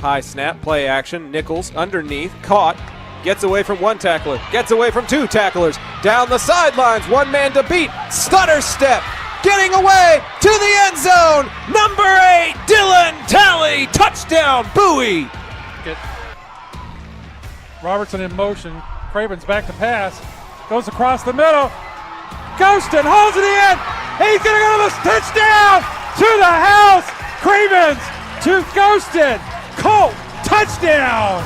High snap, play action, Nichols underneath, caught, gets away from one tackler, gets away from two tacklers, down the sidelines, one man to beat, stutter step, getting away to the end zone, number 8, Dylan Talley, touchdown, Bowie. Robertson in motion, Craven's back to pass, goes across the middle, Ghostin holds it in, he's gonna go to the touchdown, to the house, Cravens to Ghostin, Colt, touchdown!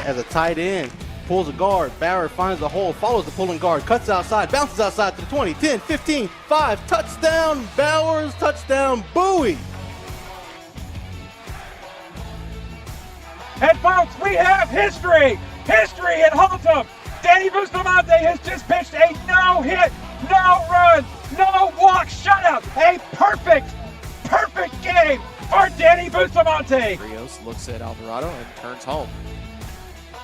As a tight end, pulls a guard, Barrett finds the hole, follows the pulling guard, cuts outside, bounces outside to the 20, 10, 15, 5, touchdown Bowers, touchdown Bowie. And folks, we have history at Haltom. Danny Bustamante has just pitched a no-hit, no-run, no-walk shutout. A perfect game for Danny Bustamante. Rios looks at Alvarado and turns home.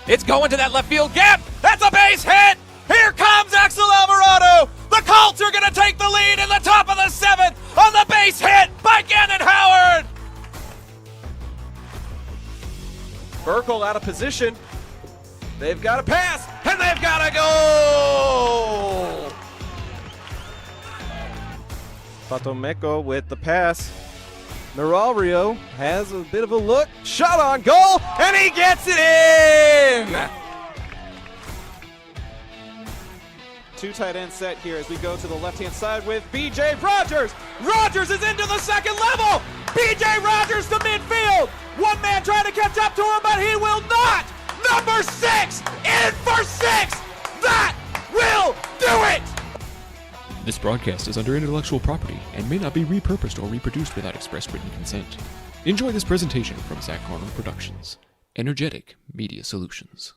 It's going to that left field gap. That's a base hit. Here comes Axel Alvarado. The Colts are going to take the lead in the top of the 7th on the base hit by Gannon Howard. Burkle out of position. They've got to pass, and they've got to go! Patomeco with the pass. Narario has a bit of a look. Shot on goal, and he gets it in! Two tight end set here as we go to the left-hand side with B.J. Rogers. Rogers is into the second level. B.J. Rogers to midfield. One man trying to catch up to him, but he will not. Number 6 in for 6. That will do it. This broadcast is under intellectual property and may not be repurposed or reproduced without express written consent. Enjoy this presentation from Zach Arnold Productions. Energetic Media Solutions.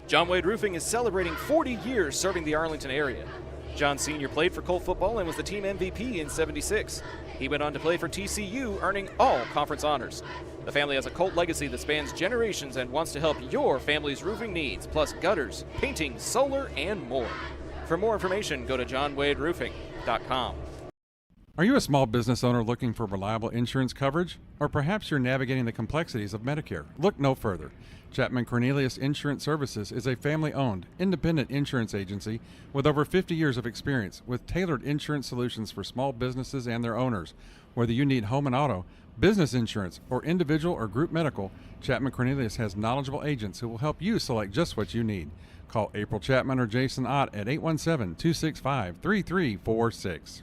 John Wade Roofing is celebrating 40 years serving the Arlington area. John Sr. played for Colt football and was the team MVP in '76. He went on to play for TCU, earning all conference honors. The family has a Colt legacy that spans generations and wants to help your family's roofing needs, plus gutters, painting, solar, and more. For more information, go to johnwaderoofing.com. Are you a small business owner looking for reliable insurance coverage? Or perhaps you're navigating the complexities of Medicare? Look no further. Chapman Cornelius Insurance Services is a family-owned, independent insurance agency with over 50 years of experience with tailored insurance solutions for small businesses and their owners. Whether you need home and auto, business insurance, or individual or group medical, Chapman Cornelius has knowledgeable agents who will help you select just what you need. Call April Chapman or Jason Ott at 817-265-3346.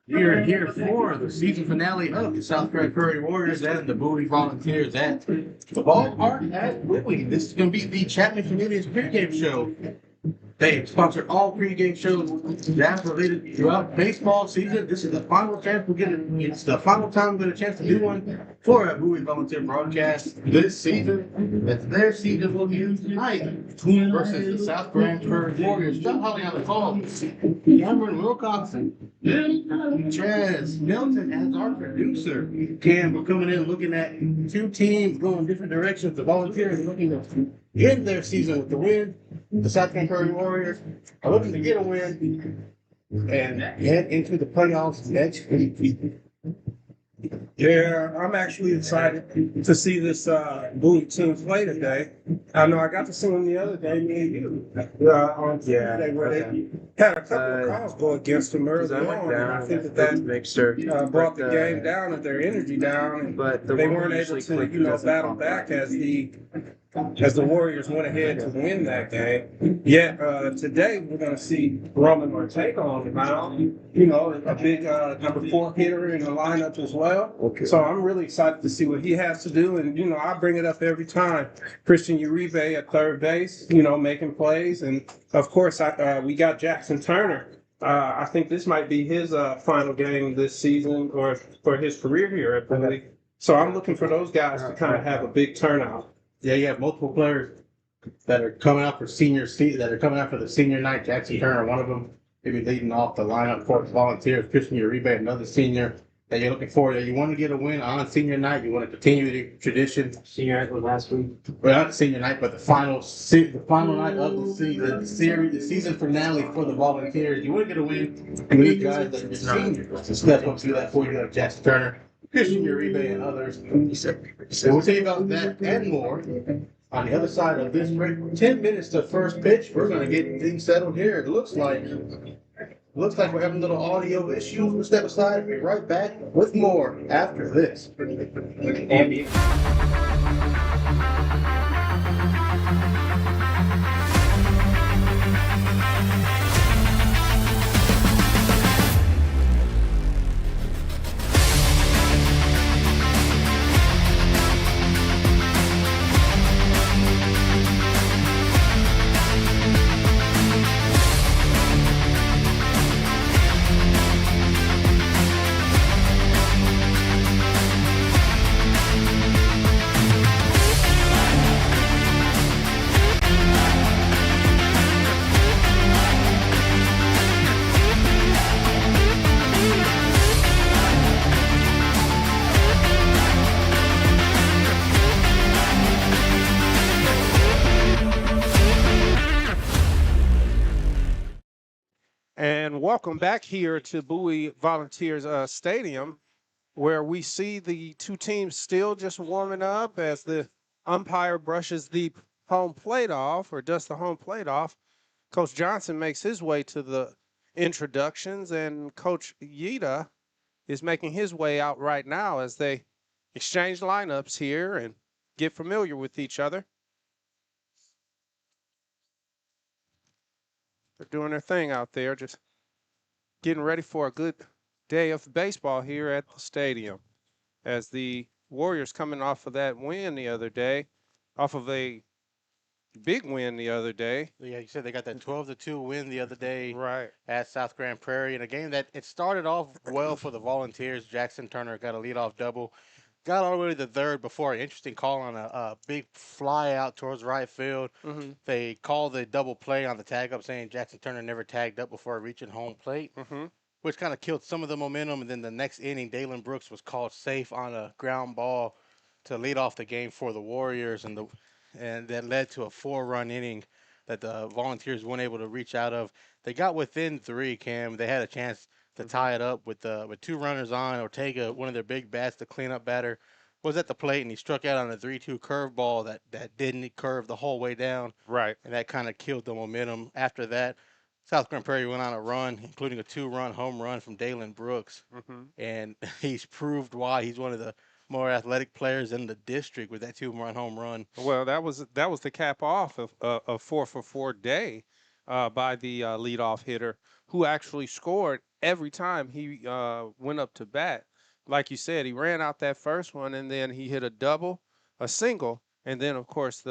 We are here for the season finale of the South Grand Prairie Warriors and the Bowie Volunteers at the ballpark at Bowie. This is going to be the Chapman Community's pregame show. They sponsor all pregame shows that's related throughout baseball season. This is the final chance it's the final time we get a chance to do one for a Bowie Volunteer broadcast this season. It's their season will be tonight versus the South Grand Prairie Warriors. John Holly on the call. Cameron Wilcox and Chaz Milton as our producer. Cam, we're coming in looking at two teams going different directions. The Volunteers looking to end their season with the win. The South Grand Prairie Warriors are looking to get a win and head into the playoffs next week. Yeah, I'm actually excited to see this Bowie team play today. I know I got to see them the other day, me and you, on Tuesday, where they had a couple of calls go against them early on. And I think that brought the game down and their energy down. But they weren't able to, battle back as the Warriors went ahead to win that game. Yet today we're going to see Roman Ortega on the mound, a big number 4 hitter in the lineup as well. Okay. So I'm really excited to see what he has to do. And, I bring it up every time. Christian Uribe at third base, making plays. And, of course, we got Jackson Turner. I think this might be his final game this season or for his career here at Bowie. So I'm looking for those guys to kind of have a big turnout. Yeah, you have multiple players that are coming out for the senior night. Jackson Turner, one of them, maybe leading off the lineup for the Volunteers. Christian Uribe, another senior that you're looking for. You want to get a win on senior night. You want to continue the tradition. Senior night was last week. Well, not the senior night, but the final night of the season, the season finale for the Volunteers. You want to get a win. You need guys that are seniors to step up to do that for you, like Jackson Turner, Christian Uribe, and others. So we'll tell you about that and more on the other side of this break. 10 minutes to first pitch. We're going to get things settled here. It looks like we're having a little audio issues. We'll step aside and be right back with more after this. And welcome back here to Bowie Volunteers Stadium, where we see the two teams still just warming up as the umpire brushes the home plate off or dusts the home plate off. Coach Johnson makes his way to the introductions, and Coach Yida is making his way out right now as they exchange lineups here and get familiar with each other. They're doing their thing out there, just getting ready for a good day of baseball here at the stadium. As the Warriors coming off of that win the other day, off of a big win the other day. Yeah, you said they got that 12-2 win the other day Right. at South Grand Prairie in a game that it started off well for the Volunteers. Jackson Turner got a leadoff double. Got all the way to the third before an interesting call on a big fly out towards right field. Mm-hmm. They called the double play on the tag up saying Jackson Turner never tagged up before reaching home plate, which kind of killed some of the momentum. And then the next inning, Dalen Brooks was called safe on a ground ball to lead off the game for the Warriors, and that led to a 4-run inning that the Volunteers weren't able to reach out of. They got within 3, Cam. They had a chance to tie it up with 2 runners on. Ortega, one of their big bats, the cleanup batter, was at the plate, and he struck out on a 3-2 curveball that didn't curve the whole way down. Right. And that kind of killed the momentum. After that, South Grand Prairie went on a run, including a 2-run home run from Dalen Brooks. And he's proved why he's one of the more athletic players in the district with that 2-run home run. Well, that was the cap off of a 4-for-4 day by the leadoff hitter, who actually scored every time he went up to bat. Like you said, he ran out that first one, and then he hit a double, a single, and then, of course,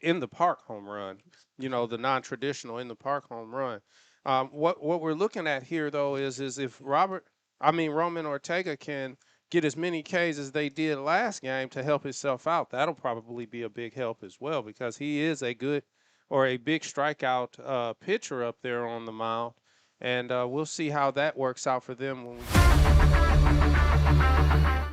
in the park home run, the non-traditional in the park home run. What we're looking at here though is if Roman Ortega can get as many Ks as they did last game to help himself out, that'll probably be a big help as well because he is a big strikeout pitcher up there on the mound, and we'll see how that works out for them when we.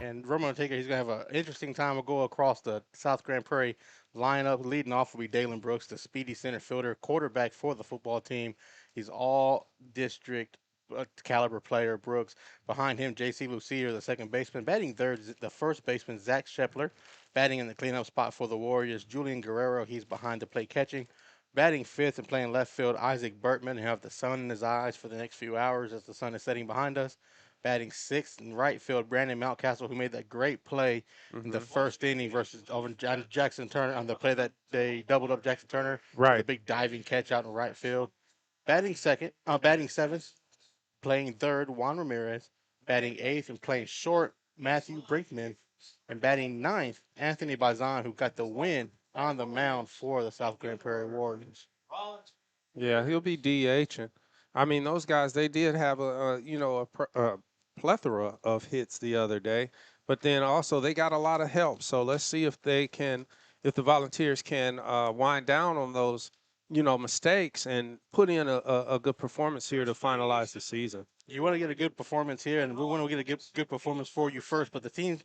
And Roman Ortega, he's going to have an interesting time to go across the South Grand Prairie lineup. Leading off will be Dalen Brooks, the speedy center fielder, quarterback for the football team. He's all district caliber player, Brooks. Behind him, J.C. Lucier, the second baseman. Batting third, the first baseman, Zach Shepler. Batting in the cleanup spot for the Warriors, Julian Guerrero. He's behind the plate catching. Batting fifth and playing left field, Isaac Bertman. He'll have the sun in his eyes for the next few hours as the sun is setting behind us. Batting sixth in right field, Brandon Mountcastle, who made that great play in the first inning versus over Jackson Turner on the play that they doubled up Jackson Turner. Right. The big diving catch out in right field. Batting seventh, playing third, Juan Ramirez. Batting eighth and playing short, Matthew Brinkman. And batting ninth, Anthony Bazan, who got the win on the mound for the South Grand Prairie Warriors. Yeah, he'll be DHing. I mean, those guys, they did have a plethora of hits the other day, but then also they got a lot of help. So let's see if the Volunteers can wind down on those, mistakes and put in a good performance here to finalize the season. You want to get a good performance here, and we want to get a good performance for you first. But the team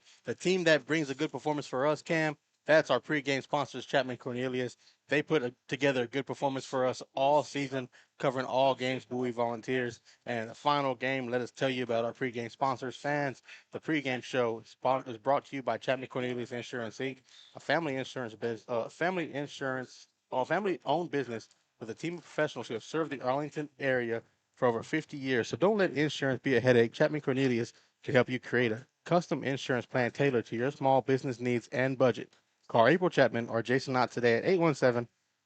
that brings a good performance for us, Cam, that's our pregame sponsors, Chapman Cornelius. They put together a good performance for us all season, covering all games, Bowie Volunteers. And the final game, let us tell you about our pregame sponsors. Fans, the pregame show is brought to you by Chapman Cornelius Insurance Inc., a family-owned business with a team of professionals who have served the Arlington area for over 50 years. So don't let insurance be a headache. Chapman Cornelius can help you create a custom insurance plan tailored to your small business needs and budget. Call April Chapman or Jason Knott today at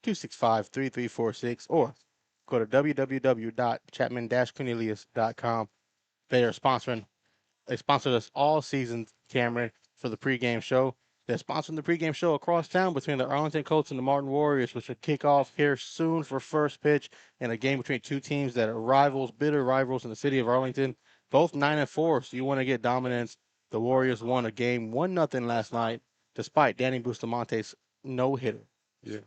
817-265-3346 or go to www.chapman-cornelius.com. They sponsored us all season, Cameron, for the pregame show. They're sponsoring the pregame show across town between the Arlington Colts and the Martin Warriors, which will kick off here soon for first pitch in a game between two teams that are bitter rivals in the city of Arlington. Both 9-4, so you want to get dominance. The Warriors won a game 1-0 last night, despite Danny Bustamonte's no-hitter. Yeah.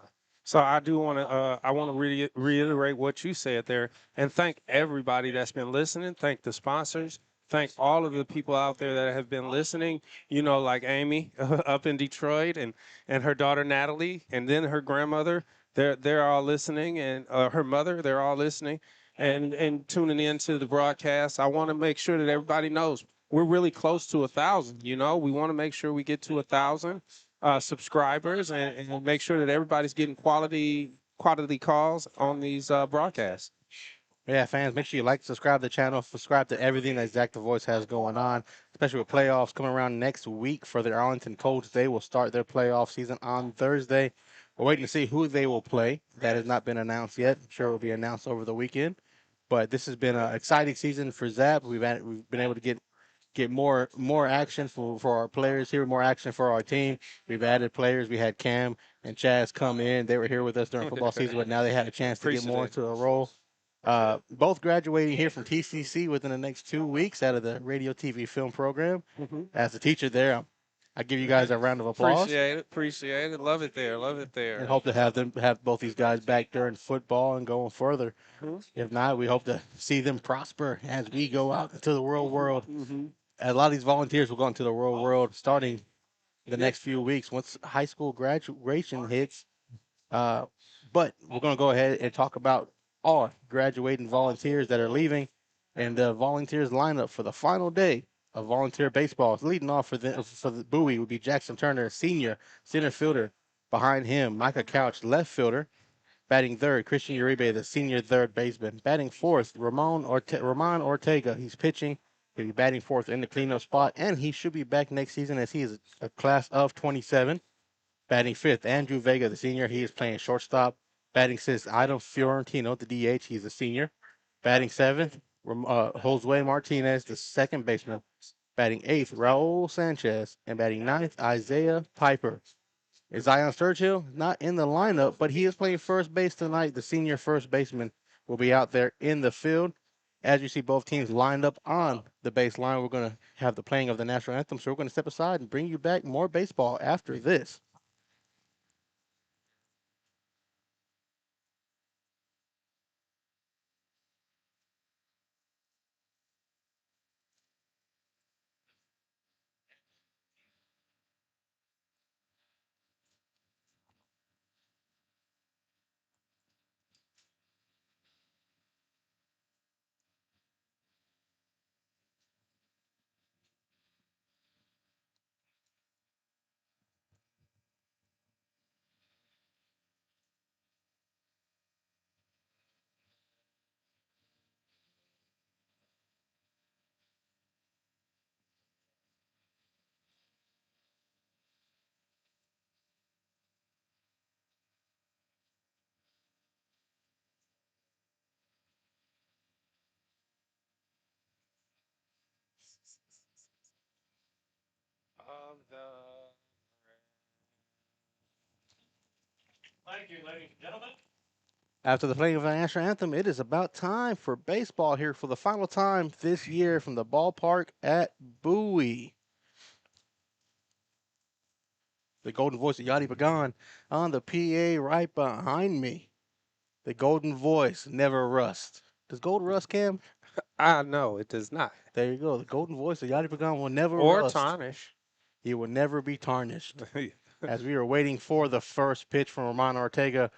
So I do want to reiterate what you said there and thank everybody that's been listening. Thank the sponsors. Thank all of the people out there that have been listening, like Amy up in Detroit and her daughter Natalie, and then her grandmother. They're all listening, and her mother, they're all listening and tuning in to the broadcast. I want to make sure that everybody knows we're really close to 1,000. We want to make sure we get to 1,000 subscribers and make sure that everybody's getting quality calls on these broadcasts. Yeah, fans, make sure you subscribe to the channel, subscribe to everything that Zach the Voice has going on, especially with playoffs coming around next week for the Arlington Colts. They will start their playoff season on Thursday. We're waiting to see who they will play. That has not been announced yet. I'm sure it will be announced over the weekend. But this has been an exciting season for Zap. We've been able to get more action for our players here, more action for our team. We've added players. We had Cam and Chaz come in. They were here with us during football season, but now they had a chance to get more into a role. Both graduating here from TCC within the next 2 weeks out of the radio, TV, film program. Mm-hmm. As a teacher there, I give you guys a round of applause. Appreciate it. Love it there. And hope to have both these guys back during football and going further. Mm-hmm. If not, we hope to see them prosper as we go out into the real world. Mm-hmm. A lot of these volunteers will go into the real world starting the next few weeks once high school graduation hits. But we're going to go ahead and talk about all graduating volunteers that are leaving and the volunteers lineup for the final day of volunteer baseball. Leading off for the Bowie would be Jackson Turner, senior center fielder. Behind him, Micah Couch, left fielder. Batting third, Christian Uribe, the senior third baseman. Batting fourth, Ramon Ortega. He's pitching. He'll be batting fourth in the cleanup spot, and he should be back next season as he is a class of 27. Batting fifth, Andrew Vega, the senior. He is playing shortstop. Batting sixth, Item Fiorentino, the DH. He's a senior. Batting seventh, Josue Martinez, the second baseman. Batting eighth, Raul Sanchez. And batting ninth, Isaiah Piper. Zion Sturgill not in the lineup, but he is playing first base tonight. The senior first baseman will be out there in the field. As you see both teams lined up on the baseline, we're going to have the playing of the national anthem. So we're going to step aside and bring you back more baseball after this. Thank you, ladies and gentlemen. After the playing of the national anthem, it is about time for baseball here for the final time this year from the ballpark at Bowie. The golden voice of Yachty Pagan on the PA right behind me. The golden voice never rust. Does gold rust, Cam? No, it does not. There you go. The golden voice of Yachty Pagan will never Or rust. tarnish. He will never be tarnished. As we are waiting for the first pitch from Ramon Ortega.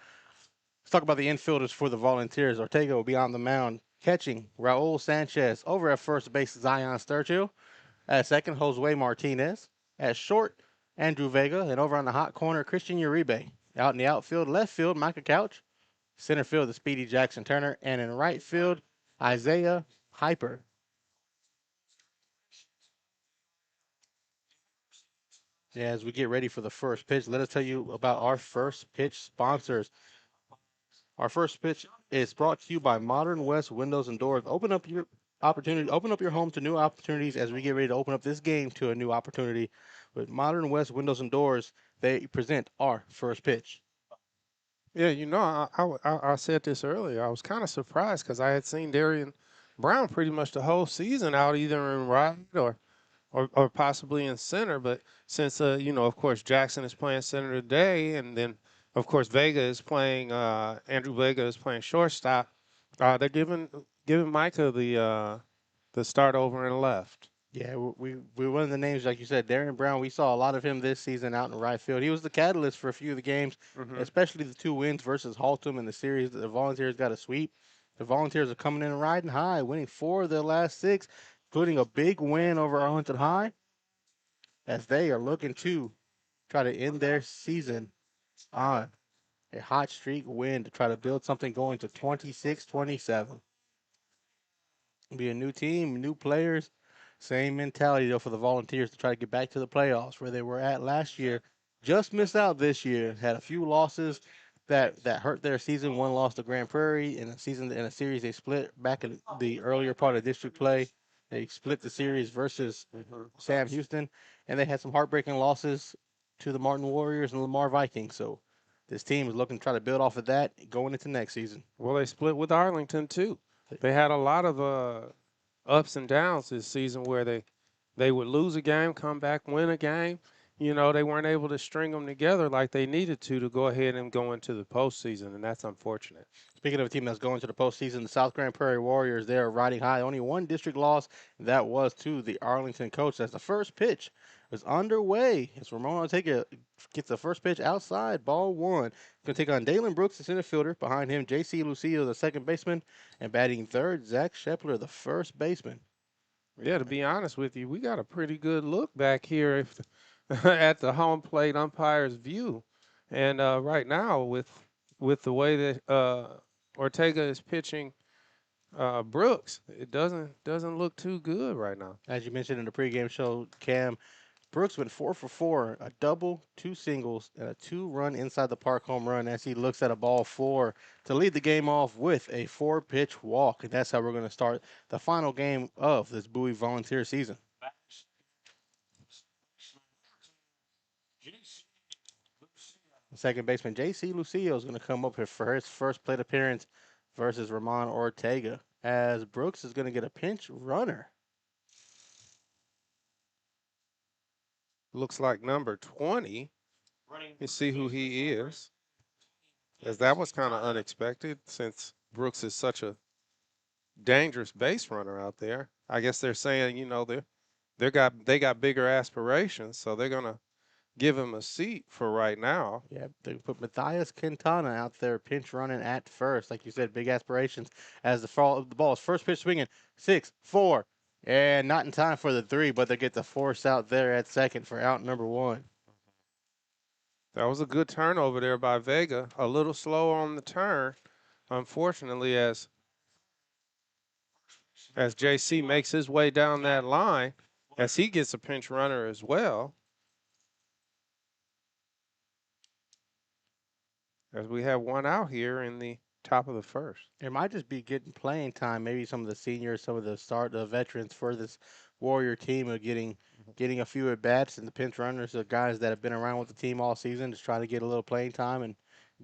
Let's talk about the infielders for the Volunteers. Ortega will be on the mound, catching Raul Sanchez. Over at first base, Zion Sturgill. At second, Josue Martinez. At short, Andrew Vega. And over on the hot corner, Christian Uribe. Out in the outfield, left field, Micah Couch. Center field, the speedy Jackson Turner. And in right field, Isaiah Hyper. Yeah, as we get ready for the first pitch, let us tell you about our first pitch sponsors. Our first pitch is brought to you by Modern West Windows and Doors. Open up your home to new opportunities as we get ready to open up this game to a new opportunity. With Modern West Windows and Doors, they present our first pitch. Yeah, I said this earlier. I was kind of surprised because I had seen Darian Brown pretty much the whole season out either in right or possibly in center. But since, of course, Jackson is playing center today, and then, of course, Andrew Vega is playing shortstop, they're giving Micah the start over in left. Yeah, we one of the names, like you said, Darian Brown. We saw a lot of him this season out in right field. He was the catalyst for a few of the games, especially the 2 wins versus Haltom in the series. The Volunteers got a sweep. The Volunteers are coming in riding high, winning 4 of their last 6, including a big win over Arlington High, as they are looking to try to end their season on a hot streak win to try to build something going to 26-27. Be a new team, new players, same mentality though for the Volunteers to try to get back to the playoffs where they were at last year. Just missed out this year. Had a few losses that hurt their season. One loss to Grand Prairie in a series they split back in the earlier part of district play. They split the series versus Sam Houston, and they had some heartbreaking losses to the Martin Warriors and Lamar Vikings. So this team is looking to try to build off of that going into next season. Well, they split with Arlington too. They had a lot of ups and downs this season where they would lose a game, come back, win a game. They weren't able to string them together like they needed to go ahead and go into the postseason, and that's unfortunate. Speaking of a team that's going to the postseason, the South Grand Prairie Warriors, they are riding high. Only one district loss, and that was to the Arlington Coach. As the first pitch is underway, as Ramon Ortega gets the first pitch outside, ball 1. Going to take on Dalen Brooks, the center fielder. Behind him, J.C. Lucio, the second baseman. And batting third, Zach Shepler, the first baseman. Yeah, to be honest with you, we got a pretty good look back here at the home plate umpire's view. And right now, with the way that Ortega is pitching Brooks, it doesn't look too good right now. As you mentioned in the pregame show, Cam, Brooks went 4 for 4, a double, 2 singles, and a 2-run inside the park home run as he looks at a ball 4 to lead the game off with a 4-pitch walk. And that's how we're going to start the final game of this Bowie Volunteer season. second baseman J.C. Lucio is going to come up here for his first plate appearance versus Ramon Ortega, as Brooks is going to get a pinch runner. Looks like number 20. You see who he is. As that was kind of unexpected since Brooks is such a dangerous base runner out there. I guess they're saying, you know, they got bigger aspirations, so they're gonna give him a seat for right now. Yeah, they put Matthias Quintana out there pinch running at first. Like you said, big aspirations as the ball is first pitch swinging. 6-4. And not in time for the 3, but they get the force out there at second for out number 1. That was a good turnover there by Vega. A little slow on the turn, unfortunately, as JC makes his way down that line, as he gets a pinch runner as well. As we have one out here in the top of the first. It might just be getting playing time. Maybe some of the seniors, some of the veterans for this Warrior team are getting a few at bats, and the pinch runners are guys that have been around with the team all season, just trying to get a little playing time and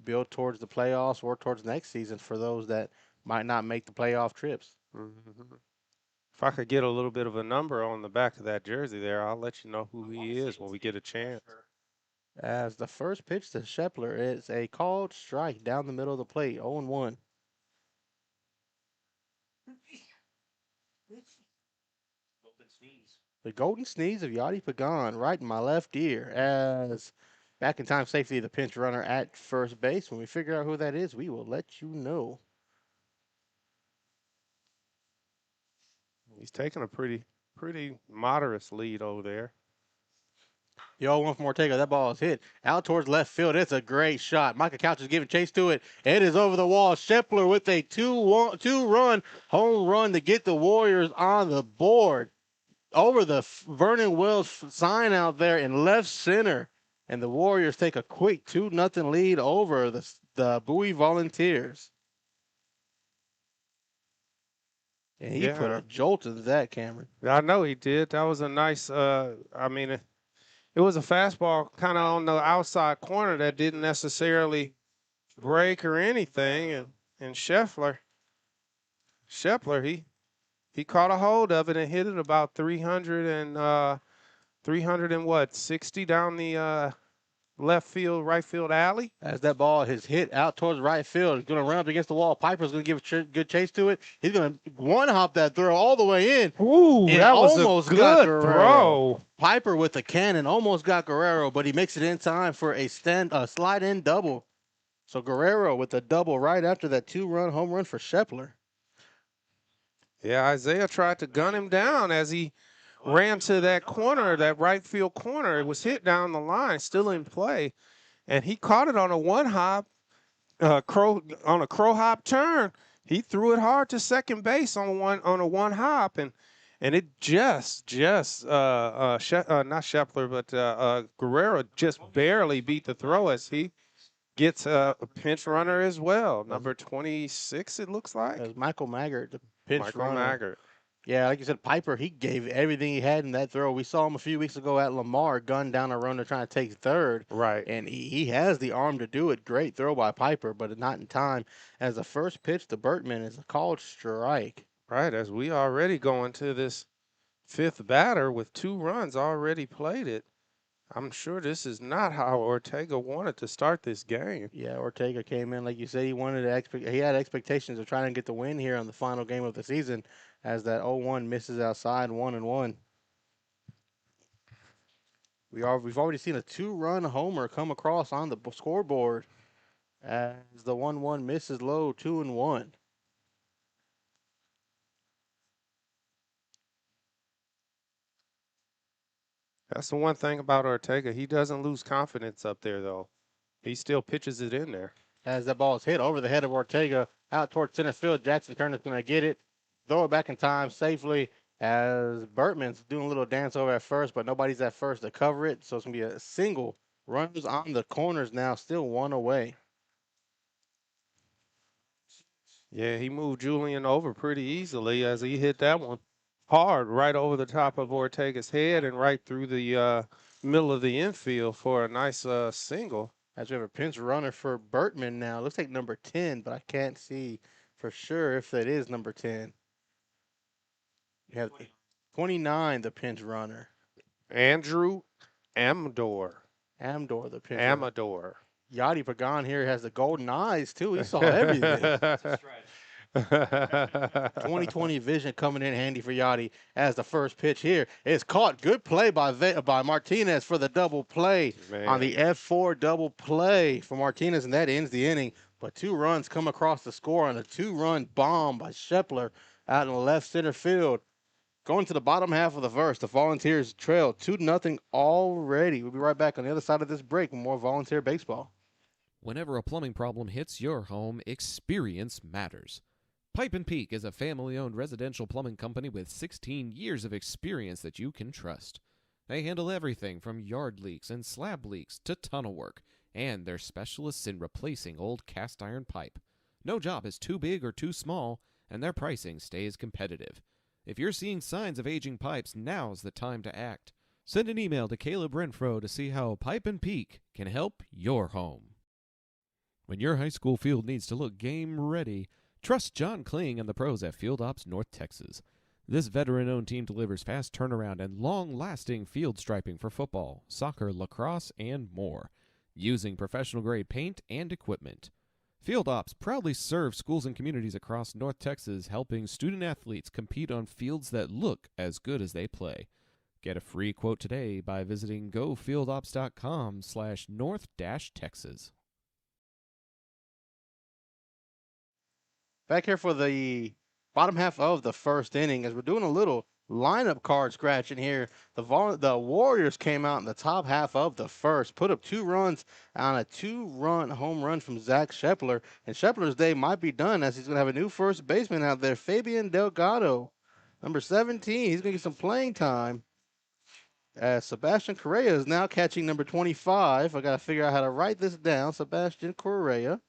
build towards the playoffs or towards next season for those that might not make the playoff trips. Mm-hmm. If I could get a little bit of a number on the back of that jersey there, I'll let you know who he is when we get a chance. As the first pitch to Shepler is a called strike down the middle of the plate, 0-1. The golden sneeze of Yachty Pagan right in my left ear, as back in time safety, the pinch runner at first base. When we figure out who that is, we will let you know. He's taking a pretty moderate lead over there. The 0-1 from Ortega. That ball is hit out towards left field. It's a great shot. Micah Couch is giving chase to it. It is over the wall. Shepler with a two-run home run to get the Warriors on the board. Over the Vernon Wells sign out there in left center. And the Warriors take a quick 2-0 lead over the Bowie Volunteers. And he put a jolt into that, Cameron. I know he did. That was a nice, it was a fastball kind of on the outside corner that didn't necessarily break or anything. And Scheffler, he caught a hold of it and hit it about 360 down the right field alley. As that ball is hit out towards right field, it's going to run up against the wall. Piper's going to give a good chase to it. He's going to one-hop that throw all the way in. Ooh, that was a good throw. Piper with a cannon almost got Guerrero, but he makes it in time for a slide-in double. So Guerrero with a double right after that 2-run home run for Shepler. Yeah, Isaiah tried to gun him down as he ran to that corner, that right field corner. It was hit down the line, still in play, and he caught it on a one-hop, crow hop turn. He threw it hard to second base on a one hop, and it not Shepler, but Guerrero just barely beat the throw as he gets a pinch runner as well. Number 26, it looks like. It was Michael Maggart, the pinch runner. Maggart. Yeah, like you said, Piper, he gave everything he had in that throw. We saw him a few weeks ago at Lamar, gunned down a runner trying to take third. Right. And he has the arm to do it. Great throw by Piper, but not in time. As the first pitch to Bertman is a called strike. Right, as we already go into this fifth batter with 2 runs already played it. I'm sure this is not how Ortega wanted to start this game. Yeah, Ortega came in, like you said, he had expectations of trying to get the win here on the final game of the season, as that 0-1 misses outside 1-1. We've already seen a 2-run homer come across on the scoreboard as the 1-1 misses low, 2-1. That's the one thing about Ortega. He doesn't lose confidence up there, though. He still pitches it in there. As that ball is hit over the head of Ortega out towards center field, Jackson Turner's going to get it, throw it back in time safely, as Bertman's doing a little dance over at first, but nobody's at first to cover it, so it's going to be a single. Runners on the corners now, still 1 away. Yeah, he moved Julian over pretty easily as he hit that one hard right over the top of Ortega's head and right through the middle of the infield for a nice single. As we have a pinch runner for Bertman now. Looks like number 10, but I can't see for sure if that is number 10. You have 29, the pinch runner. Andrew Amador. Amdor, the pinch runner. Amador. Yachty Pagan here has the golden eyes, too. He saw everything. 20/20 vision coming in handy for Yachty as the first pitch here is caught. Good play by Martinez for the double play on the F4 double play for Martinez, and that ends the inning. But 2 runs come across the score on a 2-run bomb by Shepler out in the left center field. Going to the bottom half of the first, the Volunteers trail 2-0 already. We'll be right back on the other side of this break with more Volunteer baseball. Whenever a plumbing problem hits your home, experience matters. Pipe & Peak is a family-owned residential plumbing company with 16 years of experience that you can trust. They handle everything from yard leaks and slab leaks to tunnel work, and they're specialists in replacing old cast iron pipe. No job is too big or too small, and their pricing stays competitive. If you're seeing signs of aging pipes, now's the time to act. Send an email to Caleb Renfro to see how Pipe & Peak can help your home. When your high school field needs to look game-ready, trust John Kling and the pros at Field Ops North Texas. This veteran-owned team delivers fast turnaround and long-lasting field striping for football, soccer, lacrosse, and more, using professional-grade paint and equipment. Field Ops proudly serves schools and communities across North Texas, helping student-athletes compete on fields that look as good as they play. Get a free quote today by visiting gofieldops.com/north-texas. Back here for the bottom half of the first inning as we're doing a little lineup card scratching here. The Warriors came out in the top half of the first, put up 2 runs on a 2-run home run from Zach Shepler. And Shepler's day might be done as he's going to have a new first baseman out there, Fabian Delgado. Number 17, he's going to get some playing time. As Sebastian Correa is now catching number 25. I got to figure out how to write this down. Sebastian Correa.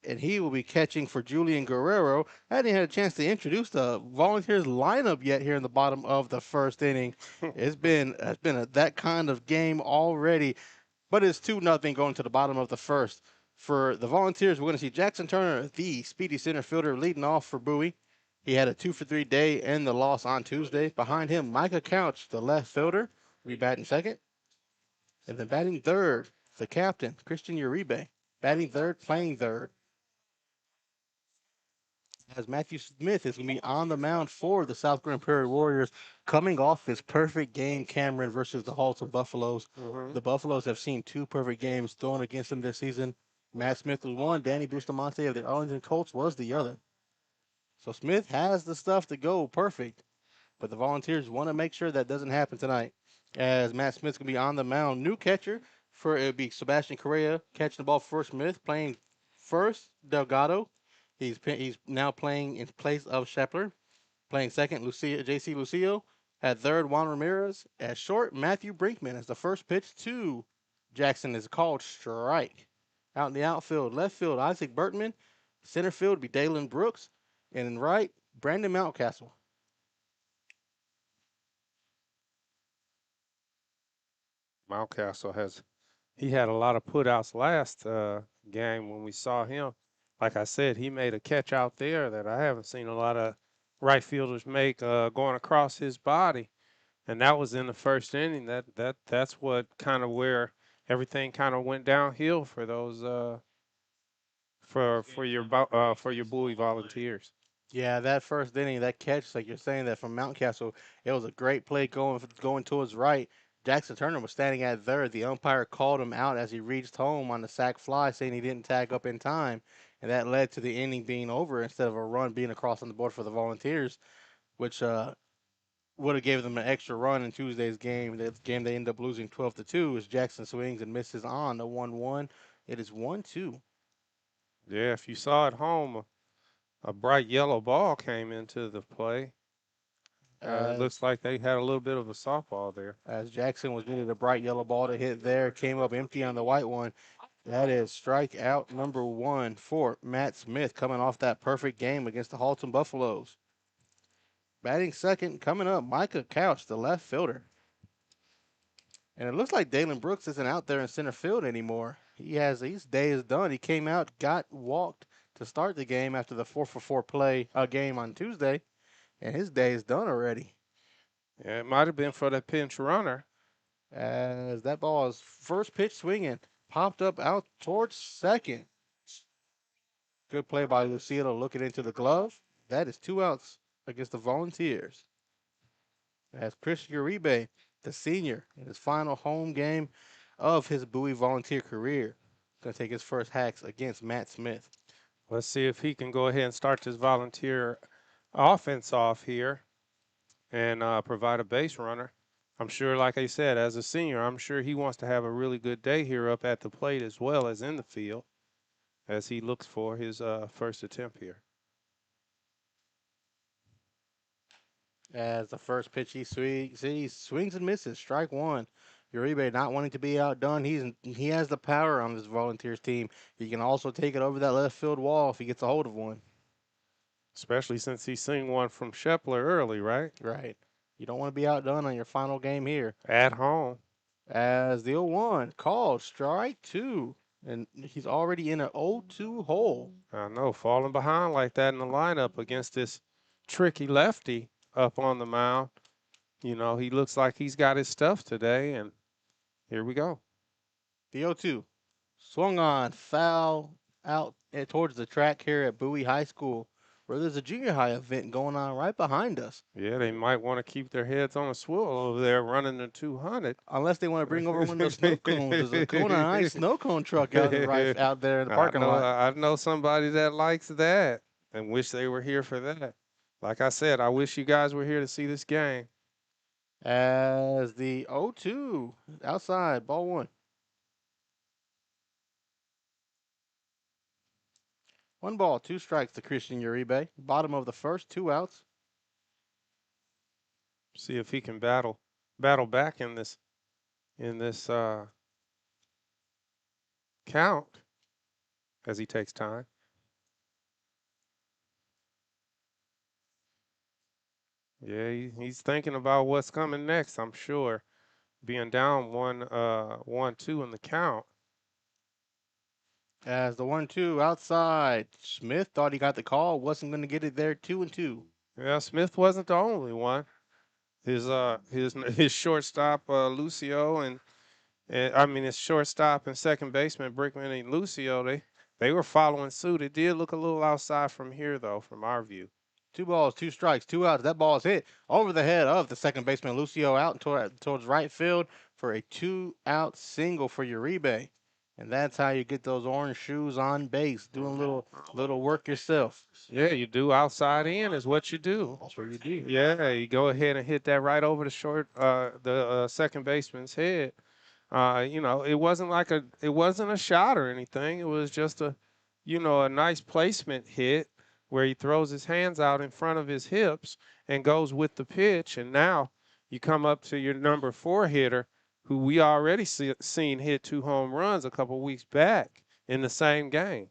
And he will be catching for Julian Guerrero. I hadn't had a chance to introduce the Volunteers lineup yet here in the bottom of the first inning. It's been that kind of game already, but it's 2-0 going to the bottom of the first. For the Volunteers, we're going to see Jackson Turner, the speedy center fielder, leading off for Bowie. He had a 2-for-3 day in the loss on Tuesday. Behind him, Micah Couch, the left fielder, will be batting second. And then batting third, the captain, Christian Uribe. Batting third, playing third. As Matthew Smith is going to be on the mound for the South Grand Prairie Warriors, coming off his perfect game, Cameron, versus the Halton Buffaloes. The Buffaloes have seen 2 perfect games thrown against them this season. Matt Smith was one. Danny Bustamante of the Arlington Colts was the other. So Smith has the stuff to go perfect, but the Volunteers want to make sure that doesn't happen tonight. As Matt Smith's going to be on the mound. New catcher for it would be Sebastian Correa catching the ball for Smith, playing first, Delgado. He's now playing in place of Shepler. Playing second, J.C. Lucio. At third, Juan Ramirez. At short, Matthew Brinkman. As the first pitch to Jackson is called strike. Out in the outfield, left field, Isaac Bertman. Center field would be Dalen Brooks. And in right, Brandon Mountcastle. Mountcastle had a lot of putouts last game when we saw him. Like I said, he made a catch out there that I haven't seen a lot of right fielders make going across his body. And that was in the first inning. That's what kind of where everything kind of went downhill for those for your Bowie Volunteers. Yeah, that first inning, that catch, like you're saying, that from Mountcastle, it was a great play going towards right. Jackson Turner was standing at third. The umpire called him out as he reached home on the sac fly, saying he didn't tag up in time. And that led to the inning being over instead of a run being across on the board for the Volunteers, which would have gave them an extra run in Tuesday's game. That game they ended up losing 12-2 as Jackson swings and misses on the 1-1. It is 1-2. Yeah, if you saw at home, a bright yellow ball came into the play. It looks like they had a little bit of a softball there. As Jackson was needed a bright yellow ball to hit there, came up empty on the white one. That is strikeout number 1 for Matt Smith, coming off that perfect game against the Halton Buffaloes. Batting second, coming up, Micah Couch, the left fielder. And it looks like Dalen Brooks isn't out there in center field anymore. His day is done. He came out, got walked to start the game after the 4-for-4 play game on Tuesday, and his day is done already. Yeah, it might have been for the pinch runner. As that ball is first pitch swinging, popped up out towards second. Good play by Lucido looking into the glove. That is 2 outs against the Volunteers. As Christian Uribe, the senior, in his final home game of his Bowie Volunteer career, going to take his first hacks against Matt Smith. Let's see if he can go ahead and start this Volunteer offense off here and provide a base runner. I'm sure, like I said, as a senior, I'm sure he wants to have a really good day here up at the plate as well as in the field as he looks for his first attempt here. As the first pitch he swings and misses, strike one. Uribe not wanting to be outdone. He has the power on this Volunteers team. He can also take it over that left field wall if he gets a hold of one. Especially since he's seen one from Shepler early, right? Right. You don't want to be outdone on your final game here. At home. As the 0-1 called strike 2. And he's already in an 0-2 hole. I know, falling behind like that in the lineup against this tricky lefty up on the mound. You know, he looks like he's got his stuff today, and here we go. The 0-2 swung on, foul out towards the track here at Bowie High School, where there's a junior high event going on right behind us. Yeah, they might want to keep their heads on a swivel over there running the 200. Unless they want to bring over one of those snow cones. There's a Kona Ice snow cone truck out there in the parking lot. I know somebody that likes that and wish they were here for that. Like I said, I wish you guys were here to see this game. As the 0-2 outside, ball 1. 1 ball, 2 strikes to Christian Uribe. Bottom of the first, 2 outs. See if he can battle back in this count as he takes time. Yeah, he's thinking about what's coming next, I'm sure. Being down 1-2 in the count. As the 1-2 outside, Smith thought he got the call, wasn't going to get it there. 2-2. Yeah, Smith wasn't the only one. His shortstop Lucio and I mean his shortstop and second baseman Brickman and Lucio, they were following suit. It did look a little outside from here though, from our view. 2 balls, 2 strikes, 2 outs. That ball is hit over the head of the second baseman Lucio out towards right field for a 2-out single for Uribe. And that's how you get those orange shoes on base, doing a little work yourself. Yeah, you do outside in is what you do. That's what you do. Yeah, you go ahead and hit that right over the second baseman's head. You know, it wasn't a shot or anything. It was just a nice placement hit where he throws his hands out in front of his hips and goes with the pitch. And now you come up to your number 4 hitter, who we already seen hit 2 home runs a couple weeks back in the same game.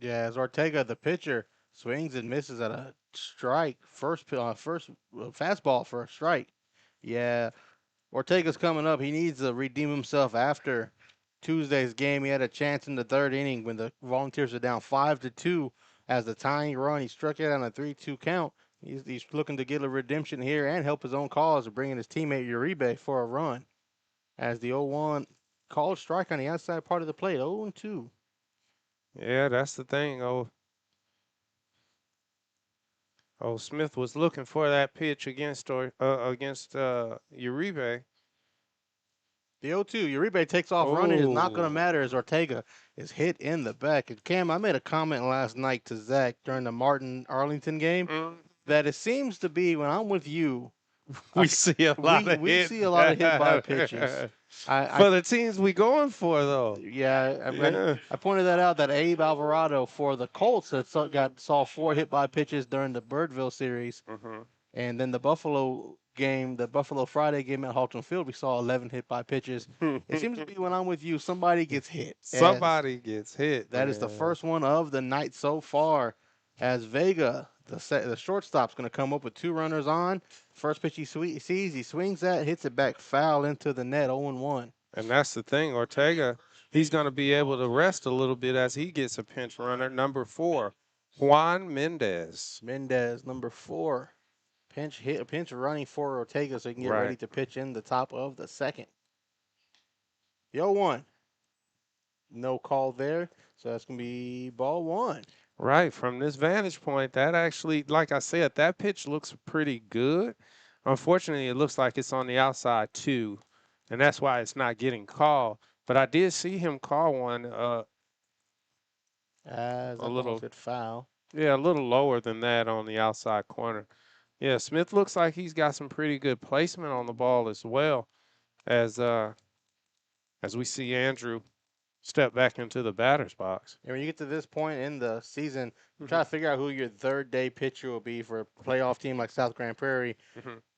Yeah, as Ortega, the pitcher, swings and misses at a strike, first fastball for a strike. Yeah, Ortega's coming up. He needs to redeem himself after Tuesday's game. He had a chance in the 3rd inning when the Volunteers were down 5-2 as the tying run. He struck it on a 3-2 count. He's looking to get a redemption here and help his own cause of bringing his teammate Uribe for a run. As the 0-1 called strike on the outside part of the plate, 0-2. Yeah, that's the thing. Smith was looking for that pitch against Uribe. The 0-2, Uribe takes off running. It's not going to matter as Ortega is hit in the back. And Cam, I made a comment last night to Zach during the Martin-Arlington game that it seems to be when I'm with you, we see a lot of hit by pitches. For the teams we going for, though. Yeah, I pointed that out, that Abe Alvarado for the Colts saw 4 hit by pitches during the Birdville series. And then the Buffalo Friday game at Halton Field, we saw 11 hit by pitches. It seems to be when I'm with you, somebody gets hit. Somebody gets hit. That is the first one of the night so far, as Vega, The shortstop's going to come up with 2 runners on. First pitch he sees, he swings that, hits it back foul into the net, 0-1. And that's the thing. Ortega, he's going to be able to rest a little bit as he gets a pinch runner. Number 4, Juan Mendez. Mendez, number 4. Pinch running for Ortega so he can get ready to pitch in the top of the second. The 0-1. No call there, so that's going to be ball 1. Right. From this vantage point, that actually, like I said, that pitch looks pretty good. Unfortunately, it looks like it's on the outside too, and that's why it's not getting called. But I did see him call one As a little bit foul. Yeah, a little lower than that on the outside corner. Yeah, Smith looks like he's got some pretty good placement on the ball as well, as we see Andrew step back into the batter's box. And when you get to this point in the season, try to figure out who your third-day pitcher will be for a playoff team like South Grand Prairie.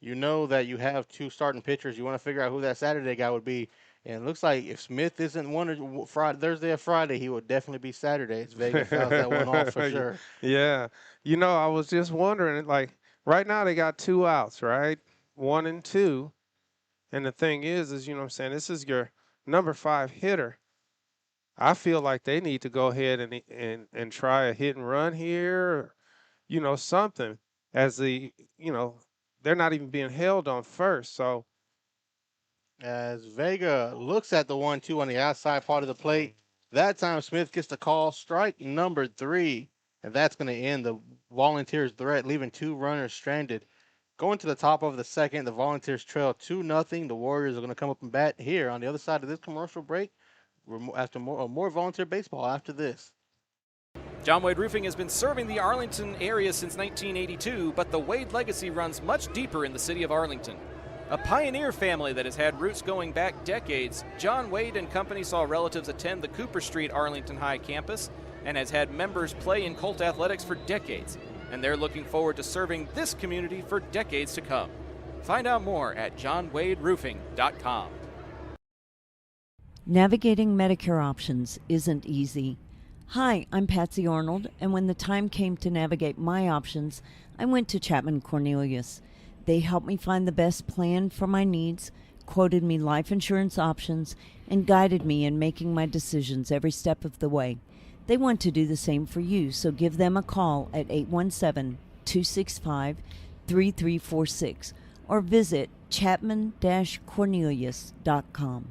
You know that you have 2 starting pitchers. You want to figure out who that Saturday guy would be. And it looks like if Smith isn't Thursday or Friday, he would definitely be Saturday. It's Vega fouls that one off for sure. Yeah. You know, I was just wondering, like, right now they got 2 outs, right? 1 and 2. And the thing is, you know what I'm saying, this is your number 5 hitter. I feel like they need to go ahead and try a hit and run here, or, you know, something, as they're not even being held on first. So as Vega looks at the 1-2 on the outside part of the plate, that time Smith gets the call, strike number 3, and that's going to end the Volunteers' threat, leaving 2 runners stranded. Going to the top of the second, the Volunteers trail 2-0. The Warriors are going to come up and bat here on the other side of this commercial break. After more Volunteer baseball after this. John Wade Roofing has been serving the Arlington area since 1982, but the Wade legacy runs much deeper in the city of Arlington. A pioneer family that has had roots going back decades, John Wade and Company saw relatives attend the Cooper Street Arlington High campus and has had members play in Colt athletics for decades, and they're looking forward to serving this community for decades to come. Find out more at johnwaderoofing.com. Navigating Medicare options isn't easy. Hi, I'm Patsy Arnold, and when the time came to navigate my options, I went to Chapman Cornelius. They helped me find the best plan for my needs, quoted me life insurance options, and guided me in making my decisions every step of the way. They want to do the same for you, so give them a call at 817-265-3346 or visit chapman-cornelius.com.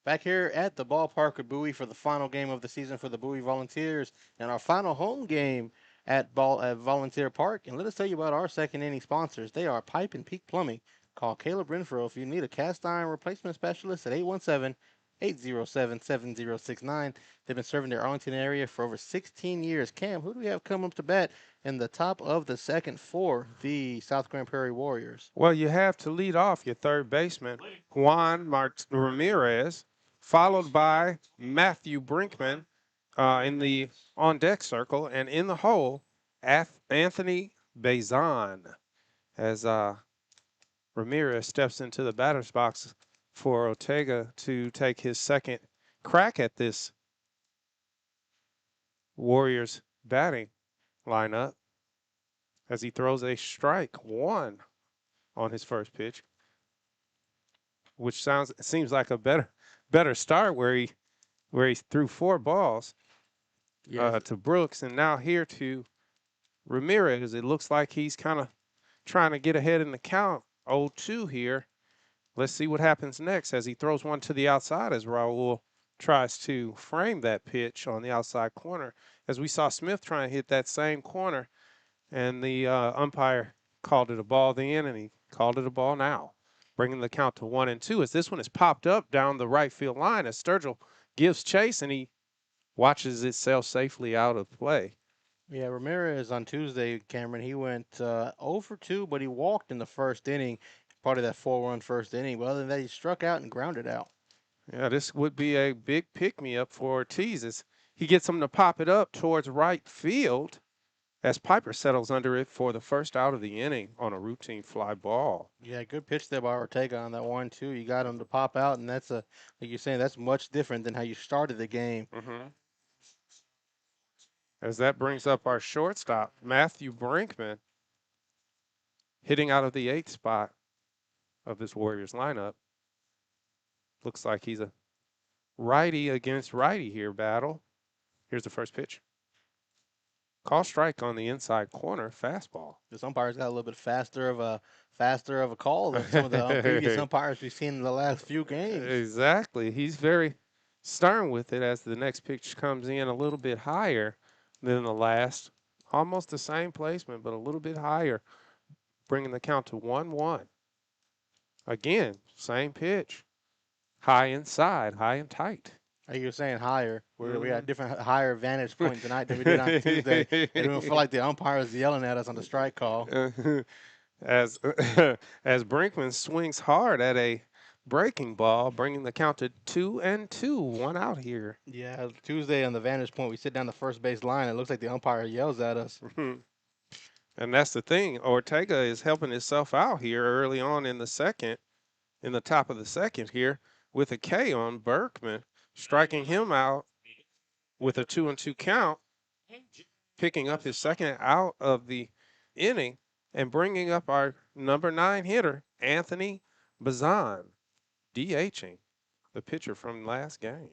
Back here at the ballpark of Bowie for the final game of the season for the Bowie Volunteers and our final home game at Volunteer Park. And let us tell you about our second inning sponsors. They are Pipe and Peak Plumbing. Call Caleb Renfro if you need a cast iron replacement specialist at 817-807-7069. They've been serving the Arlington area for over 16 years. Cam, who do we have coming up to bat in the top of the second for the South Grand Prairie Warriors? Well, you have to lead off your third baseman, Juan Ramirez, followed by Matthew Brinkman in the on-deck circle, and in the hole, Anthony Bazan, as Ramirez steps into the batter's box for Ortega to take his second crack at this Warriors batting lineup as he throws a strike 1 on his first pitch, which seems like a better start where he threw 4 balls to Brooks, and now here to Ramirez. It looks like he's kind of trying to get ahead in the count. 0-2 here. Let's see what happens next as he throws one to the outside as Raul tries to frame that pitch on the outside corner. As we saw Smith trying to hit that same corner, and the umpire called it a ball then, and he called it a ball now, bringing the count to 1-2 as this one is popped up down the right field line as Sturgill gives chase, and he watches it sail safely out of play. Yeah, Ramirez on Tuesday, Cameron, he went 0 for 2, but he walked in the first inning, part of that 4-run first inning. But other than that, he struck out and grounded out. Yeah, this would be a big pick-me-up for Ortiz as he gets him to pop it up towards right field as Piper settles under it for the first out of the inning on a routine fly ball. Yeah, good pitch there by Ortega on that 1-2. You got him to pop out, and that's like you're saying, that's much different than how you started the game. As that brings up our shortstop, Matthew Brinkman, hitting out of the 8th spot of this Warriors lineup. Looks like he's a righty against righty here battle. Here's the first pitch. Call strike on the inside corner, fastball. This umpire's got a little bit faster of a call than some of the previous umpires we've seen in the last few games. Exactly. He's very stern with it as the next pitch comes in a little bit higher than the last. Almost the same placement, but a little bit higher, bringing the count to 1-1. Again, same pitch. High inside, high and tight. You're saying higher. We got different higher vantage point tonight than we did on Tuesday. We don't feel like the umpire is yelling at us on the strike call. As Brinkman swings hard at a breaking ball, bringing the count to 2-2. 1 out here. Yeah, Tuesday on the vantage point, we sit down the first base line. It looks like the umpire yells at us. And that's the thing. Ortega is helping himself out here early on in the second, in the top of the second here, with a K on Berkman, striking him out with a 2-2 count, picking up his second out of the inning, and bringing up our number 9 hitter, Anthony Bazan, DHing the pitcher from last game.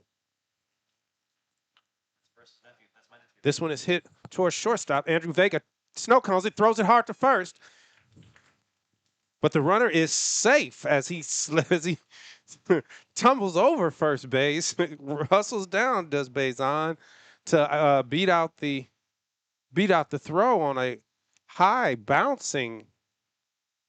This one is hit towards shortstop. Andrew Vega snow cones it, throws it hard to first. But the runner is safe as he tumbles over first base, hustles down, does Bazan, to beat out the throw on a high bouncing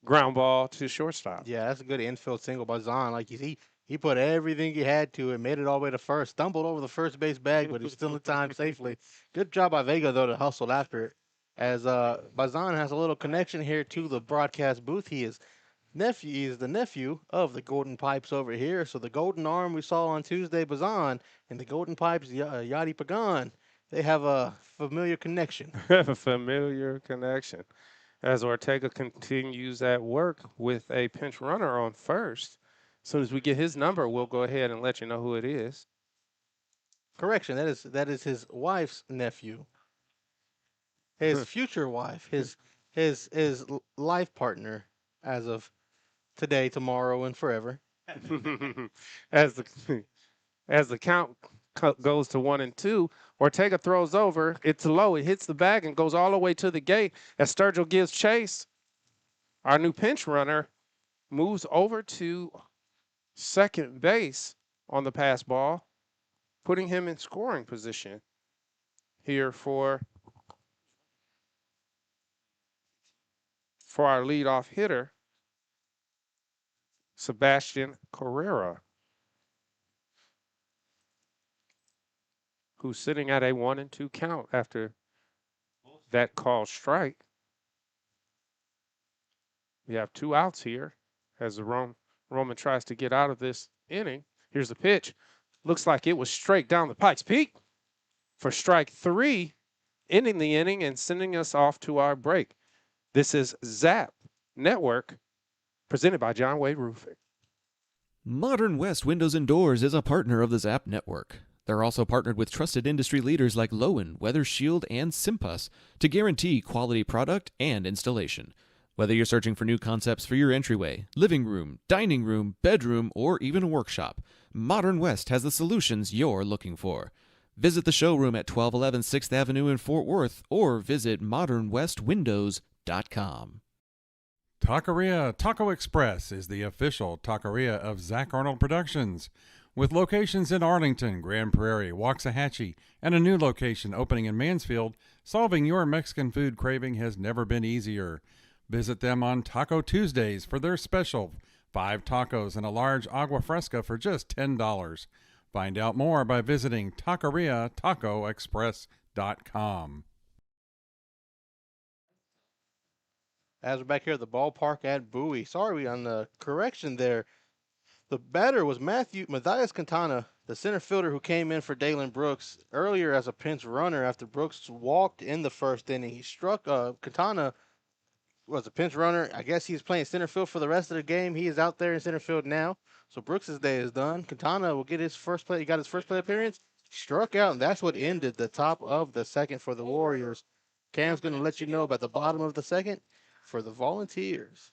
ground ball to shortstop. Yeah, that's a good infield single by Zahn. Like he put everything he had to it, made it all the way to first, stumbled over the first base bag, but he's still in time safely. Good job by Vega though to hustle after it. As Bazan has a little connection here to the broadcast booth. He is the nephew of the Golden Pipes over here. So the Golden Arm we saw on Tuesday, Bazan, and the Golden Pipes, Yadi Pagan, they have a familiar connection. A familiar connection. As Ortega continues at work with a pinch runner on first. As soon as we get his number, we'll go ahead and let you know who it is. Correction, that is his wife's nephew. His future wife, his life partner as of today, tomorrow, and forever. As the count goes to 1-2, Ortega throws over. It's low. It hits the bag and goes all the way to the gate. As Sturgill gives chase, our new pinch runner moves over to second base on the pass ball, putting him in scoring position here for our leadoff hitter, Sebastian Carrera, who's sitting at a 1-2 count after that called strike. We have 2 outs here as Roman tries to get out of this inning. Here's the pitch. Looks like it was straight down the Pikes Peak for strike 3, ending the inning and sending us off to our break. This is ZAP Network, presented by John Wade Roofing. Modern West Windows and Doors is a partner of the ZAP Network. They're also partnered with trusted industry leaders like Lowen, Weather Shield, and Simpus to guarantee quality product and installation. Whether you're searching for new concepts for your entryway, living room, dining room, bedroom, or even a workshop, Modern West has the solutions you're looking for. Visit the showroom at 1211 6th Avenue in Fort Worth or visit modernwestwindows.com. Taqueria Taco Express is the official taqueria of Zach Arnold Productions, with locations in Arlington, Grand Prairie, Waxahachie, and a new location opening in Mansfield. Solving your Mexican food craving has never been easier. Visit them on Taco Tuesdays for their special 5 tacos and a large agua fresca for just $10. Find out more by visiting taqueriatacoexpress.com. As we're back here at the ballpark at Bowie. Sorry on the correction there. The batter was Matthias Quintana, the center fielder who came in for Dalen Brooks earlier as a pinch runner after Brooks walked in the first inning. He struck Quintana was a pinch runner. I guess he's playing center field for the rest of the game. He is out there in center field now. So Brooks' day is done. Quintana will get his first play. He got his first play appearance. struck out, and that's what ended the top of the second for the Warriors. Cam's going to let you know about the bottom of the second for the Volunteers.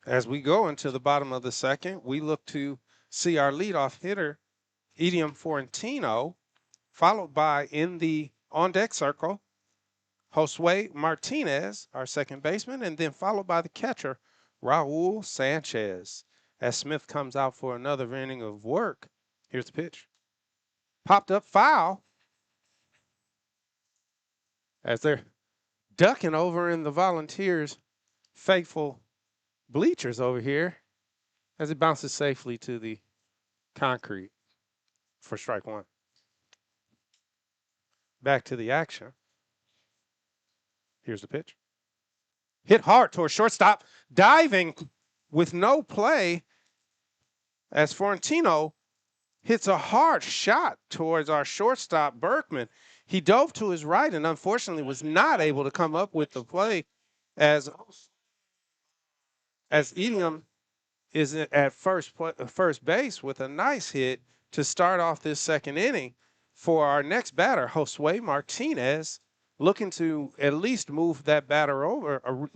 As we go into the bottom of the second, we look to see our leadoff hitter, Idiom Florentino, followed by in the on-deck circle, Josue Martinez, our second baseman, and then followed by the catcher, Raul Sanchez. As Smith comes out for another inning of work, here's the pitch. Popped up foul as they're ducking over in the Volunteers' faithful bleachers over here as it bounces safely to the concrete for strike one. Back to the action. Here's the pitch. Hit hard towards shortstop, diving with no play as Florentino hits a hard shot towards our shortstop, Berkman. He dove to his right and unfortunately was not able to come up with the play as Idiom is at first base with a nice hit to start off this second inning for our next batter, Josue Martinez, looking to at least move that batter over, or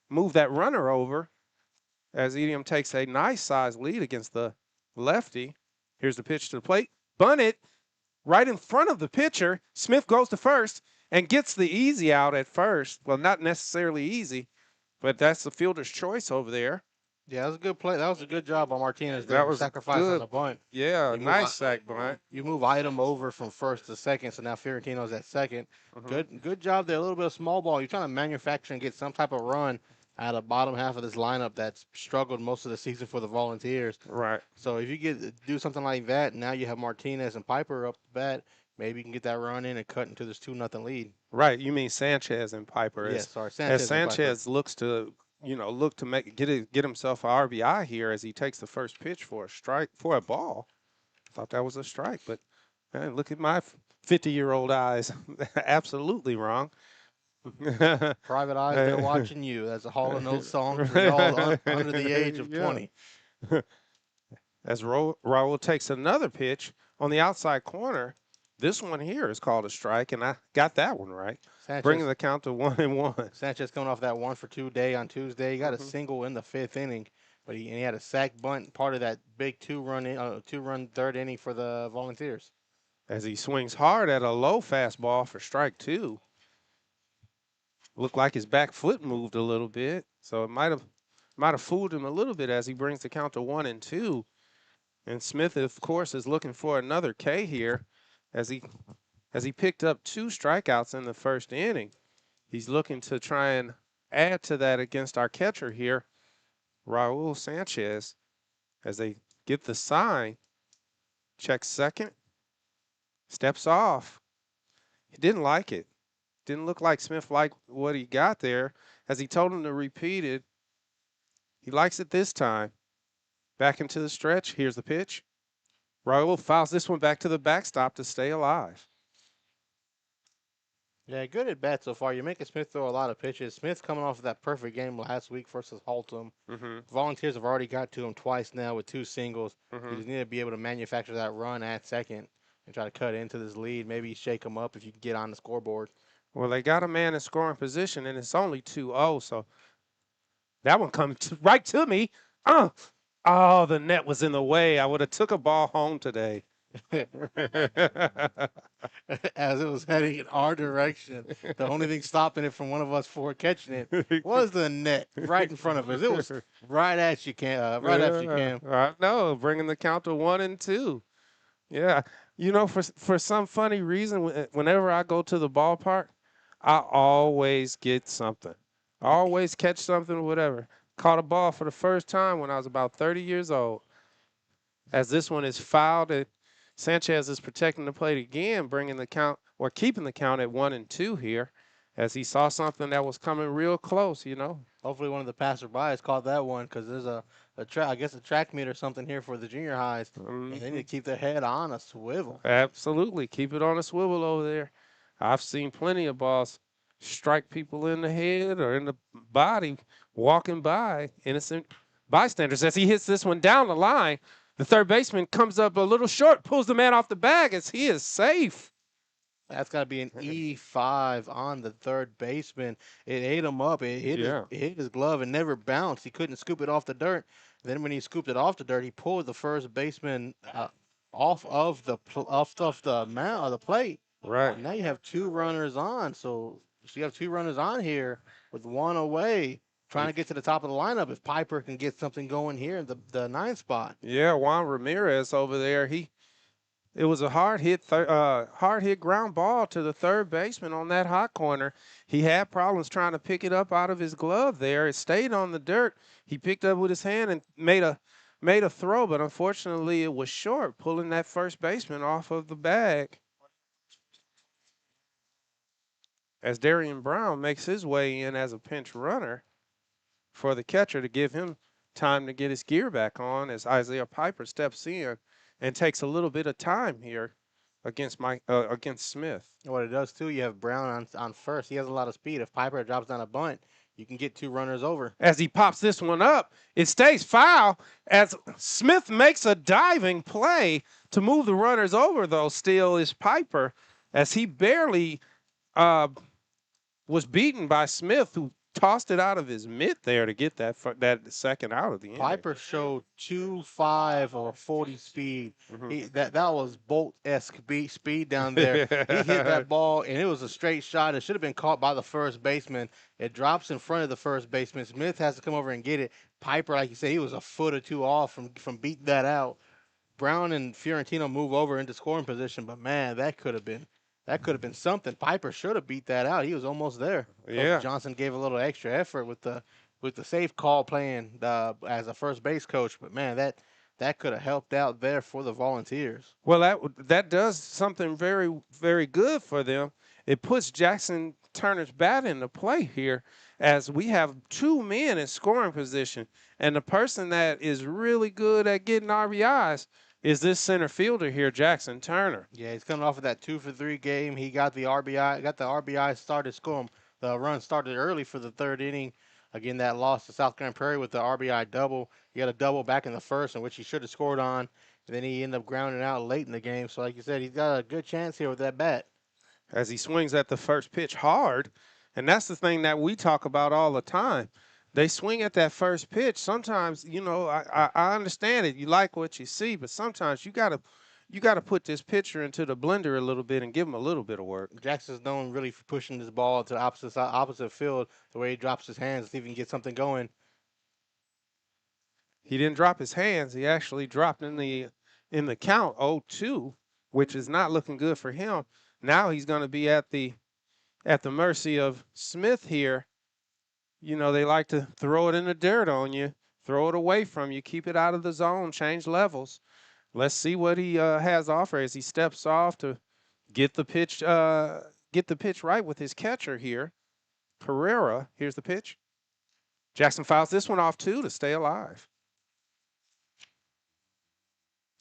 move that runner over, as Idiom takes a nice size lead against the lefty. Here's the pitch to the plate. Bunted right in front of the pitcher. Smith goes to first and gets the easy out at first. Well, not necessarily easy, but that's the fielder's choice over there. Yeah, that was a good play. That was a good job on Martinez. That was sacrifice good. on the bunt. Yeah, nice sack bunt. You move Item over from first to second, so now Fiorentino's at second. Good job there. A little bit of small ball. You're trying to manufacture and get some type of run out of the bottom half of this lineup that's struggled most of the season for the Volunteers. Right. So if you do something like that, now you have Martinez and Piper up the bat. Maybe you can get that run in and cut into this 2-0 lead. Right. You mean Sanchez and Piper? Yes, sorry. Sanchez looks to get himself an RBI here as he takes the first pitch for a ball. Thought that was a strike, but man, look at my 50-year-old eyes. Absolutely wrong. Private eyes, they're watching you. That's a Hall & Oates song for y'all under the age of 20. As Raul takes another pitch on the outside corner, this one here is called a strike, and I got that one right. Sanchez, bringing the count to 1-1. Sanchez coming off that 1-for-2 day on Tuesday. He got a single in the fifth inning, but he had a sac bunt, part of that big two-run third inning for the Volunteers. As he swings hard at a low fastball for strike two. Looked like his back foot moved a little bit, so it might have fooled him a little bit as he brings the count to 1-2. And Smith, of course, is looking for another K here as he picked up 2 strikeouts in the first inning. He's looking to try and add to that against our catcher here, Raul Sanchez, as they get the sign. Checks second, steps off. He didn't like it. Didn't look like Smith liked what he got there. As he told him to repeat it, he likes it this time. Back into the stretch. Here's the pitch. Raul fouls this one back to the backstop to stay alive. Yeah, good at bat so far. You're making Smith throw a lot of pitches. Smith's coming off of that perfect game last week versus Haltom. Volunteers have already got to him twice now with 2 singles. You just need to be able to manufacture that run at second and try to cut into this lead. Maybe shake him up if you can get on the scoreboard. Well, they got a man in scoring position, and it's only 2-0, so that one comes right to me. Oh, the net was in the way. I would have took a ball home today. As it was heading in our direction, the only thing stopping it from one of us 4 catching it was the net right in front of us. It was right at you, Cam. Right after you, Cam. I know, bringing the count to 1-2. Yeah, you know, for some funny reason, whenever I go to the ballpark, I always get something. I always catch something, whatever. Caught a ball for the first time when I was about 30 years old. As this one is fouled, and Sanchez is protecting the plate again, bringing the count, or keeping the count at 1-2 here, as he saw something that was coming real close, you know. Hopefully one of the passerbys caught that one, because there's a track meet or something here for the junior highs. And they need to keep their head on a swivel. Absolutely. Keep it on a swivel over there. I've seen plenty of balls strike people in the head or in the body walking by, innocent bystanders. As he hits this one down the line, The third baseman comes up a little short, pulls the man off the bag as he is safe. That's got to be an E5 on the third baseman. It ate him up. It hit his glove and never bounced. He couldn't scoop it off the dirt. Then when he scooped it off the dirt, he pulled the first baseman off of the mound of the plate. Right. And now you have 2 runners on. So you have 2 runners on here with 1 away, trying to get to the top of the lineup. If Piper can get something going here in the 9th spot. Yeah, Juan Ramirez over there. It was a hard hit ground ball to the third baseman on that hot corner. He had problems trying to pick it up out of his glove there. It stayed on the dirt. He picked up with his hand and made a throw, but unfortunately it was short, pulling that first baseman off of the bag. As Darian Brown makes his way in as a pinch runner for the catcher to give him time to get his gear back on as Isaiah Piper steps in and takes a little bit of time here against Smith. What it does too, you have Brown on first. He has a lot of speed. If Piper drops down a bunt, you can get 2 runners over. As he pops this one up, it stays foul as Smith makes a diving play to move the runners over, though still is Piper, as he barely was beaten by Smith, who tossed it out of his mitt there to get that second out of the inning. Piper showed 2.5 or 40 speed. That was Bolt-esque speed down there. He hit that ball, and it was a straight shot. It should have been caught by the first baseman. It drops in front of the first baseman. Smith has to come over and get it. Piper, like you said, he was a foot or 2 off from beating that out. Brown and Fiorentino move over into scoring position, but man, that could have been something. Piper should have beat that out. He was almost there. Yeah. Coach Johnson gave a little extra effort with the safe call playing as a first base coach. But man, that could have helped out there for the Volunteers. Well, that does something very, very good for them. It puts Jackson Turner's bat into play here, as we have 2 men in scoring position, and the person that is really good at getting RBIs is this center fielder here, Jackson Turner. Yeah, he's coming off of that 2-for-3 game. He got the RBI, started scoring. The run started early for the 3rd inning. Again, that loss to South Grand Prairie with the RBI double. He got a double back in the 1st, in which he should have scored on. And then he ended up grounding out late in the game. So like you said, he's got a good chance here with that bat. As he swings at the first pitch hard, and that's the thing that we talk about all the time. They swing at that first pitch. Sometimes, I understand it. You like what you see, but sometimes you gotta put this pitcher into the blender a little bit and give him a little bit of work. Jackson's known really for pushing this ball to the opposite field, the way he drops his hands, see if he can get something going. He didn't drop his hands. He actually dropped in the count 0-2, which is not looking good for him. Now he's going to be at the mercy of Smith here. They like to throw it in the dirt on you, throw it away from you, keep it out of the zone, change levels. Let's see what he has to offer as he steps off to get the pitch right with his catcher here. Pereira, here's the pitch. Jackson fouls this one off too to stay alive.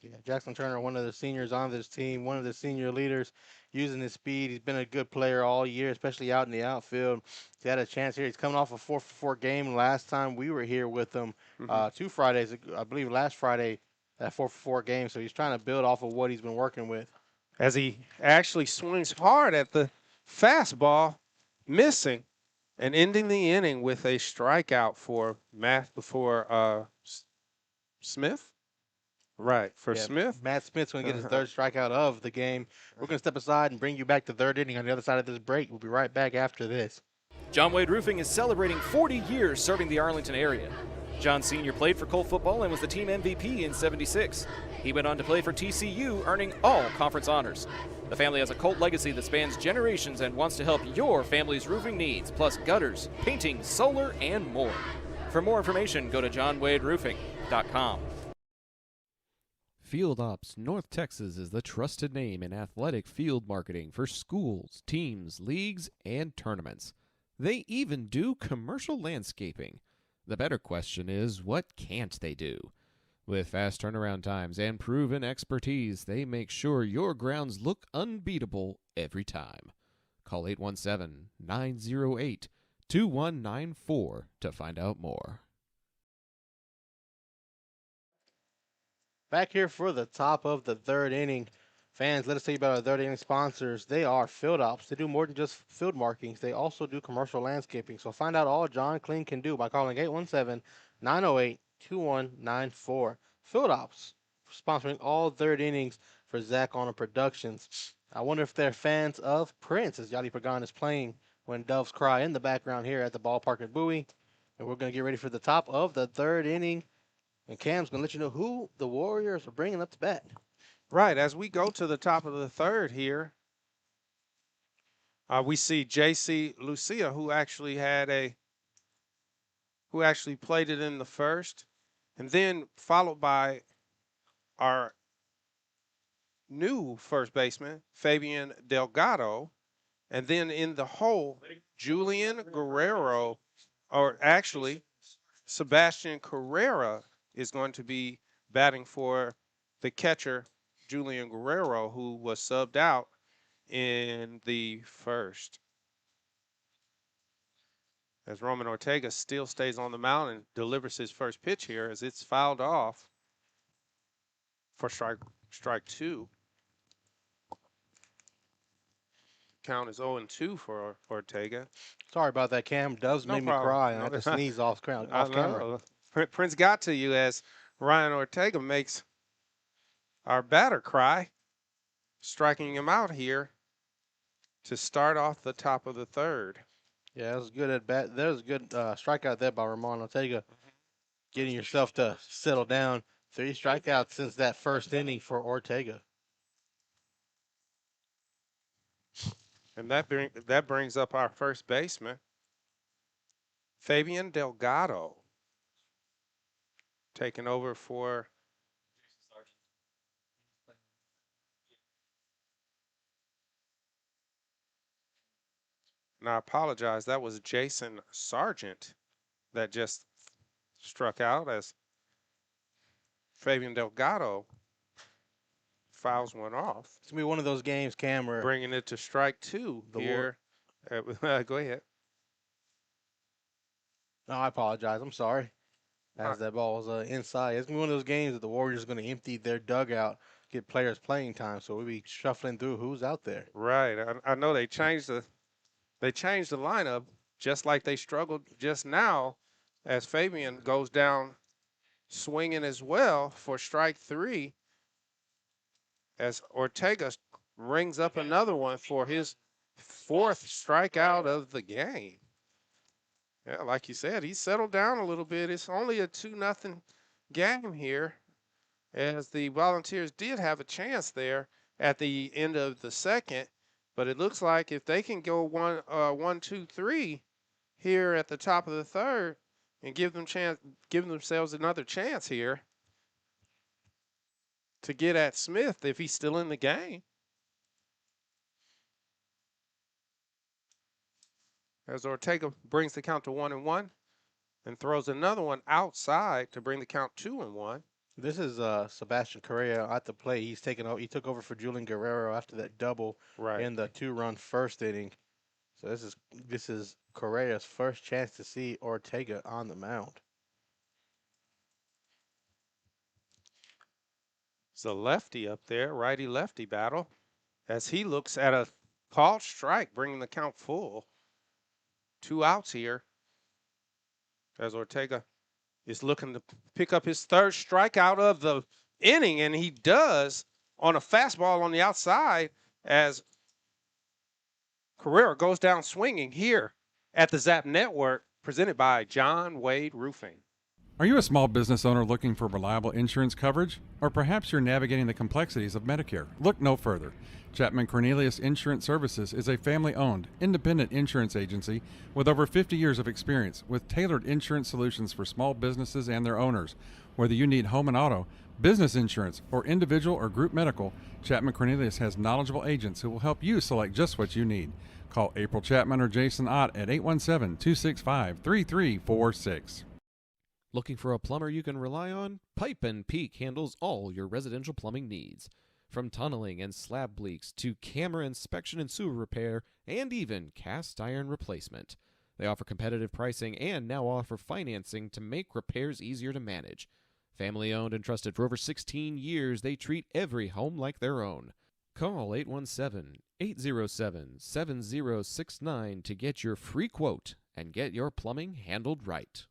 Yeah, Jackson Turner, one of the seniors on this team, one of the senior leaders, using his speed. He's been a good player all year, especially out in the outfield. He had a chance here. He's coming off a 4-for-4 game last time we were here with him 2 Fridays, I believe last Friday, that 4-for-4 game. So he's trying to build off of what he's been working with. As he actually swings hard at the fastball, missing, and ending the inning with a strikeout for Smith. Right, Smith. Matt Smith's going to get his 3rd strikeout of the game. We're going to step aside and bring you back to 3rd inning on the other side of this break. We'll be right back after this. John Wade Roofing is celebrating 40 years serving the Arlington area. John Sr. played for Colt football and was the team MVP in '76. He went on to play for TCU, earning all conference honors. The family has a Colt legacy that spans generations and wants to help your family's roofing needs, plus gutters, painting, solar, and more. For more information, go to johnwaderoofing.com. Field Ops North Texas is the trusted name in athletic field marketing for schools, teams, leagues, and tournaments. They even do commercial landscaping. The better question is, what can't they do? With fast turnaround times and proven expertise, they make sure your grounds look unbeatable every time. Call 817-908-2194 to find out more. Back here for the top of the third inning. Fans, let us tell you about our third inning sponsors. They are Field Ops. They do more than just field markings. They also do commercial landscaping. So find out all John Clean can do by calling 817-908-2194. Field Ops, sponsoring all third innings for Zach Arnold Productions. I wonder if they're fans of Prince, as Yachty Pagan is playing When Doves Cry in the background here at the ballpark at Bowie. And we're going to get ready for the top of the third inning. And Cam's going to let you know who the Warriors are bringing up to bat. Right, as we go to the top of the third here, we see J.C. Lucia, who actually played it in the first, and then followed by our new first baseman, Fabian Delgado, and then in the hole, Julian Guerrero, or actually Sebastian Carrera is going to be batting for the catcher, Julian Guerrero, who was subbed out in the first. As Roman Ortega still stays on the mound and delivers his first pitch here as it's fouled off for strike two. Count is 0-2 for Ortega. Sorry about that, Cam. Doves made me cry, and I had to sneeze off camera. Prince got to you as Ryan Ortega makes our batter cry, striking him out here to start off the top of the third. Yeah, that was good at bat. That was a good strikeout there by Ramon Ortega. Getting yourself to settle down. 3 strikeouts since that first inning for Ortega. And that brings up our first baseman, Fabian Delgado, taking over for and I apologize, that was Jason Sargent that just struck out as Fabian Delgado fouls one off. It's going to be one of those games, Cam, where bringing it to strike two here. Go ahead. No, I apologize. I'm sorry. As that ball was inside. It's going to be one of those games that the Warriors are going to empty their dugout, get players playing time, so we'll be shuffling through who's out there. Right. I know they changed the lineup just like they struggled just now as Fabian goes down swinging as well for strike three as Ortega rings up another one for his 4th strikeout of the game. Yeah, like you said, he's settled down a little bit. It's only a 2-0 game here as the Volunteers did have a chance there at the end of the second. But it looks like if they can go 1-2-3 here at the top of the third and give themselves another chance here to get at Smith if he's still in the game. As Ortega brings the count to 1-1 and throws another one outside to bring the count 2-1. This is Sebastian Correa at the plate. He took over for Julian Guerrero after that double in the 2-run first inning. So this is Correa's first chance to see Ortega on the mound. It's a lefty up there, righty-lefty battle, as he looks at a called strike, bringing the count full. 2 outs here as Ortega is looking to pick up his 3rd strikeout of the inning, and he does on a fastball on the outside as Carrera goes down swinging here at the Zap Network, presented by John Wade Roofing. Are you a small business owner looking for reliable insurance coverage? Or perhaps you're navigating the complexities of Medicare? Look no further. Chapman Cornelius Insurance Services is a family-owned, independent insurance agency with over 50 years of experience with tailored insurance solutions for small businesses and their owners. Whether you need home and auto, business insurance, or individual or group medical, Chapman Cornelius has knowledgeable agents who will help you select just what you need. Call April Chapman or Jason Ott at 817-265-3346. Looking for a plumber you can rely on? Pipe and Peak handles all your residential plumbing needs. From tunneling and slab leaks to camera inspection and sewer repair, and even cast iron replacement. They offer competitive pricing and now offer financing to make repairs easier to manage. Family owned and trusted for over 16 years, they treat every home like their own. Call 817-807-7069 to get your free quote and get your plumbing handled right.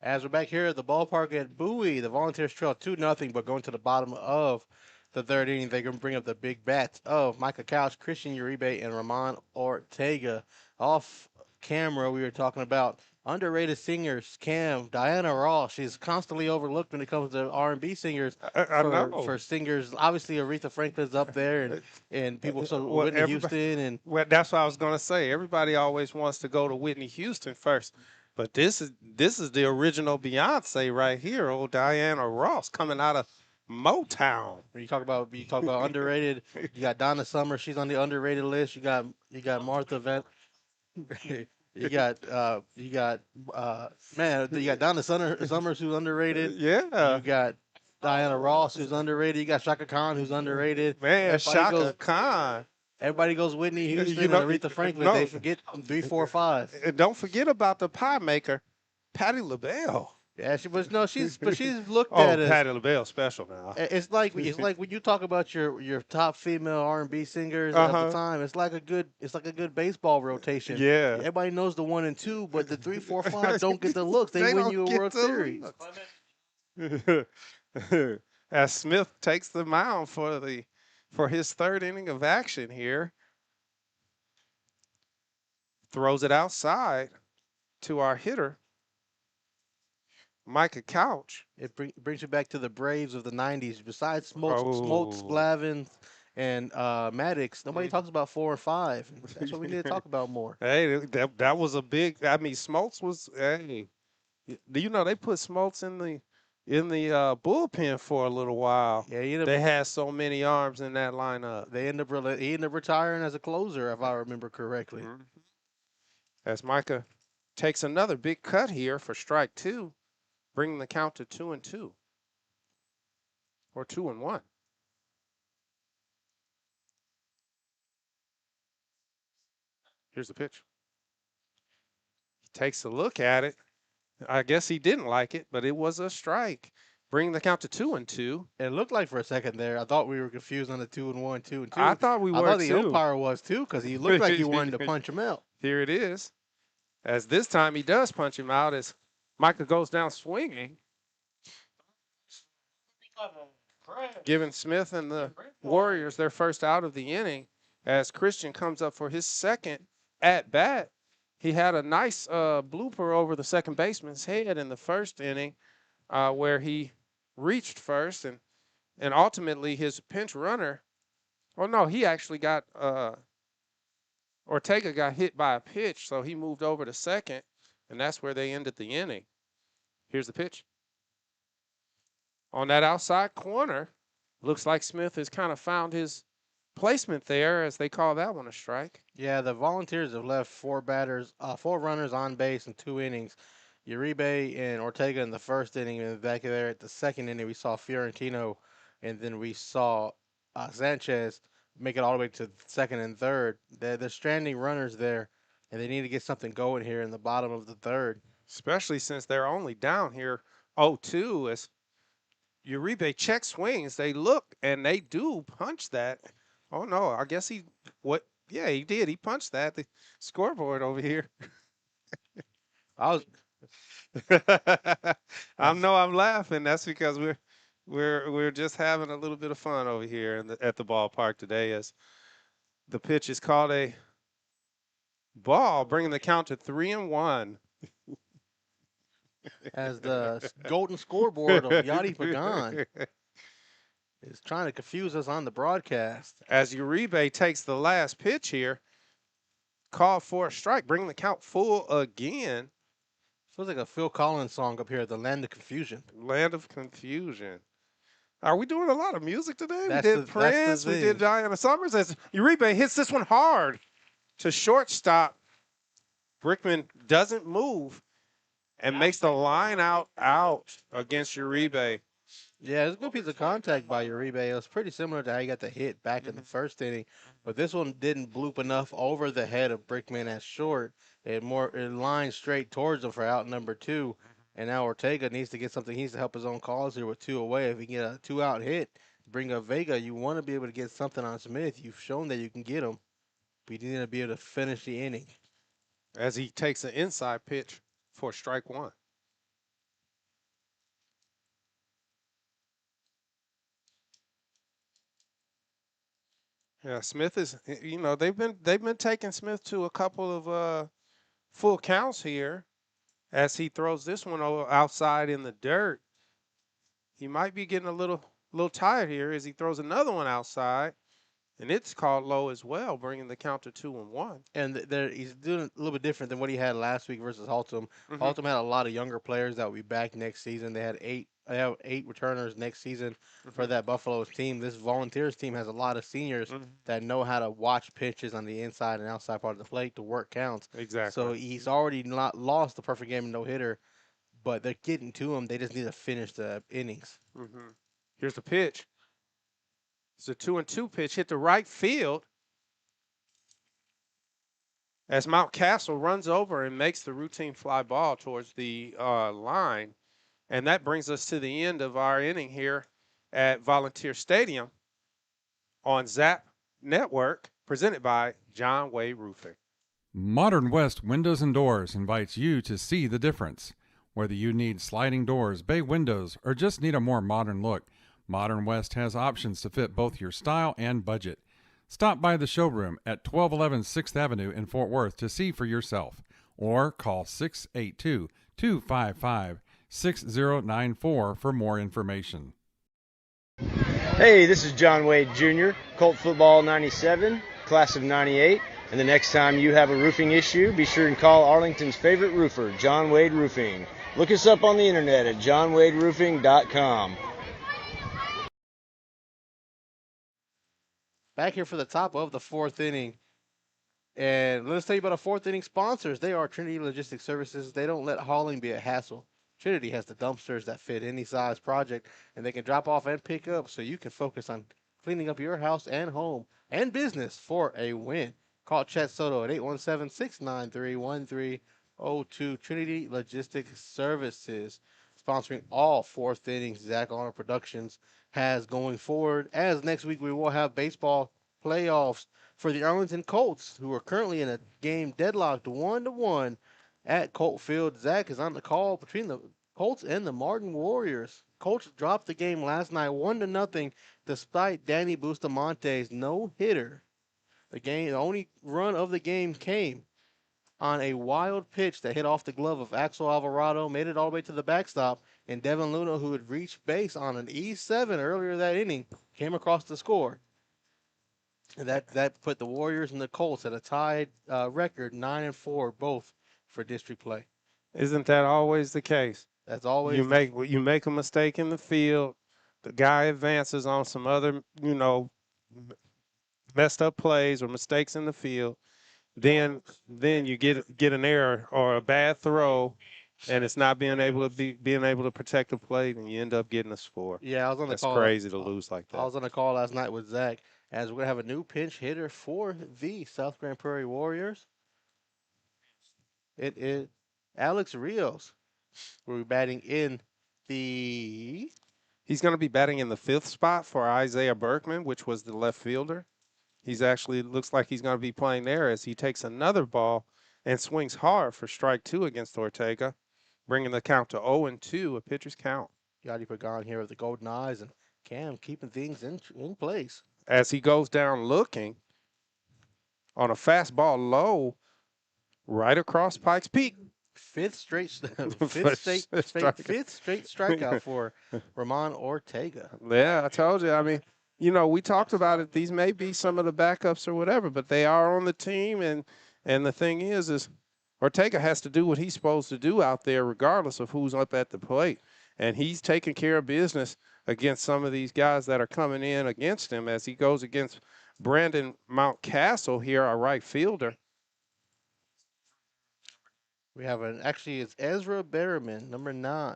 As we're back here at the ballpark at Bowie, the Volunteers trail 2-0, but going to the bottom of the third inning, they're going to bring up the big bats of Micah Couch, Christian Uribe, and Ramon Ortega. Off camera, we were talking about underrated singers. Diana Ross, she's constantly overlooked when it comes to R&B singers. I know. For singers, obviously Aretha Franklin's up there, and people, so Well, Whitney Houston. And Well, that's what I was going to say. Everybody always wants to go to Whitney Houston first. But this is the original Beyonce right here, old Diana Ross coming out of Motown. when you talk about underrated, you got Donna Summer, she's on the underrated list. You got Martha Van. You got Donna Summers, who's underrated. Yeah. You got Diana Ross, who's underrated. You got Shaka Khan, who's underrated. Man, Everybody Shaka goes- Khan. Everybody goes Whitney Houston know- and Aretha Franklin. no. They forget 3, 4, 5. And don't forget about the pie maker, Patti LaBelle. Yeah, she's looked Oh, at as Patti LaBelle special now. it's like when you talk about your top female R&B singers at the time. It's like a good baseball rotation. Yeah. Everybody knows the 1 and 2, but the 3, 4, 5 don't get the looks. They win don't you a get World the Series. As Smith takes the mound for his third inning of action here. Throws it outside to our hitter, Micah Couch. It brings you back to the Braves of the '90s. Besides Smokes, Oh. Glavine, and Maddox, nobody talks about 4 and 5. That's what we need to talk about more. Hey, that was a big. I mean, Smoltz was. Hey, do you know they put Smoltz in the bullpen for a little while? Yeah, They had so many arms in that lineup. he ended up retiring as a closer, if I remember correctly. As Micah takes another big cut here for strike 2, bringing the count to 2-2 or 2-1. Here's the pitch. He takes a look at it. I guess he didn't like it, but it was a strike. Bringing the count to 2-2. It looked like for a second there, I thought we were confused on the 2-1, 2-2. I thought we were I thought the too. umpire was too, because he looked like he wanted to punch him out. Here it is. As this time he does punch him out as Micah goes down swinging. Giving Smith and the Warriors their first out of the inning as Christian comes up for his second at bat. He had a nice blooper over the second baseman's head in the first inning where he reached first and ultimately his pinch runner. Oh, no, he actually got Ortega got hit by a pitch, so he moved over to second, and that's where they ended the inning. Here's the pitch. On that outside corner, looks like Smith has kind of found his placement there, as they call that one a strike. Yeah, the Volunteers have left 4 runners on base in 2 innings. Uribe and Ortega in the first inning, and back there at the second inning, we saw Fiorentino, and then we saw Sanchez make it all the way to second and third. They're stranding runners there, and they need to get something going here in the bottom of the third. Especially since they're only down here 0-2 as Uribe check swings. They look, and they do punch that. Oh, no, I guess he did. He punched that. The scoreboard over here. I know I'm laughing. That's because we're just having a little bit of fun over here at the ballpark today as the pitch is called a ball, bringing the count to 3-1. As the golden scoreboard of Yadi Pagan is trying to confuse us on the broadcast. As Uribe takes the last pitch here, called for a strike, bringing the count full again. Feels like a Phil Collins song up here, The Land of Confusion. Land of Confusion. Are we doing a lot of music today? That's we did the Prince, we thing. did Diana Summers. As Uribe hits this one hard to shortstop. Brickman doesn't move and makes the line out against Uribe. Yeah, it was a good piece of contact by Uribe. It was pretty similar to how he got the hit back in the first inning, but this one didn't bloop enough over the head of Brickman at short. It lined straight towards him for out number 2, And now Ortega needs to get something. He needs to help his own cause here with 2 away. If he can get a 2-out hit, bring up Vega, you want to be able to get something on Smith. You've shown that you can get him, but you need to be able to finish the inning. As he takes an inside pitch for strike one. Yeah, Smith is, they've been taking Smith to a couple of full counts here as he throws this one outside in the dirt. He might be getting a little tired here as he throws another one outside, and it's called low as well, bringing the count to 2-1. And he's doing a little bit different than what he had last week versus Haltom. Haltom had a lot of younger players that will be back next season. They have 8 returners next season for that Buffaloes team. This Volunteers team has a lot of seniors that know how to watch pitches on the inside and outside part of the plate to work counts. Exactly. So he's already not lost the perfect game no-hitter, but they're getting to him. They just need to finish the innings. Here's the pitch. It's a 2-2 pitch, hit the right field as Mountcastle runs over and makes the routine fly ball towards the line. And that brings us to the end of our inning here at Volunteer Stadium on ZAP Network, presented by John Wade Roofing. Modern West Windows and Doors invites you to see the difference. Whether you need sliding doors, bay windows, or just need a more modern look, Modern West has options to fit both your style and budget. Stop by the showroom at 1211 6th Avenue in Fort Worth to see for yourself, or call 682-255-6094 for more information. Hey, this is John Wade Jr., Colt Football 97, class of 98. And the next time you have a roofing issue, be sure and call Arlington's favorite roofer, John Wade Roofing. Look us up on the internet at johnwaderoofing.com. Back here for the top of the 4th inning. And let's tell you about our 4th inning sponsors. They are Trinity Logistics Services. They don't let hauling be a hassle. Trinity has the dumpsters that fit any size project, and they can drop off and pick up so you can focus on cleaning up your house and home and business for a win. Call Chet Soto at 817-693-1302. Trinity Logistics Services, sponsoring all 4th innings Zach Arnold Productions has going forward. As next week we will have baseball playoffs for the Arlington Colts, who are currently in a game deadlocked 1-1 at Colt Field. Zach is on the call between the Colts and the Martin Warriors. Colts dropped the game last night 1-0 despite Danny Bustamonte's no-hitter. The only run of the game came on a wild pitch that hit off the glove of Axel Alvarado, made it all the way to the backstop, and Devin Luna, who had reached base on an E7 earlier that inning, came across the score. And that put the Warriors and the Colts at a tied record, 9-4, both for district play. Isn't that always the case? That's always you make a mistake in the field, the guy advances on some other, messed up plays or mistakes in the field. Then you get an error or a bad throw, and it's not being able to protect the plate, and you end up getting a score. Yeah, I was on the call. That's crazy to lose like that. I was on the call last night with Zach, as we're gonna have a new pinch hitter for the South Grand Prairie Warriors. It is Alex Rios. We'll be batting in the. He's going to be batting in the 5th spot for Isaiah Berkman, which was the left fielder. He's actually looks like he's going to be playing there as he takes another ball and swings hard for strike 2 against Ortega, bringing the count to 0-2, a pitcher's count. Yadi Pagan here with the Golden Eyes, and Cam keeping things in place. As he goes down looking on a fastball low, right across Pikes Peak. Fifth straight strikeout for Ramon Ortega. Yeah, I told you. I mean, we talked about it. These may be some of the backups or whatever, but they are on the team. And the thing is Ortega has to do what he's supposed to do out there, regardless of who's up at the plate. And he's taking care of business against some of these guys that are coming in against him as he goes against Brandon Mountcastle here, our right fielder. We have it's Ezra Berriman, number 9.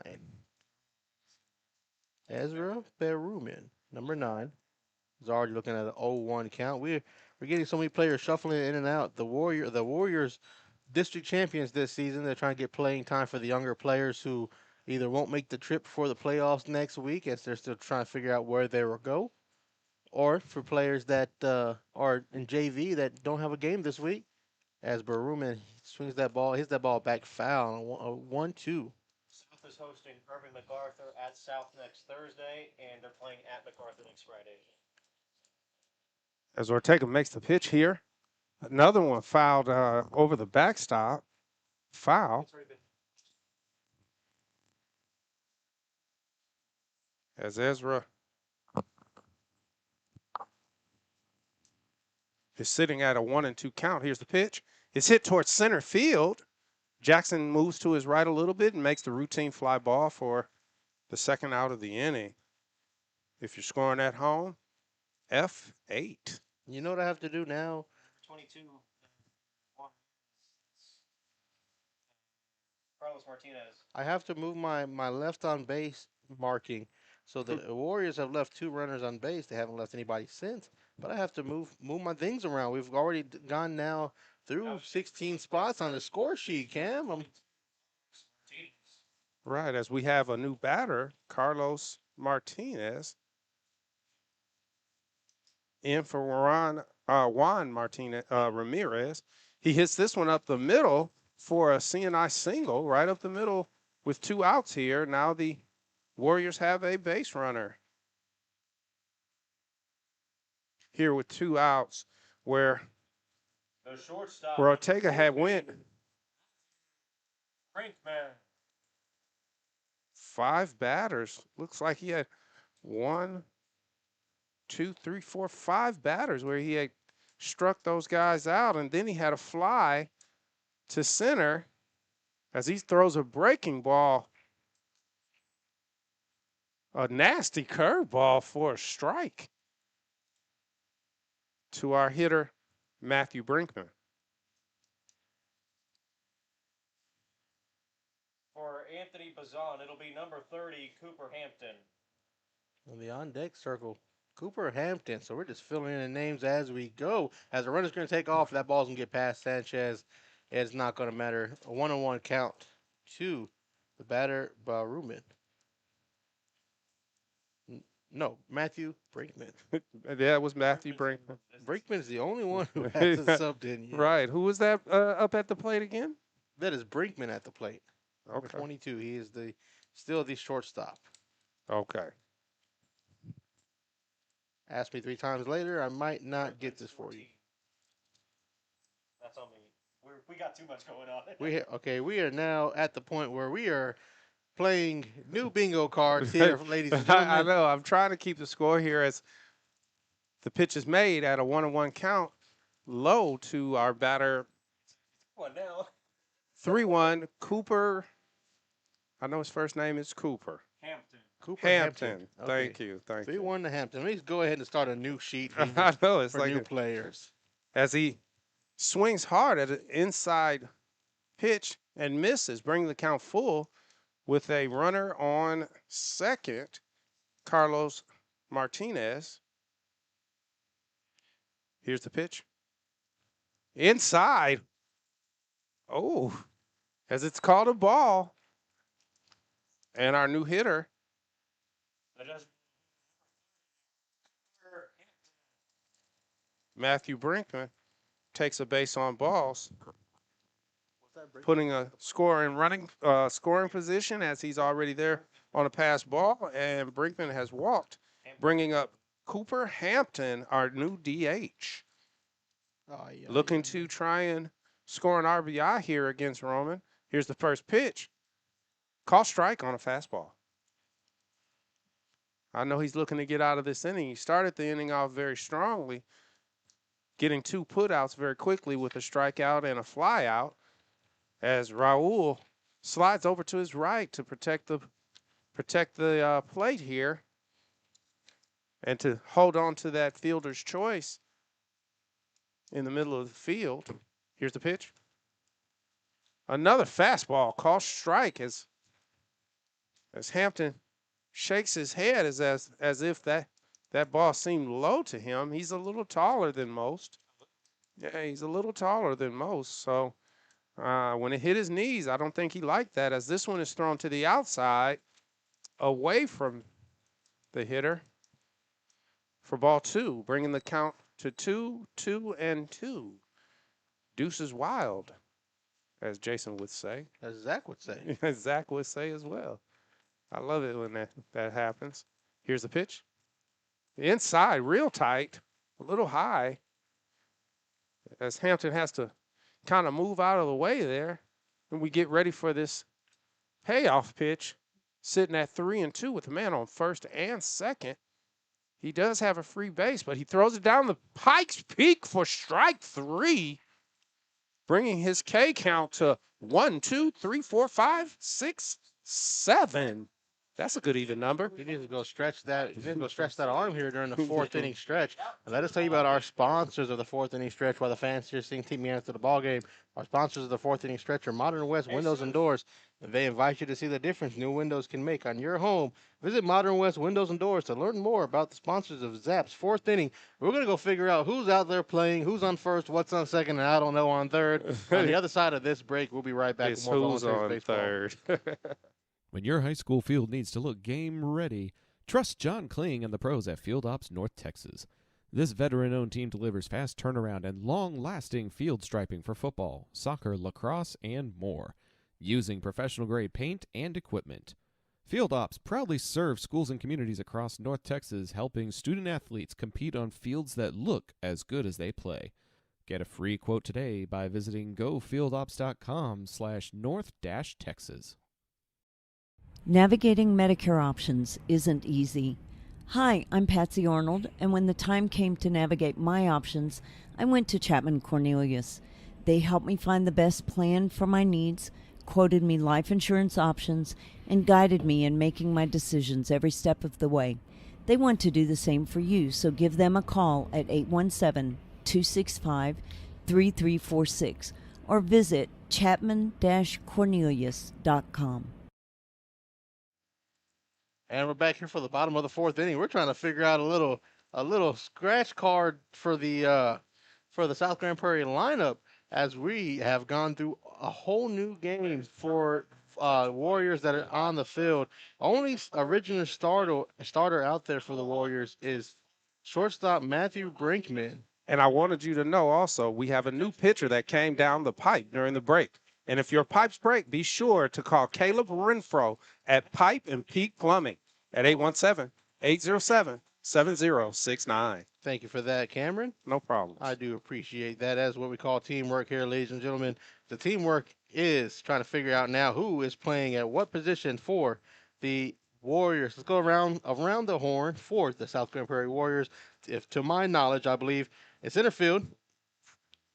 Ezra Berruman, number 9, is already looking at an 0-1 count. We're getting so many players shuffling in and out. The Warriors district champions this season. They're trying to get playing time for the younger players who either won't make the trip for the playoffs next week as they're still trying to figure out where they will go, or for players that are in JV that don't have a game this week, as Baruman swings that ball, hits that ball back foul, a 1-2. South is hosting Irving MacArthur at South next Thursday, and they're playing at MacArthur next Friday. As Ortega makes the pitch here. Another one fouled over the backstop. Foul. As Ezra is sitting at a 1-2 count. Here's the pitch. It's hit towards center field. Jackson moves to his right a little bit and makes the routine fly ball for the second out of the inning. If you're scoring at home, F8. You know what I have to do now? 22. Carlos Martinez. I have to move my left on base marking. So the Warriors have left 2 runners on base. They haven't left anybody since. But I have to move my things around. We've already gone now through 16 spots on the score sheet, Cam. Right, as we have a new batter, Carlos Martinez, in for Juan Martinez Ramirez. He hits this one up the middle for a CNI single, right up the middle with 2 outs here. Now the Warriors have a base runner here with 2 outs, where Ortega had went. Brinkman. 5 batters. Looks like he had 1, 2, 3, 4, 5 batters where he had struck those guys out, and then he had a fly to center as he throws a breaking ball, a nasty curveball for a strike to our hitter, Matthew Brinkman. For Anthony Bazan, it'll be number 30, Cooper Hampton. On the on-deck circle, Cooper Hampton. So we're just filling in the names as we go. As the runner's going to take off, that ball's going to get past Sanchez. It's not going to matter. A 1-1 count to the batter, Baruman. No, Matthew Brinkman. Yeah, it was Matthew Brinkman. Brinkman is the only one who hasn't subbed in yet. Right. Who was that up at the plate again? That is Brinkman at the plate. Number Okay. 22. He is still the shortstop. Okay. Ask me 3 times later, I might not get this for you. That's on me. We got too much going on. We are now at the point where we are playing new bingo cards here, ladies and gentlemen. I know. I'm trying to keep the score here as the pitch is made at a 1-1 count, low to our batter. What now? 3-1, Cooper. I know his first name is Cooper. Hampton. Cooper Hampton. Okay. Thank you. 3-1 to Hampton. Let me go ahead and start a new sheet I know. It's for like new players. as he swings hard at an inside pitch and misses, bringing the count full with a runner on second, Carlos Martinez. Here's the pitch. Inside. Oh, as it's called a ball. And our new hitter, Matthew Brinkman, takes a base on balls, putting a scorer in scoring position as he's already there on a pass ball, and Brinkman has walked, bringing up Cooper Hampton, our new DH. Looking to try and score an RBI here against Roman. Here's the first pitch. Call strike on a fastball. I know he's looking to get out of this inning. He started the inning off very strongly, getting 2 putouts very quickly with a strikeout and a flyout, as Raul slides over to his right to protect the plate here and to hold on to that fielder's choice in the middle of the field. Here's the pitch. Another fastball, call strike as Hampton shakes his head as if that ball seemed low to him. He's a little taller than most. Yeah, he's a little taller than most. So When it hit his knees, I don't think he liked that, as this one is thrown to the outside away from the hitter for ball 2, bringing the count to 2-2. Deuces wild, as Jason would say. As Zach would say. As Zach would say as well. I love it when that happens. Here's the pitch. Inside, real tight, a little high, as Hampton has to kind of move out of the way there. And we get ready for this payoff pitch, sitting at 3-2 with a man on first and second. He does have a free base, but he throws it down the Pikes Peak for strike 3, bringing his K count to 1, 2, 3, 4, 5, 6, 7. That's a good even number. He needs to go stretch that. He needs to go stretch that arm here during the 4th inning stretch. And let us tell you about our sponsors of the 4th inning stretch. While the fans here sing "Team Me After the Ball Game," our sponsors of the 4th inning stretch are Modern West Windows and Doors. And they invite you to see the difference new windows can make on your home. Visit Modern West Windows and Doors to learn more about the sponsors of Zap's 4th inning. We're gonna go figure out who's out there playing, who's on first, what's on second, and I don't know on third. On the other side of this break, we'll be right back with more who's Volunteers on baseball. third. When your high school field needs to look game ready, trust John Kling and the pros at Field Ops North Texas. This veteran-owned team delivers fast turnaround and long-lasting field striping for football, soccer, lacrosse, and more, using professional-grade paint and equipment. Field Ops proudly serves schools and communities across North Texas, helping student-athletes compete on fields that look as good as they play. Get a free quote today by visiting gofieldops.com/north-texas. Navigating Medicare options isn't easy. Hi, I'm Patsy Arnold, and when the time came to navigate my options, I went to Chapman Cornelius. They helped me find the best plan for my needs, quoted me life insurance options, and guided me in making my decisions every step of the way. They want to do the same for you, so give them a call at 817-265-3346 or visit chapman-cornelius.com. And we're back here for the bottom of the 4th inning. We're trying to figure out a little scratch card for the South Grand Prairie lineup, as we have gone through a whole new game for Warriors that are on the field. Only original starter out there for the Warriors is shortstop Matthew Brinkman. And I wanted you to know also, we have a new pitcher that came down the pipe during the break. And if your pipes break, be sure to call Caleb Renfro at Pipe and Peak Plumbing at 817-807-7069. Thank you for that, Cameron. No problem. I do appreciate that. That's what we call teamwork here, ladies and gentlemen. The teamwork is trying to figure out now who is playing at what position for the Warriors. Let's go around the horn for the South Grand Prairie Warriors. If to my knowledge, I believe it's center field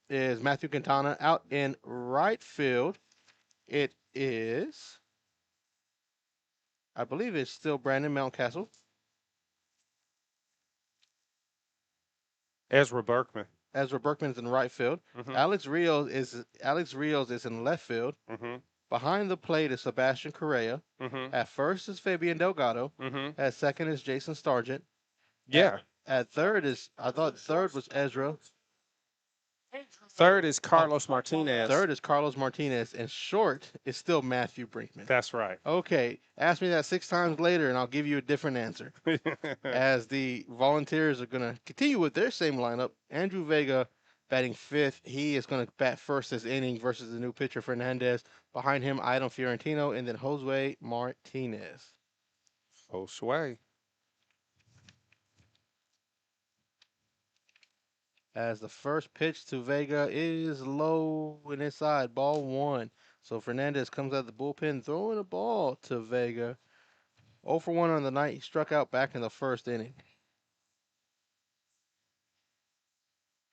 is Matthew Quintana. Out in right field, it is, I believe it's still Brandon Mountcastle. Ezra Berkman. Ezra Berkman's in right field. Mm-hmm. Alex Rios is in left field. Mm-hmm. Behind the plate is Sebastian Correa. Mm-hmm. At first is Fabian Delgado. Mm-hmm. At second is Jason Sargent. Yeah. At third was Ezra. Third is Carlos Martinez. Third is Carlos Martinez. And short is still Matthew Brinkman. That's right. Okay. Ask me that 6 times later, and I'll give you a different answer. As the Volunteers are going to continue with their same lineup, Andrew Vega batting 5th. He is going to bat first this inning versus the new pitcher, Fernandez. Behind him, Item Fiorentino, and then Josue Martinez. Josue. As the first pitch to Vega is low and inside, ball 1. So Fernandez comes out of the bullpen throwing a ball to Vega. 0 for 1 on the night. He struck out back in the 1st inning.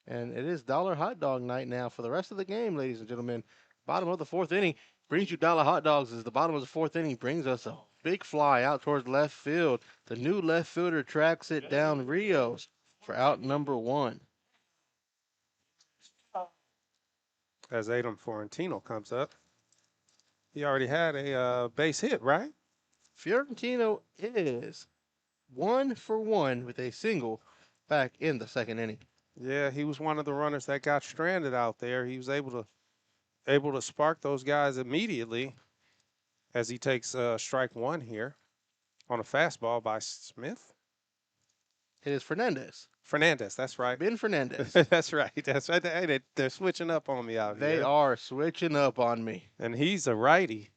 And it is Dollar Hot Dog night now for the rest of the game, ladies and gentlemen. Bottom of the 4th inning brings you Dollar Hot Dogs as the bottom of the 4th inning brings us a big fly out towards left field. The new left fielder tracks it down Rios for out number 1. As Adam Fiorentino comes up. He already had a base hit, right? Fiorentino is 1 for 1 with a single back in the 2nd inning. Yeah, he was one of the runners that got stranded out there. He was able to able to spark those guys immediately as he takes strike one here on a fastball by Smith. It is Fernandez. Fernandez, that's right. Ben Fernandez. That's right. That's right. Hey, they're switching up on me out here. They are switching up on me. And he's a righty.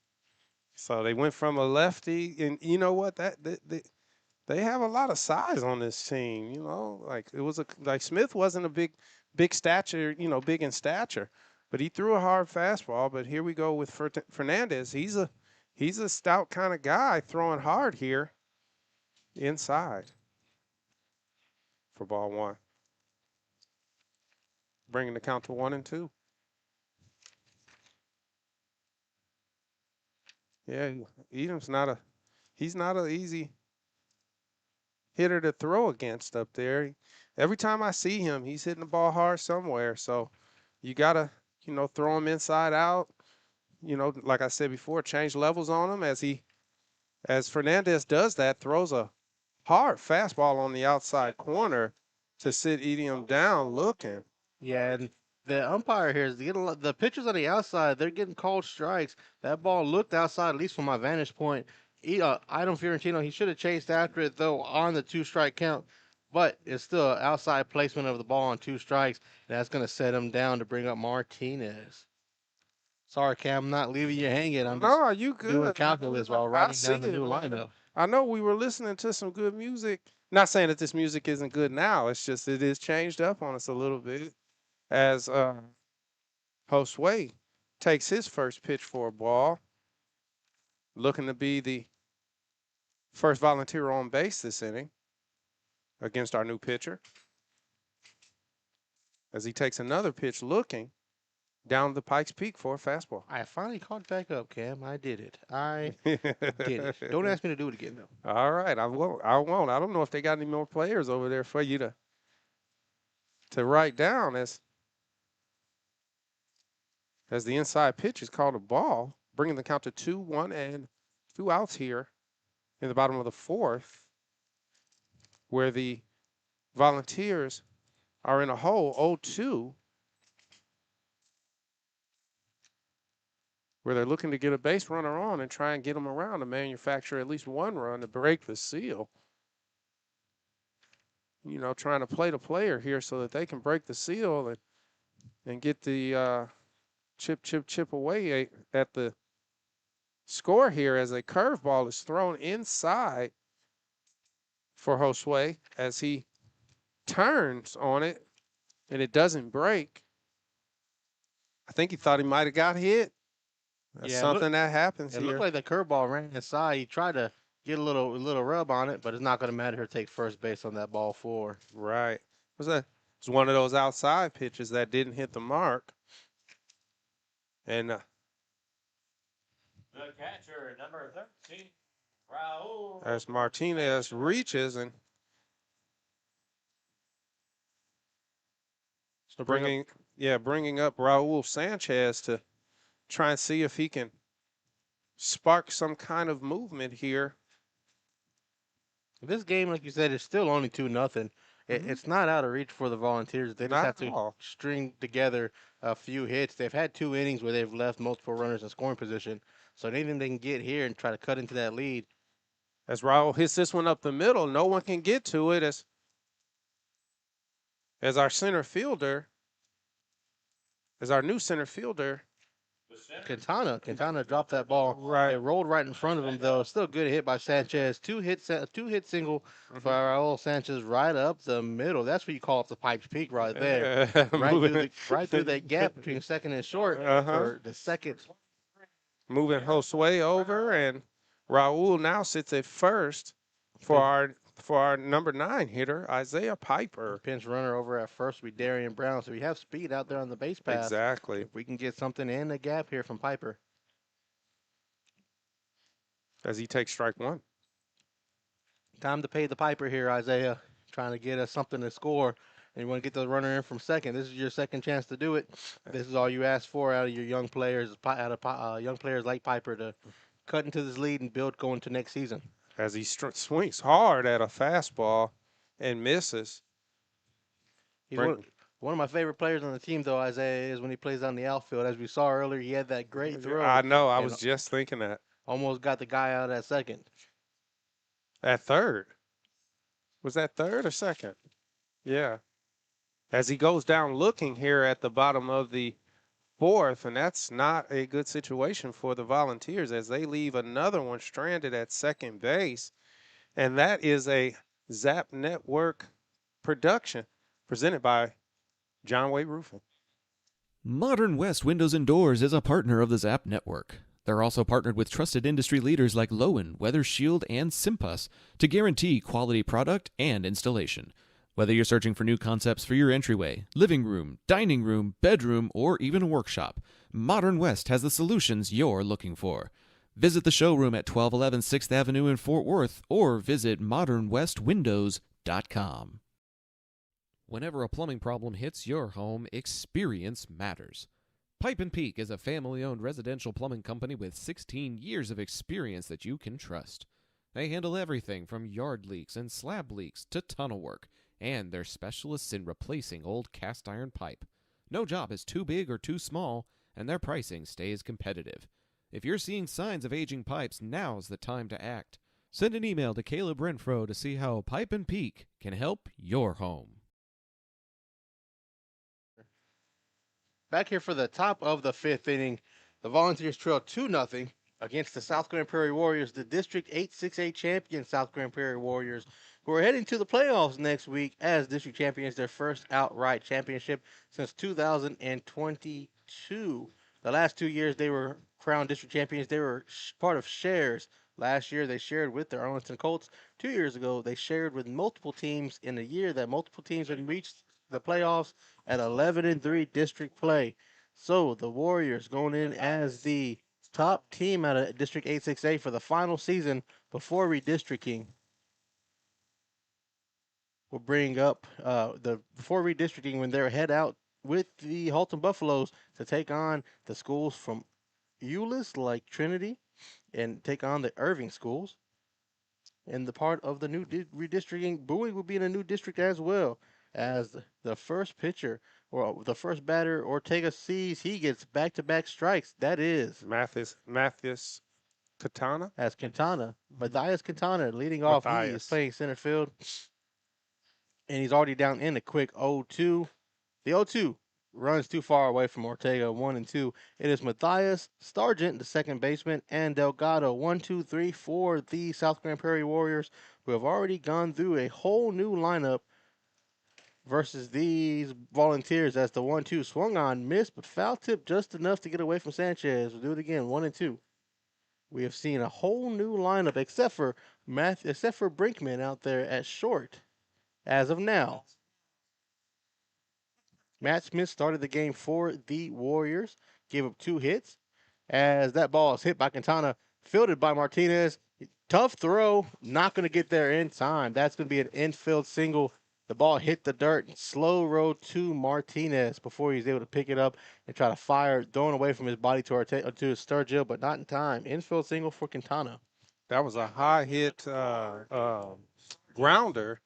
So they went from a lefty, and you know what? They have a lot of size on this team. You know, like Smith wasn't a big stature, big in stature, but he threw a hard fastball. But here we go with Fernandez. He's a stout kind of guy throwing hard here inside for ball one, bringing the count to 1-2. Yeah, Edom's he's not an easy hitter to throw against up there. Every time I see him, he's hitting the ball hard somewhere. So you got to, throw him inside out. Like I said before, change levels on him as Fernandez does that, throws a hard fastball on the outside corner to sit Edom down looking. Yeah, and the umpire here is getting the pitchers on the outside. They're getting called strikes. That ball looked outside, at least from my vantage point. Idom Fiorentino, he should have chased after it, though, on the 2-strike count. But it's still an outside placement of the ball on 2 strikes. And that's going to set him down to bring up Martinez. Sorry, Cam, I'm not leaving you hanging. I'm just you good. doing calculus while writing down the new lineup. I know we were listening to some good music. Not saying that this music isn't good now. It's just it is changed up on us a little bit as Josue takes his first pitch for a ball, looking to be the first volunteer on base this inning against our new pitcher. As he takes another pitch, looking down the Pikes Peak for a fastball. I finally caught back up, Cam. I did it. I did it. Don't ask me to do it again, though. All right, I won't. I don't know if they got any more players over there for you to write down as the inside pitch is called a ball, bringing the count to 2-1 and 2 outs here in the bottom of the 4th, where the Volunteers are in a hole 0-2, where they're looking to get a base runner on and try and get them around to manufacture at least one run to break the seal. Trying to play the player here so that they can break the seal and get the chip away at the score here as a curveball is thrown inside for Josue as he turns on it and it doesn't break. I think he thought he might have got hit. That's something that happens here. It looked like the curveball ran inside. He tried to get a little rub on it, but it's not going to matter. He'll take first base on that ball 4. Right. It's one of those outside pitches that didn't hit the mark. And the catcher, number 13, Raul. As Martinez reaches and bringing up Raul Sanchez to try and see if he can spark some kind of movement here. This game, like you said, is still only 2-0. It's not out of reach for the Volunteers. They just have to string together a few hits. They've had 2 innings where they've left multiple runners in scoring position. So anything they can get here and try to cut into that lead. As Raul hits this one up the middle, no one can get to it as our new center fielder, Quintana dropped that ball. Right. It rolled right in front of him, though. Still a good hit by Sanchez. 2-hit single for Raul Sanchez right up the middle. That's what you call up the Pikes Peak right there. right through that gap between second and short for the second. Moving Josue over, and Raul now sits at first for our number 9 hitter, Isaiah Piper. Pinch runner over at first will be Darian Brown. So we have speed out there on the base pass. Exactly. If we can get something in the gap here from Piper. As he takes strike 1. Time to pay the Piper here, Isaiah. Trying to get us something to score. And you want to get the runner in from second. This is your second chance to do it. This is all you ask for out of your young players, young players like Piper to cut into this lead and build going to next season. As he swings hard at a fastball and misses. He's one One of my favorite players on the team, though, Isaiah, is when he plays on the outfield. As we saw earlier, he had that great throw. I know. I and was just thinking that. almost got the guy out at second. At third. Was that third or second? Yeah. As he goes down looking here at the bottom of the fourth, and that's not a good situation for the Volunteers as they leave another one stranded at second base. And that is a Zap Network production presented by John Wade Roofing. Modern West Windows and Doors is a partner of the Zap Network. They're also partnered with trusted industry leaders like Lowen, Weather Shield, and Simpas to guarantee quality product and installation. Whether you're searching for new concepts for your entryway, living room, dining room, bedroom, or even a workshop, Modern West has the solutions you're looking for. Visit the showroom at 1211 6th Avenue in Fort Worth or visit modernwestwindows.com. Whenever a plumbing problem hits your home, experience matters. Pipe and Peak is a family-owned residential plumbing company with 16 years of experience that you can trust. They handle everything from yard leaks and slab leaks to tunnel work, and they're specialists in replacing old cast iron pipe. No job is too big or too small, and their pricing stays competitive. If you're seeing signs of aging pipes, now's the time to act. Send an email to Caleb Renfro to see how Pipe and Peak can help your home. Back here for the top of the fifth inning, the Volunteers trail 2-0 against the South Grand Prairie Warriors, the District 8-6A champion South Grand Prairie Warriors, who are heading to the playoffs next week as district champions, their first outright championship since 2022. The last 2 years they were crowned district champions. They were part of shares. Last year they shared with the Arlington Colts. 2 years ago they shared with multiple teams in a year that multiple teams had reached the playoffs at 11-3 district play. So the Warriors going in as the top team out of District 8-6A for the final season before redistricting. We'll bring up before redistricting when they're head out with the Halton Buffaloes to take on the schools from Euless like Trinity and take on the Irving schools. And the part of the new redistricting, Bowie will be in a new district as well. As the first pitcher or the first batter Ortega sees, he gets back-to-back strikes. That is Mathis Katana. As Quintana, Matthias Quintana leading off. He is playing center field, and he's already down in a quick 0-2. The 0-2 runs too far away from Ortega, 1-2. It is Matthias Sargent, the second baseman, and Delgado, 1-2-3 for the South Grand Prairie Warriors, who have already gone through a whole new lineup versus these Volunteers as the 1-2 swung on, missed, but foul tip just enough to get away from Sanchez. We'll do it again, 1-2. We have seen a whole new lineup except for Brinkman out there at short as of now. Matt Smith started the game for the Warriors, gave up 2 hits as that ball is hit by Quintana, fielded by Martinez. Tough throw, not going to get there in time. That's going to be an infield single. The ball hit the dirt, slow road to Martinez before he's able to pick it up and try to fire, throwing away from his body to Sturgill, but not in time. Infield single for Quintana. That was a high hit grounder,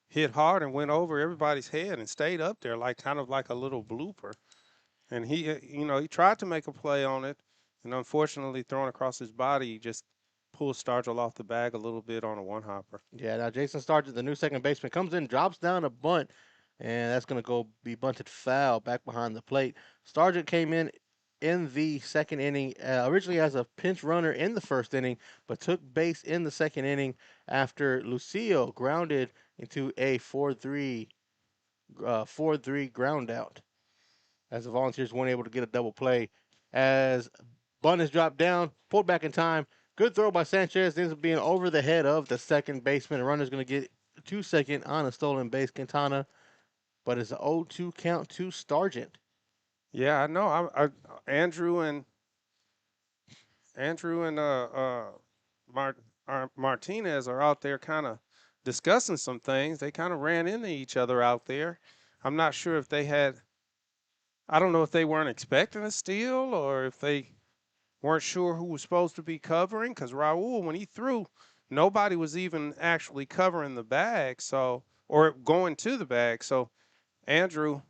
hit hard and went over everybody's head and stayed up there kind of like a little blooper. And he tried to make a play on it, and unfortunately thrown across his body, he just pulled Stargell off the bag a little bit on a one-hopper. Yeah, now Jason Stargell, the new second baseman, comes in, drops down a bunt, and that's going to be bunted foul back behind the plate. Stargell came in the second inning, originally as a pinch runner in the first inning, but took base in the second inning after Lucio grounded into a 4-3 ground out, as the Volunteers weren't able to get a double play. As bunt is dropped down, pulled back in time. Good throw by Sanchez. Ends up being over the head of the second baseman. The runner's going to get 2 second on a stolen base, Quintana. But it's an 0-2 count to Stargell. Yeah, I know. Andrew and Martinez are out there kind of discussing some things. They kind of ran into each other out there. I'm not sure if I don't know if they weren't expecting a steal or if they weren't sure who was supposed to be covering, because Raul, when he threw, nobody was even actually covering the bag, or going to the bag. So Andrew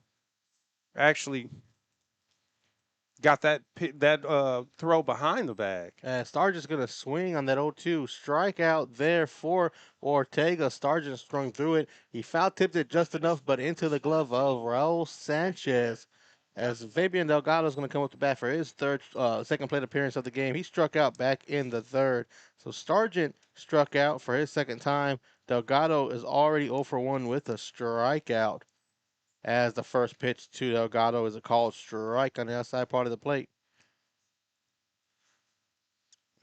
actually got that throw behind the bag. Stargent's going to swing on that 0-2. Strikeout there for Ortega. Stargent strung through it. He foul tipped it just enough, but into the glove of Raul Sanchez. As Fabian Delgado is going to come up to bat for his second plate appearance of the game. He struck out back in the third. So Stargent struck out for his second time. Delgado is already 0 for 1 with a strikeout. As the first pitch to Delgado is a called strike on the outside part of the plate.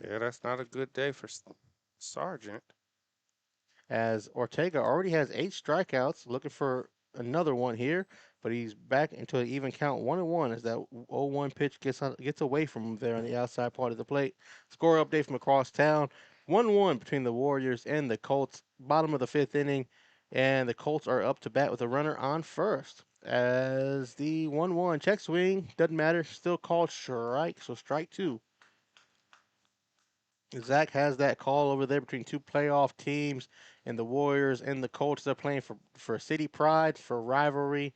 Yeah, that's not a good day for Sargent. As Ortega already has 8 strikeouts, looking for another one here, but he's back into an even count 1-1 as that 0-1 pitch gets away from him there on the outside part of the plate. Score update from across town. 1-1 between the Warriors and the Colts. Bottom of the 5th inning, and the Colts are up to bat with a runner on first. As the 1-1 check swing, doesn't matter, still called strike, so strike 2. Zach has that call over there between two playoff teams, and the Warriors and the Colts. They're playing for city pride, for rivalry,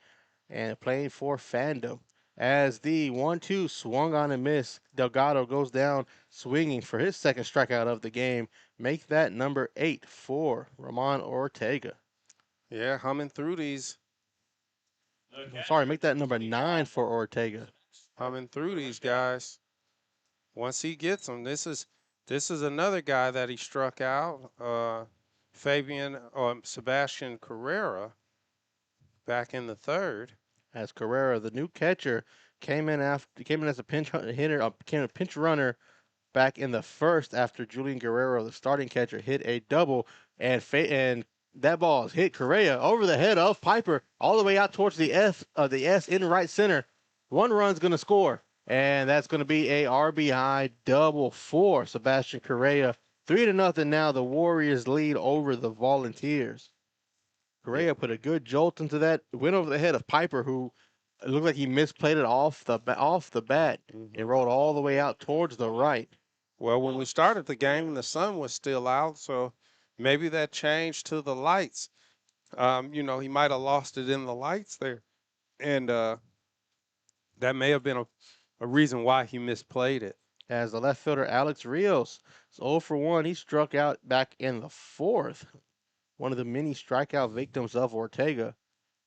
and playing for fandom. As the 1-2 swung on and missed, Delgado goes down swinging for his second strikeout of the game. Make that number 8 for Ramon Ortega. Yeah, humming through these. Make that number 9 for Ortega. Humming through these guys. Once he gets them, this is another guy that he struck out, Sebastian Carrera, back in the third. As Carrera, the new catcher, came in as a pinch runner back in the first after Julian Guerrero, the starting catcher, hit a double, and that ball is hit Correa over the head of Piper all the way out towards the S in right center. 1 run's going to score. And that's going to be a RBI double for Sebastian Correa. 3-0 now. The Warriors lead over the Volunteers. Correa put a good jolt into that. Went over the head of Piper, who looked like he misplayed it off the bat. It rolled all the way out towards the right. Well, when we started the game, the sun was still out, so maybe that changed to the lights. He might have lost it in the lights there. And that may have been a reason why he misplayed it. As the left fielder Alex Rios is 0 for 1. He struck out back in the fourth. One of the many strikeout victims of Ortega.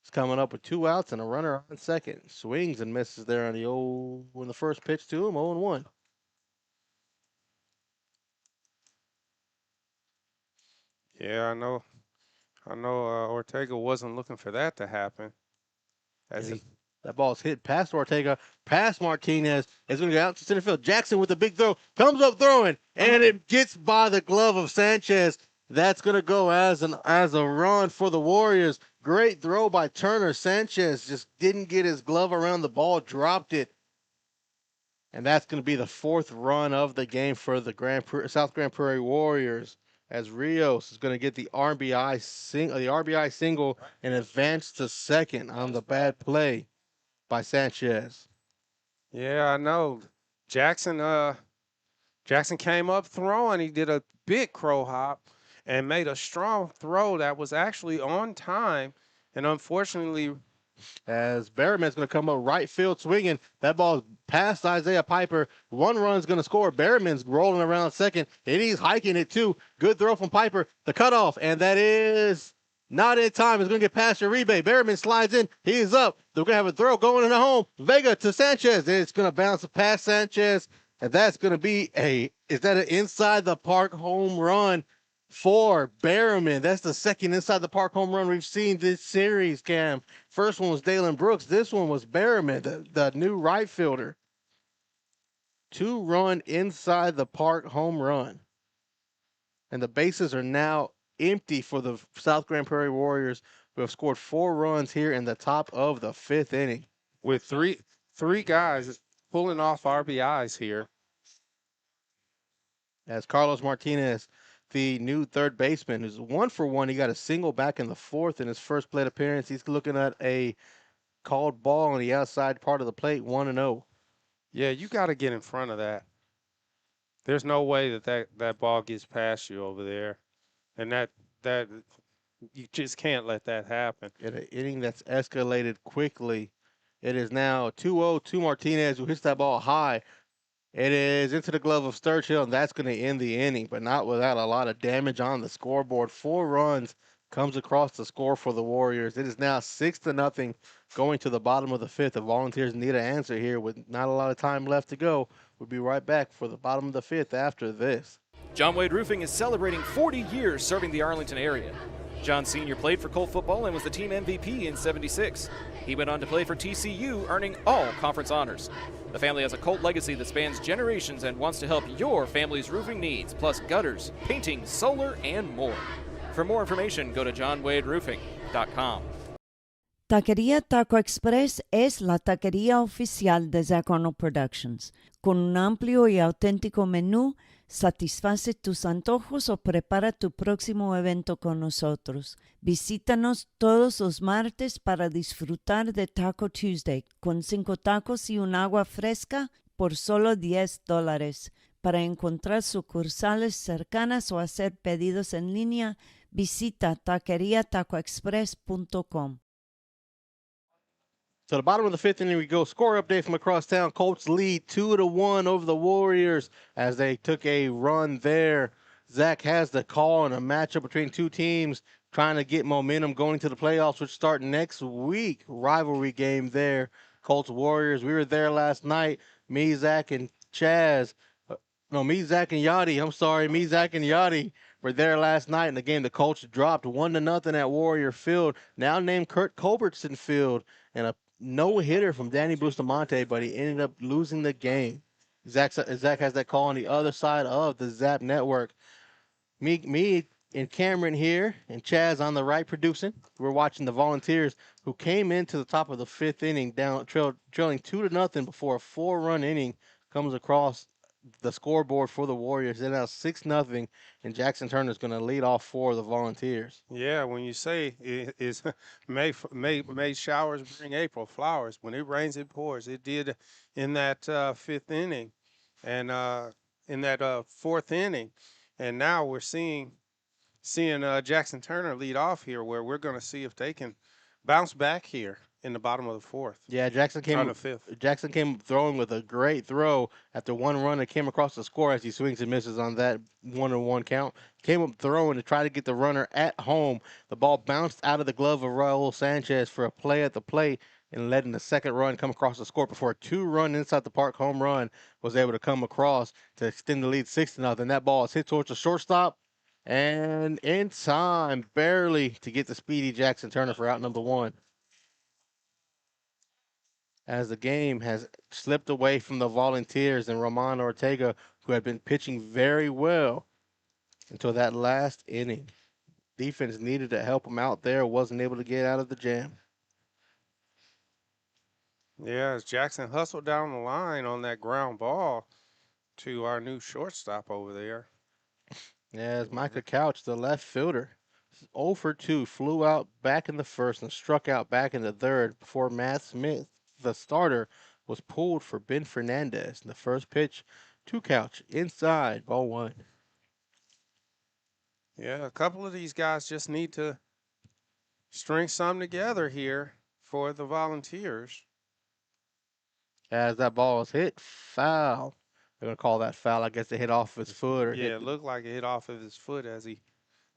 He's coming up with 2 outs and a runner on second. Swings and misses there on the first pitch to him, 0-1. Yeah, I know. Ortega wasn't looking for that to happen. That ball's hit past Ortega, past Martinez. It's going to go out to center field. Jackson with a big throw. Comes up throwing, and it gets by the glove of Sanchez. That's going to go as a run for the Warriors. Great throw by Turner. Sanchez just didn't get his glove around the ball, dropped it. And that's going to be the 4th run of the game for the South Grand Prairie Warriors. As Rios is going to get the RBI single and advance to second on the bad play by Sanchez. Yeah, I know. Jackson came up throwing. He did a big crow hop and made a strong throw that was actually on time. And unfortunately, as Berryman's going to come up right field swinging, that ball past Isaiah Piper. 1 run's going to score. Berryman's rolling around second, and he's hiking it too. Good throw from Piper. The cutoff, and that is not in time. It's going to get past Uribe. Berryman slides in. He's up. They're going to have a throw going in the home. Vega to Sanchez. It's going to bounce past Sanchez, and that's going to be an inside the park home run for Berryman. That's the second inside the park home run we've seen this series, Cam. First one was Dalen Brooks. This one was Berryman, the new right fielder. 2-run inside the park home run. And the bases are now empty for the South Grand Prairie Warriors, who have scored 4 runs here in the top of the 5th inning. With three guys pulling off RBIs here. As Carlos Martinez, the new third baseman, who's 1 for 1. He got a single back in the 4th in his first plate appearance. He's looking at a called ball on the outside part of the plate, 1-0. Yeah, you got to get in front of that. There's no way that ball gets past you over there. And that you just can't let that happen. In an inning that's escalated quickly It is now 2-0 to Martinez, who hits that ball high. It is into the glove of Sturchill, and that's going to end the inning, but not without a lot of damage on the scoreboard. 4 runs comes across the score for the Warriors. It is now 6-0 going to the bottom of the 5th. The Volunteers need an answer here with not a lot of time left to go. We'll be right back for the bottom of the 5th after this. John Wade Roofing is celebrating 40 years serving the Arlington area. John Sr. played for Colt football and was the team MVP in '76. He went on to play for TCU, earning all conference honors. The family has a Colt legacy that spans generations and wants to help your family's roofing needs, plus gutters, painting, solar, and more. For more information, go to johnwaderoofing.com. Taquería Taco Express es la taquería oficial de Zach Arnold Productions. Con un amplio y auténtico menú, satisface tus antojos o prepara tu próximo evento con nosotros. Visítanos todos los martes para disfrutar de Taco Tuesday con 5 tacos y un agua fresca por solo $10. Para encontrar sucursales cercanas o hacer pedidos en línea, visita taqueriatacoexpress.com. To the bottom of the 5th inning we go. Score update from across town. Colts lead 2-1 over the Warriors as they took a run there. Zach has the call in a matchup between two teams trying to get momentum going to the playoffs, which start next week. Rivalry game there. Colts Warriors. We were there last night. Me, Zach, and Chaz. Me, Zach, and Yachty. I'm sorry. Me, Zach, and Yachty were there last night in the game. The Colts dropped 1-0 at Warrior Field, now named Kurt Culbertson Field, and a no-hitter from Danny Bustamante, but he ended up losing the game. Zach has that call on the other side of the Zap Network. Me and Cameron here, and Chaz on the right producing. We're watching the Volunteers, who came into the top of the 5th inning down trailing 2-0 before a 4-run inning comes across the scoreboard for the Warriors. They're now 6-0, and Jackson Turner is going to lead off for the Volunteers. Yeah, when you say it is May showers bring April flowers. When it rains, it pours. It did in that 5th inning, and in that 4th inning, and now we're seeing Jackson Turner lead off here, where we're going to see if they can bounce back here in the bottom of the 4th. Yeah, Jackson came throwing with a great throw after one run that came across the score as he swings and misses on that 1-1 count. Came up throwing to try to get the runner at home. The ball bounced out of the glove of Raul Sanchez for a play at the plate and letting the second run come across the score before a 2-run inside the park home run was able to come across to extend the lead 6-0. That ball is hit towards the shortstop and in time, barely, to get the speedy Jackson Turner for out number 1. As the game has slipped away from the Volunteers and Roman Ortega, who had been pitching very well until that last inning. Defense needed to help him out there, wasn't able to get out of the jam. Yeah, as Jackson hustled down the line on that ground ball to our new shortstop over there. Yeah, as Micah Couch, the left fielder, 0 for 2, flew out back in the first and struck out back in the third before Matt Smith, the starter, was pulled for Ben Fernandez. The first pitch to Couch, inside, ball 1. Yeah, a couple of these guys just need to string some together here for the Volunteers. As that ball is hit, foul. They're going to call that foul. I guess they hit off his foot. Or yeah, it looked like it hit off of his foot as he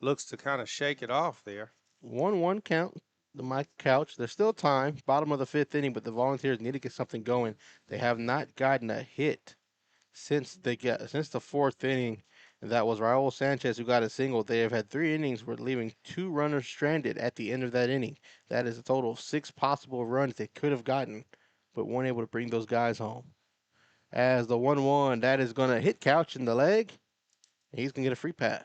looks to kind of shake it off there. 1-1 count. The Mike Couch. There's still time. Bottom of the 5th inning, but the Volunteers need to get something going. They have not gotten a hit since the 4th inning. And that was Raul Sanchez who got a single. They have had 3 innings where leaving 2 runners stranded at the end of that inning. That is a total of 6 possible runs they could have gotten, but weren't able to bring those guys home. As the 1-1, that is going to hit Couch in the leg. And he's going to get a free pass.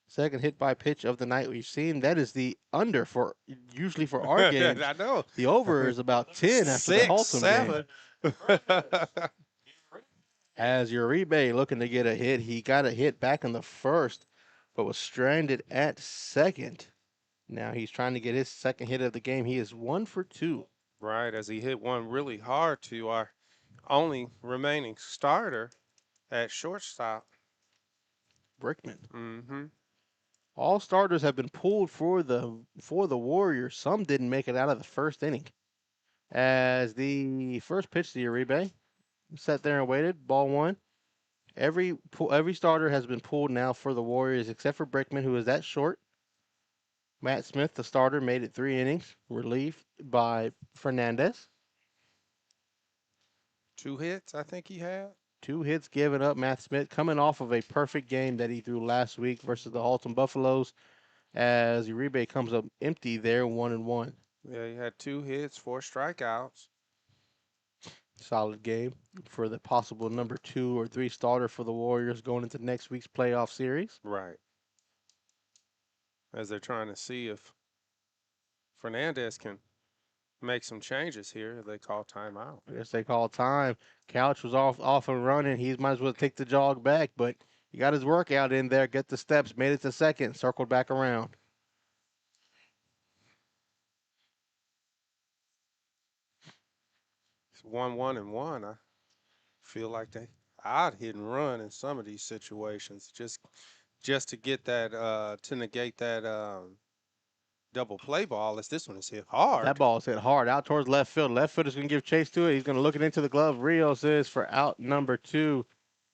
Second hit by pitch of the night we've seen. That is the under for usually for our game. I know. The over is about 10 after the Haltom game. As Uribe looking to get a hit. He got a hit back in the first, but was stranded at second. Now he's trying to get his second hit of the game. He is 1 for 2. Right, as he hit one really hard to our only remaining starter at shortstop. Brickman. Mm-hmm. All starters have been pulled for the Warriors. Some didn't make it out of the first inning. as the first pitch to Uribe. Sat there and waited. Ball one. Every starter has been pulled now for the Warriors except for Brickman, who is that short. Matt Smith, the starter, made it 3 innings, relieved by Fernandez. 2 hits, I think he had. 2 hits given up. Matt Smith coming off of a perfect game that he threw last week versus the Halton Buffaloes, as Uribe comes up empty there, 1-1. Yeah, he had 2 hits, 4 strikeouts. Solid game for the possible number 2 or 3 starter for the Warriors going into next week's playoff series. Right. As they're trying to see if Fernandez can make some changes here, they call timeout. Yes, they call time. Couch was off and running. He might as well take the jog back, but he got his workout in there, get the steps, made it to second, circled back around. It's 1-1-1. I feel like I'd hit and run in some of these situations just to get that to negate that double play ball. As this one is hit hard. That ball is hit hard out towards left field. Left field is going to give chase to it. He's going to look it into the glove. Rios is for out number 2.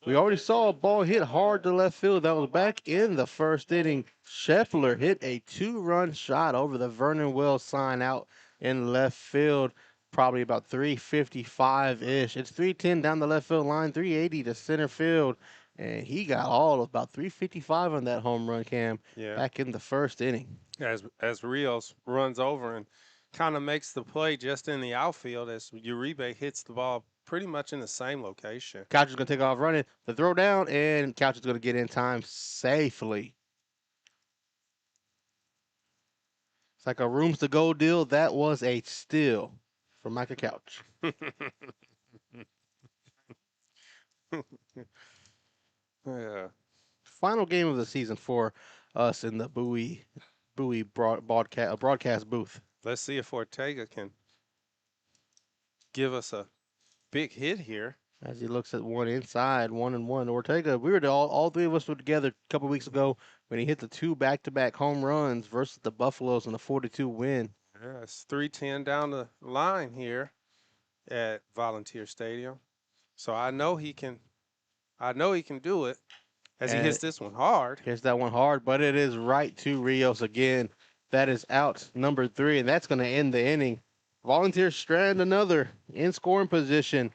We already saw a ball hit hard to left field. That was back in the first inning. Scheffler hit a 2-run shot over the Vernon Wells sign out in left field. Probably about 355-ish. It's 310 down the left field line, 380 to center field. And he got all of about 355 on that home run, Cam, back in the first inning. As Rios runs over and kind of makes the play just in the outfield as Uribe hits the ball pretty much in the same location. Couch is going to take off running. The throw down, and Couch is going to get in time safely. It's like a rooms to go deal. That was a steal for Micah Couch. Yeah. Final game of the season for us in the Bowie broadcast booth. Let's see if Ortega can give us a big hit here. As he looks at one inside, 1-1. Ortega, we were all 3 of us were together a couple weeks ago when he hit the 2 back-to-back home runs versus the Buffaloes in a 4-2 win. Yeah, it's 310 down the line here at Volunteer Stadium. So I know he can do it as he hits this one hard. Hits that one hard, but it is right to Rios again. That is out number 3, and that's going to end the inning. Volunteers strand another in scoring position.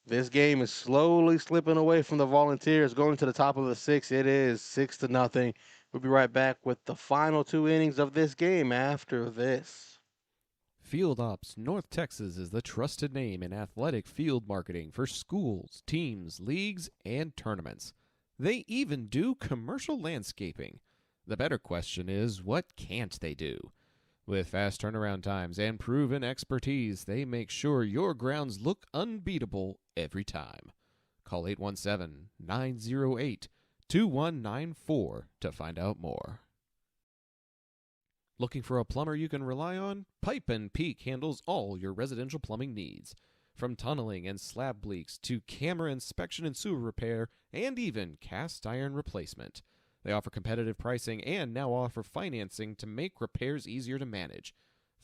This game is slowly slipping away from the Volunteers, going to the top of the 6th. It is 6-0. We'll be right back with the final 2 innings of this game after this. Field Ops North Texas is the trusted name in athletic field marketing for schools, teams, leagues, and tournaments. They even do commercial landscaping. The better question is, what can't they do? With fast turnaround times and proven expertise, they make sure your grounds look unbeatable every time. Call 817-908-2194 to find out more. Looking for a plumber you can rely on? Pipe and Peak handles all your residential plumbing needs. From tunneling and slab leaks to camera inspection and sewer repair, and even cast iron replacement. They offer competitive pricing and now offer financing to make repairs easier to manage.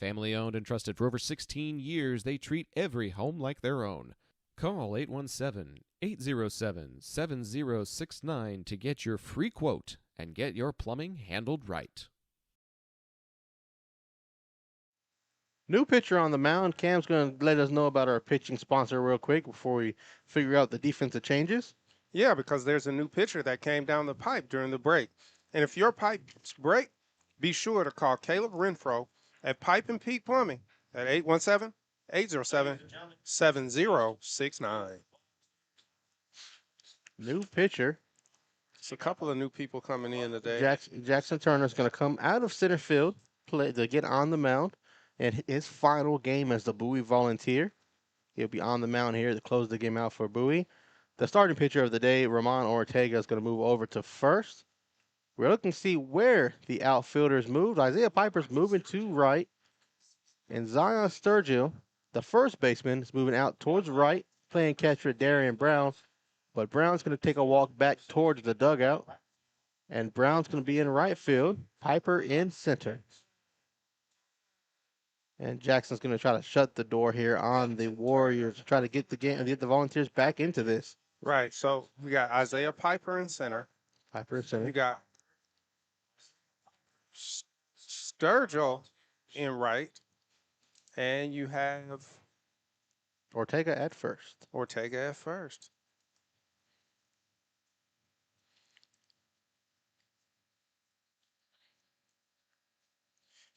Family owned and trusted for over 16 years, they treat every home like their own. Call 817-807-7069 to get your free quote and get your plumbing handled right. New pitcher on the mound. Cam's going to let us know about our pitching sponsor real quick before we figure out the defensive changes. Yeah, because there's a new pitcher that came down the pipe during the break. And if your pipes break, be sure to call Caleb Renfro at Pipe and Peak Plumbing at 817-807-7069. New pitcher. It's a couple of new people coming in today. Jackson Turner's going to come out of center field to get on the mound. And his final game as the Bowie Volunteer. He'll be on the mound here to close the game out for Bowie. The starting pitcher of the day, Ramon Ortega, is going to move over to first. We're looking to see where the outfielders moved. Isaiah Piper's moving to right. And Zion Sturgill, the first baseman, is moving out towards right, playing catcher Darian Brown. But Brown's going to take a walk back towards the dugout. And Brown's going to be in right field. Piper in center. And Jackson's going to try to shut the door here on the Warriors to try to get the Volunteers back into this. Right. So we got Isaiah Piper in center. Piper center. You got Sturgill in right, and you have Ortega at first.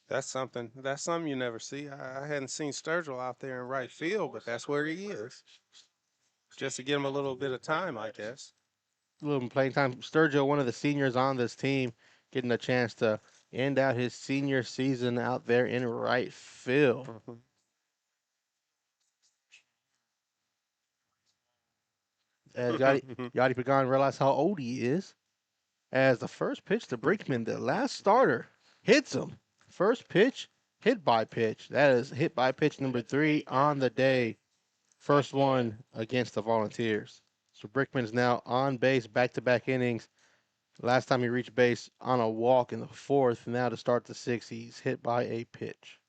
That's something you never see. I hadn't seen Sturgill out there in right field, but that's where he is. Just to give him a little bit of time, I guess. A little playing time. Sturgill, one of the seniors on this team, getting a chance to end out his senior season out there in right field. As Yadi Pagan realized how old he is. As the first pitch to Brinkman, the last starter, hits him. First pitch, hit by pitch. That is hit by pitch number 3 on the day. First one against the Volunteers. So Brickman is now on base, back-to-back innings. Last time he reached base on a walk in the 4th. Now to start the 6th, he's hit by a pitch.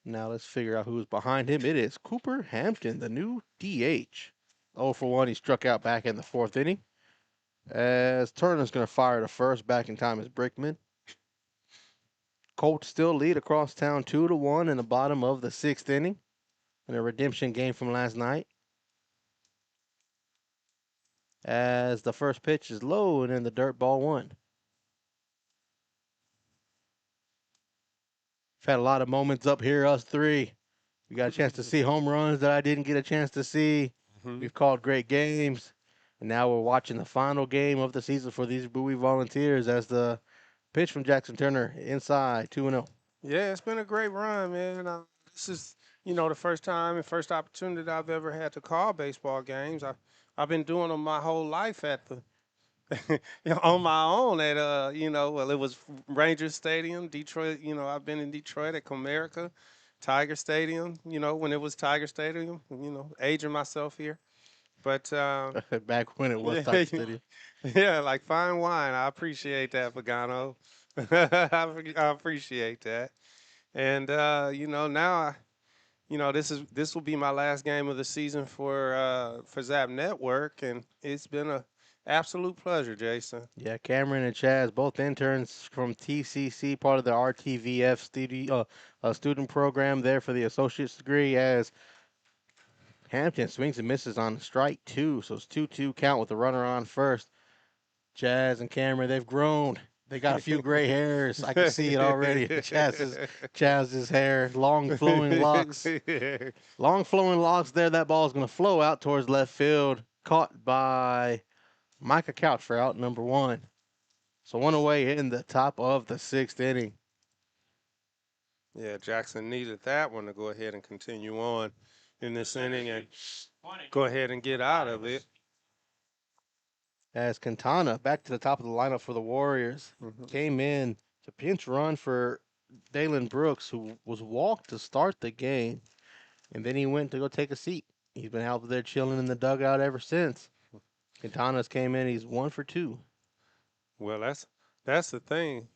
Now let's figure out who's behind him. It is Cooper Hampton, the new DH. 0 for 1, he struck out back in the 4th inning. As Turner's going to fire to first, back in time is Brickman. Colts still lead across town 2-1 in the bottom of the 6th inning in a redemption game from last night. As the first pitch is low and in the dirt, ball 1. We've had a lot of moments up here, us three. We got a chance to see home runs that I didn't get a chance to see. We've called great games. And now we're watching the final game of the season for these Bowie Volunteers as the pitch from Jackson Turner inside, 2-0. Yeah, it's been a great run, man. This is, the first time and first opportunity that I've ever had to call baseball games. I've been doing them my whole life at the on my own at it was Rangers Stadium, Detroit. I've been in Detroit at Comerica, Tiger Stadium. When it was Tiger Stadium. Aging myself here, but back when it was Tiger Stadium. Yeah, like fine wine. I appreciate that, Pagano. I appreciate that, and now this will be my last game of the season for Zap Network, and it's been a absolute pleasure, Jason. Yeah, Cameron and Chaz, both interns from TCC, part of the RTVF student program there for the associate's degree, as Hampton swings and misses on strike 2. So it's 2-2 count with the runner on first. Chaz and Cameron, they've grown. They got a few gray hairs. I can see it already. Chaz's hair, long flowing locks. Long flowing locks there. That ball is going to flow out towards left field. Caught by Micah Couch for out number 1. So 1 away in the top of the 6th inning. Yeah, Jackson needed that one to go ahead and continue on in this inning and go ahead and get out of it. As Quintana, back to the top of the lineup for the Warriors, came in to pinch run for Dalen Brooks, who was walked to start the game, and then he went to go take a seat. He's been out there chilling in the dugout ever since. Quintana's came in, he's 1 for 2. Well, that's the thing,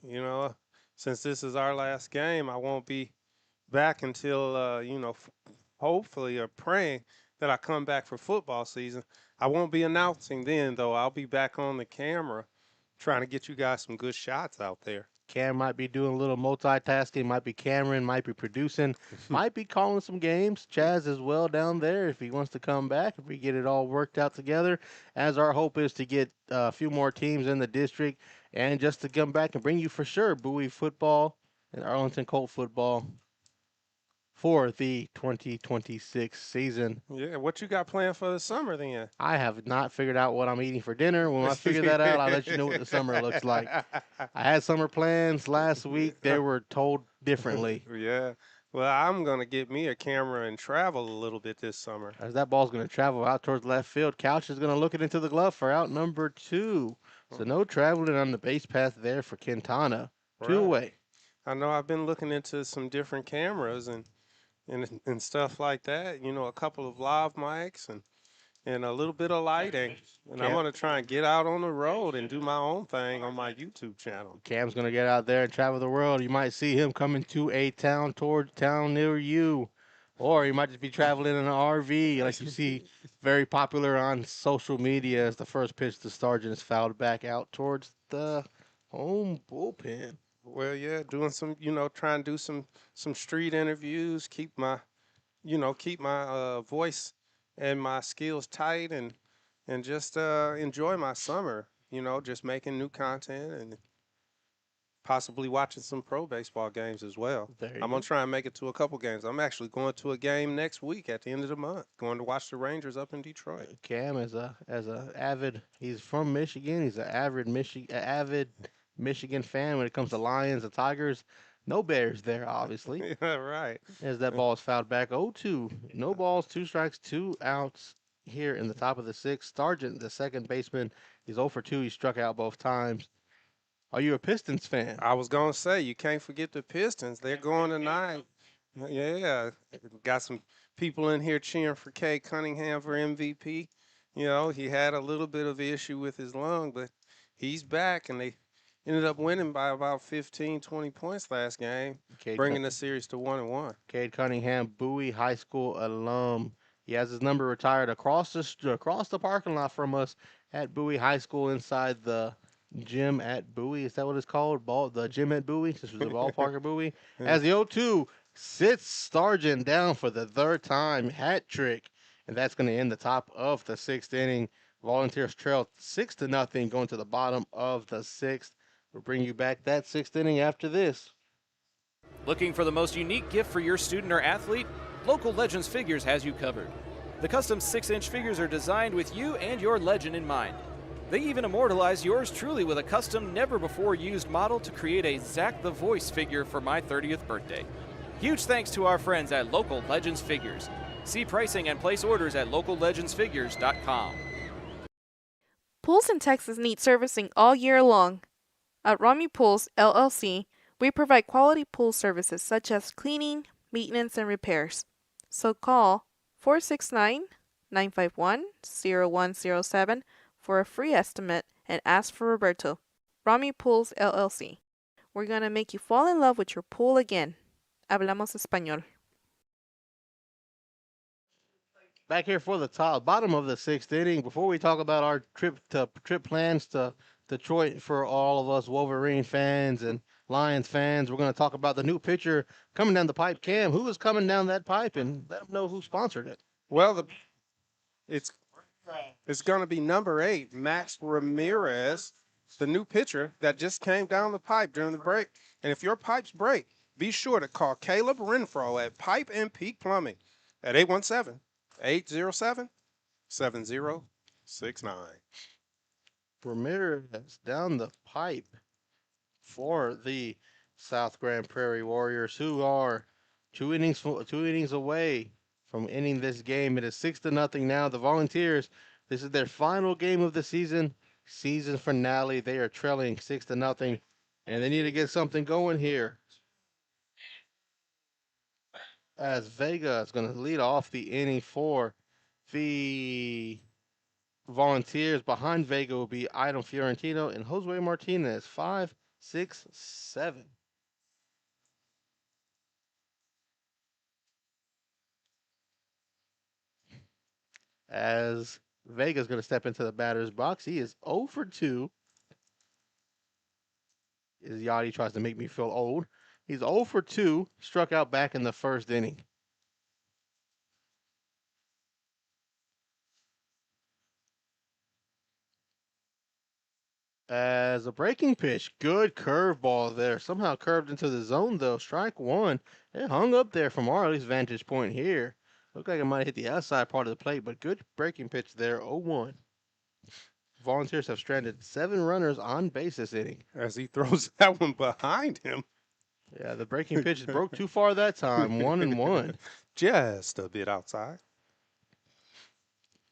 since this is our last game, I won't be back until, hopefully or praying that I come back for football season. I won't be announcing then, though. I'll be back on the camera trying to get you guys some good shots out there. Cam might be doing a little multitasking, might be Cameron, might be producing, might be calling some games. Chaz as well down there if he wants to come back, if we get it all worked out together, as our hope is to get a few more teams in the district and just to come back and bring you for sure Bowie football and Arlington Colt football for the 2026 season. Yeah, what you got planned for the summer then? I have not figured out what I'm eating for dinner. When I figure that out, I'll let you know what the summer looks like. I had summer plans last week. They were told differently. Yeah. Well, I'm going to get me a camera and travel a little bit this summer. As that ball's going to travel out towards left field, Couch is going to look it into the glove for out number 2. So no traveling on the base path there for Quintana. Right. 2 away. I know I've been looking into some different cameras and stuff like that, a couple of live mics and a little bit of lighting. And I'm going to try and get out on the road and do my own thing on my YouTube channel. Cam's going to get out there and travel the world. You might see him coming to a town near you. Or he might just be traveling in an RV, like you see very popular on social media, as the first pitch to Sargent is fouled back out towards the home bullpen. Well, yeah, doing some, trying to do some street interviews, keep my voice and my skills tight, and just enjoy my summer. Just making new content and possibly watching some pro baseball games as well. I'm gonna try and make it to a couple games. I'm actually going to a game next week at the end of the month. Going to watch the Rangers up in Detroit. Cam is a avid. He's from Michigan. He's an avid Michigan fan when it comes to Lions and Tigers. No Bears there, obviously. Yeah, right. As that ball is fouled back. 0-2. No balls, 2 strikes, 2 outs here in the top of the 6th. Sargent, the second baseman, he's 0 for 2. He struck out both times. Are you a Pistons fan? I was going to say, you can't forget the Pistons. They're going tonight. Yeah. Got some people in here cheering for Cade Cunningham for MVP. He had a little bit of issue with his lung, but he's back, and they ended up winning by about 15, 20 points last game, bringing the series to 1-1. Cade Cunningham, Bowie High School alum. He has his number retired across the parking lot from us at Bowie High School inside the gym at Bowie. Is that what it's called? The gym at Bowie. This was the ballpark at Bowie. As the 0-2 sits Sargent down for the 3rd time, hat trick, and that's going to end the top of the 6th inning. Volunteers trail 6-0 going to the bottom of the 6th. We'll bring you back that 6th inning after this. Looking for the most unique gift for your student or athlete? Local Legends Figures has you covered. The custom 6-inch figures are designed with you and your legend in mind. They even immortalize yours truly with a custom, never-before-used model to create a Zach the Voice figure for my 30th birthday. Huge thanks to our friends at Local Legends Figures. See pricing and place orders at locallegendsfigures.com. Pools in Texas need servicing all year long. At Rami Pools, LLC, we provide quality pool services such as cleaning, maintenance, and repairs. So call 469-951-0107 for a free estimate and ask for Roberto. Rami Pools, LLC. We're going to make you fall in love with your pool again. Hablamos español. Back here for the bottom of the 6th inning. Before we talk about our trip plans to Detroit for all of us Wolverine fans and Lions fans, we're going to talk about the new pitcher coming down the pipe. Cam, who is coming down that pipe, and let them know who sponsored it. Well, it's going to be number 8, Max Ramirez, the new pitcher that just came down the pipe during the break. And if your pipes break, be sure to call Caleb Renfro at Pipe and Peak Plumbing at 817-807-7069. Ramirez down the pipe for the South Grand Prairie Warriors, who are two innings away from ending this game. It is 6-0 now. The Volunteers, this is their final game of the season finale. They are trailing 6-0, and they need to get something going here. As Vega is going to lead off the inning for the Volunteers. Behind Vega will be Idom Fiorentino and Josue Martinez. 5, 6, 7. As Vega's going to step into the batter's box. He is 0 for 2. As Yachty tries to make me feel old. He's 0 for 2, struck out back in the 1st inning. As a breaking pitch, good curveball there. Somehow curved into the zone, though. Strike 1. It hung up there from Arlie's vantage point here. Looked like it might have hit the outside part of the plate, but good breaking pitch there, 0-1. Volunteers have stranded 7 runners on base this inning. As he throws that one behind him. Yeah, the breaking pitch broke too far that time. 1-1. Just a bit outside.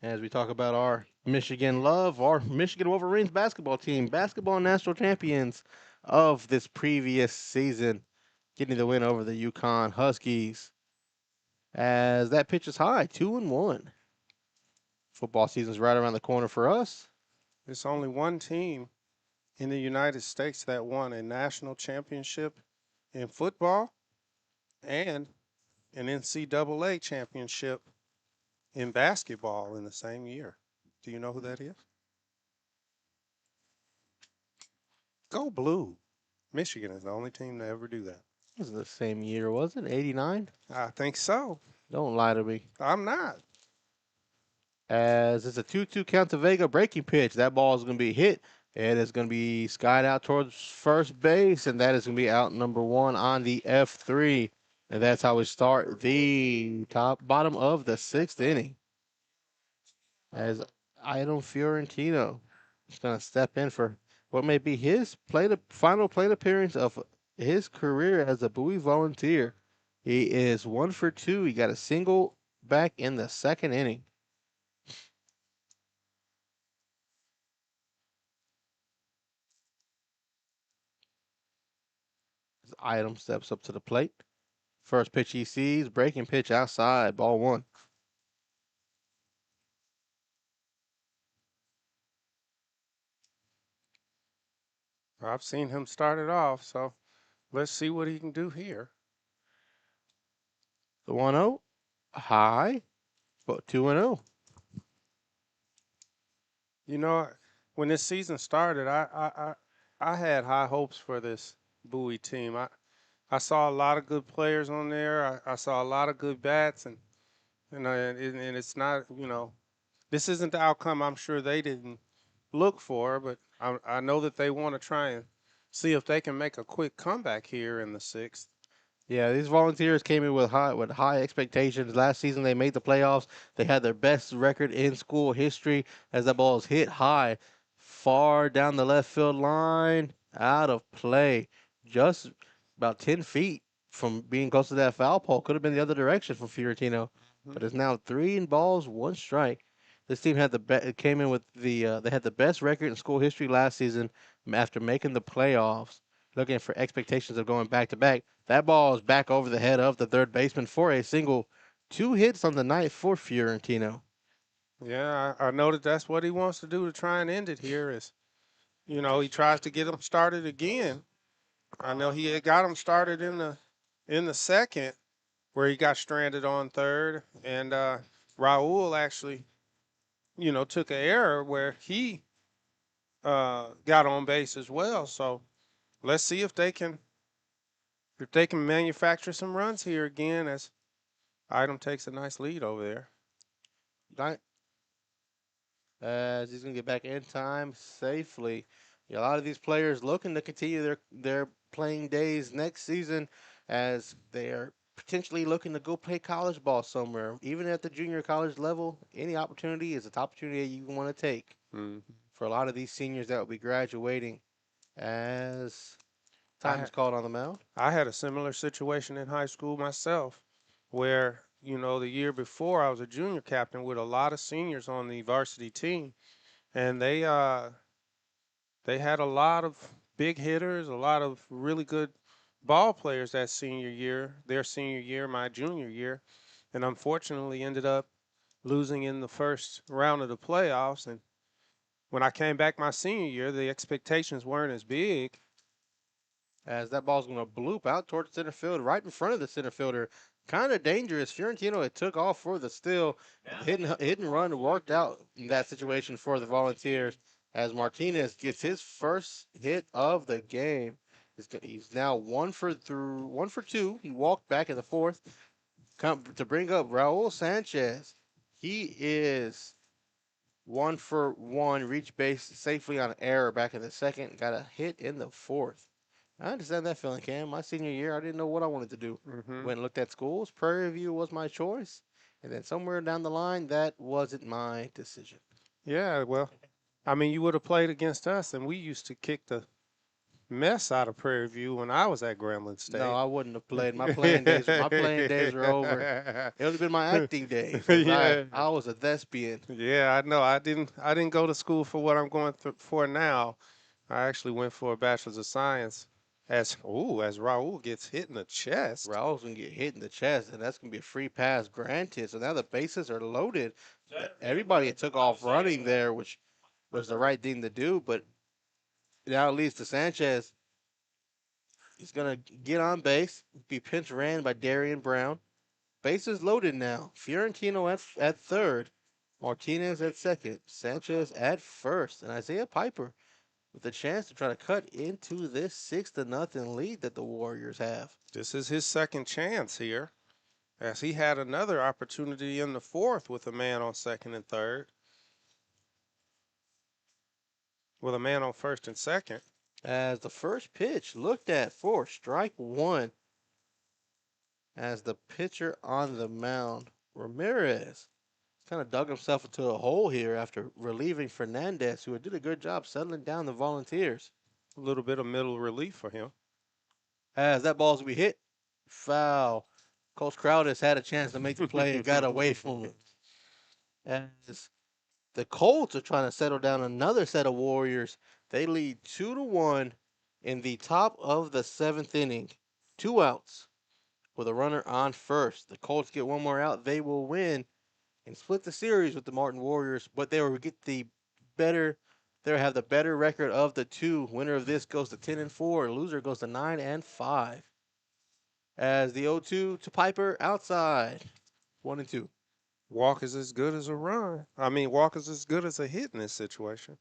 As we talk about our Michigan love, our Michigan Wolverines basketball team, basketball national champions of this previous season, getting the win over the UConn Huskies. As that pitch is high, 2-1. Football season's right around the corner for us. There's only one team in the United States that won a national championship in football and an NCAA championship in basketball in the same year. Do you know who that is? Go Blue. Michigan is the only team to ever do that. It was the same year, was it? 89? I think so. Don't lie to me. I'm not. As it's a 2-2 count to Vega, breaking pitch. That ball is going to be hit. It is going to be skied out towards first base, and that is going to be out number 1 on the F3. And that's how we start the bottom of the 6th inning. As Item Fiorentino is going to step in for what may be his final plate appearance of his career as a Bowie Volunteer. He is 1 for 2. He got a single back in the 2nd inning. Item steps up to the plate. First pitch he sees, breaking pitch outside, ball 1. I've seen him start it off, so let's see what he can do here. The 1-0, high, but 2-0. You know, when this season started, I had high hopes for this Bowie team. I saw a lot of good players on there. I saw a lot of good bats, and it's not, this isn't the outcome I'm sure they didn't look for, but I know that they want to try and see if they can make a quick comeback here in the 6th. Yeah, these Volunteers came in with high expectations. Last season they made the playoffs. They had their best record in school history as that ball is hit high, far down the left field line, out of play, just about 10 feet from being close to that foul pole. Could have been the other direction for Fiorentino, but it's now 3 balls, 1 strike. This team had came in with they had the best record in school history last season after making the playoffs. Looking for expectations of going back to back. That ball is back over the head of the third baseman for a single. 2 hits on the night for Fiorentino. Yeah, I know that's what he wants to do to try and end it here is, he tries to get them started again. I know he had got them started in the 2nd where he got stranded on 3rd, and Raul actually, took an error where he got on base as well. So let's see if they can manufacture some runs here again as Item takes a nice lead over there. As he's going to get back in time safely. A lot of these players looking to continue their playing days next season as they are potentially looking to go play college ball somewhere. Even at the junior college level, any opportunity is an opportunity you want to take. For a lot of these seniors that will be graduating as time is called on the mound. I had a similar situation in high school myself where, the year before I was a junior captain with a lot of seniors on the varsity team, and they had a lot of big hitters, a lot of really good ball players their senior year, my junior year, and unfortunately ended up losing in the first round of the playoffs. And when I came back my senior year, the expectations weren't as big. As that ball's going to bloop out towards center field, right in front of the center fielder. Kind of dangerous. Fiorentino had took off for the steal. Hit and run worked out in that situation for the Volunteers as Martinez gets his first hit of the game. He's now 1 for 2. He walked back in the 4th. To bring up Raul Sanchez. He is 1 for 1. Reached base safely on an error back in the 2nd. Got a hit in the 4th. I understand that feeling, Cam. My senior year, I didn't know what I wanted to do. Went and looked at schools. Prairie View was my choice. And then somewhere down the line, that wasn't my decision. Yeah, well, you would have played against us, and we used to kick the mess out of Prairie View when I was at Grambling State. No, I wouldn't have played. My playing days were over. It would have been my acting days. Yeah. I was a thespian. Yeah, I know. I didn't go to school for what I'm going for now. I actually went for a bachelor's of science As Raul gets hit in the chest. Raul's going to get hit in the chest, and that's going to be a free pass granted. So now the bases are loaded. Everybody took off running there, which was the right thing to do, but now it leads to Sanchez. He's going to get on base, be pinch ran by Darian Brown. Bases loaded now. Fiorentino at third, Martinez at second, Sanchez at first, and Isaiah Piper with a chance to try to cut into this 6-0 lead that the Warriors have. This is his second chance here, as he had another opportunity in the fourth with a man on second and third. With a man on first and second. As the first pitch looked at for strike one. As the pitcher on the mound, Ramirez, kind of dug himself into a hole here after relieving Fernandez, who did a good job settling down the Volunteers. A little bit of middle relief for him. As that ball's going to be hit, foul. Coach Crowder's had a chance to make the play and got away from it. As the Colts are trying to settle down another set of Warriors, they lead 2-1 in the top of the seventh inning. 2 outs with a runner on first. The Colts get one more out, they will win and split the series with the Martin Warriors, but they will get the better. They'll have the better record of the two. Winner of this goes to 10-4. Loser goes to 9-5. As the 0-2 to Piper outside. 1-2. Walk is as good as a run. Walk is as good as a hit in this situation.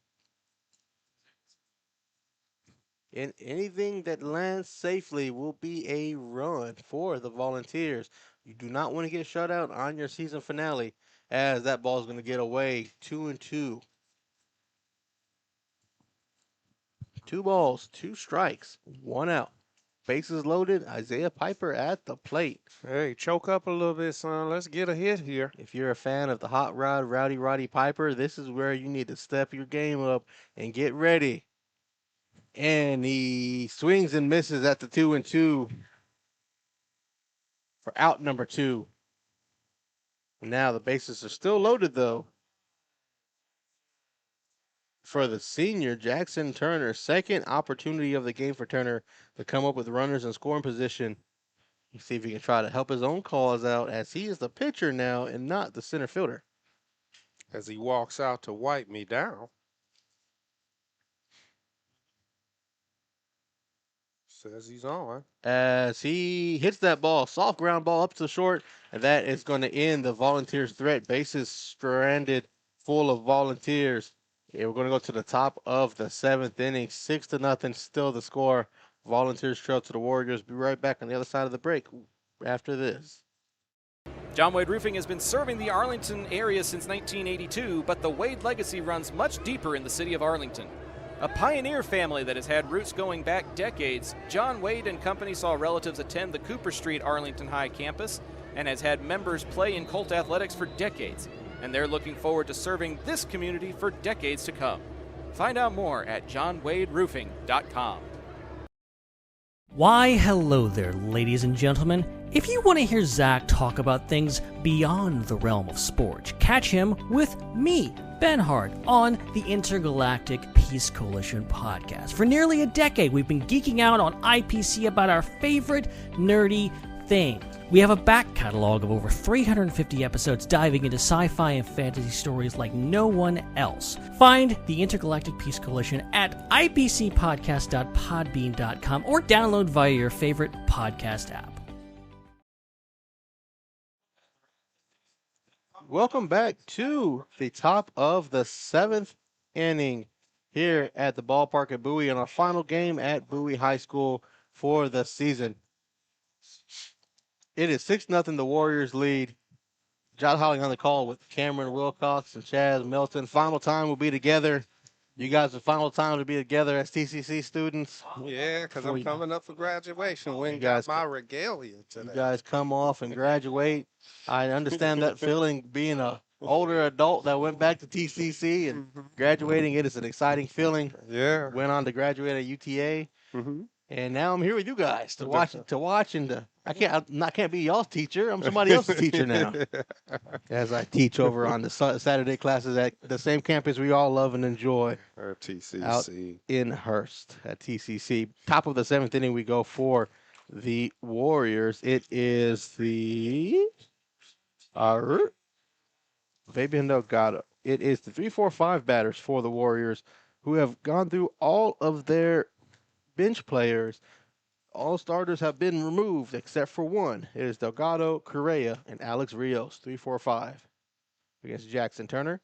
And anything that lands safely will be a run for the Volunteers. You do not want to get shut out on your season finale, as that ball is going to get away. 2-2. 2 balls, 2 strikes, 1 out. Bases loaded. Isaiah Piper at the plate. Hey, choke up a little bit, son. Let's get a hit here. If you're a fan of the hot rod, Roddy Piper, this is where you need to step your game up and get ready. And he swings and misses at the 2-2 for out number 2. Now the bases are still loaded, though. For the senior, Jackson Turner, second opportunity of the game for Turner to come up with runners in scoring position. Let's see if he can try to help his own cause out, as he is the pitcher now and not the center fielder. As he walks out to wipe me down. Says he's on. As he hits that ball, soft ground ball up to short, and that is going to end the Volunteers' threat. Bases stranded, full of Volunteers. Yeah, we're going to go to the top of the 7th inning. 6-0, still the score. Volunteers trail to the Warriors. Be right back on the other side of the break after this. John Wade Roofing has been serving the Arlington area since 1982, but the Wade legacy runs much deeper in the city of Arlington. A pioneer family that has had roots going back decades, John Wade and Company saw relatives attend the Cooper Street Arlington High campus and has had members play in Colt athletics for decades. And they're looking forward to serving this community for decades to come. Find out more at johnwaderoofing.com. Why, hello there, ladies and gentlemen. If you want to hear Zach talk about things beyond the realm of sport, catch him with me, Ben Hart, on the Intergalactic Peace Coalition podcast. For nearly a decade, we've been geeking out on IPC about our favorite nerdy thing. We have a back catalog of over 350 episodes diving into sci-fi and fantasy stories like no one else. Find the Intergalactic Peace Coalition at ipcpodcast.podbean.com or download via your favorite podcast app. Welcome back to the top of the 7th inning here at the ballpark at Bowie in our final game at Bowie High School for the season. It is 6-0, the Warriors lead. John Holling on the call with Cameron Wilcox and Chaz Milton. Final time will be together. You guys, the final time to be together as TCC students. Yeah, because I'm coming up for graduation. When guys, got my regalia today. You guys come off and graduate. I understand that feeling, being an older adult that went back to TCC and graduating. It is an exciting feeling. Yeah. Went on to graduate at UTA. And now I'm here with you guys to watch I can't be y'all's teacher. I'm somebody else's teacher now. As I teach over on the Saturday classes at the same campus we all love and enjoy. TCC. Out in Hurst at TCC. Top of the 7th inning we go for the Warriors. It is the Fabian Delgado. It is the 3-4-5 batters for the Warriors who have gone through all of their bench players. All starters have been removed except for one. It is Delgado, Correa, and Alex Rios, 3-4-5 against Jackson Turner.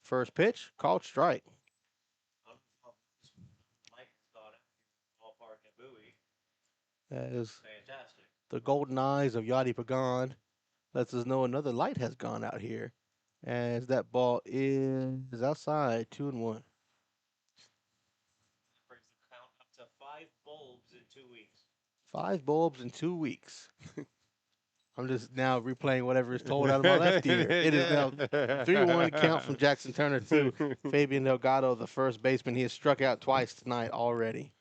First pitch, called strike. That is fantastic. The golden eyes of Yadi Pagan lets us know another light has gone out here, as that ball is outside, 2-1. Brings the count up to 5 bulbs in 2 weeks. 5 bulbs in 2 weeks. I'm just now replaying whatever is told out of my left ear. It is now 3-1 count from Jackson Turner to Fabian Delgado, the first baseman. He has struck out twice tonight already.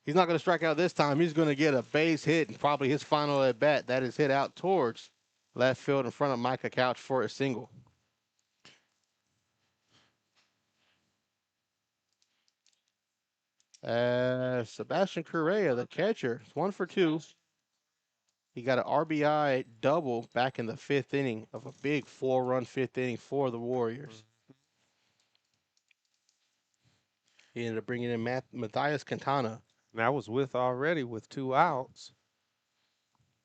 He's not going to strike out this time. He's going to get a base hit and probably his final at bat. That is hit out towards left field in front of Micah Couch for a single. Sebastian Correa, the catcher, is 1 for 2. He got an RBI double back in the 5th inning of a big 4-run 5th inning for the Warriors. He ended up bringing in Matthias Quintana. And I was with 2 outs.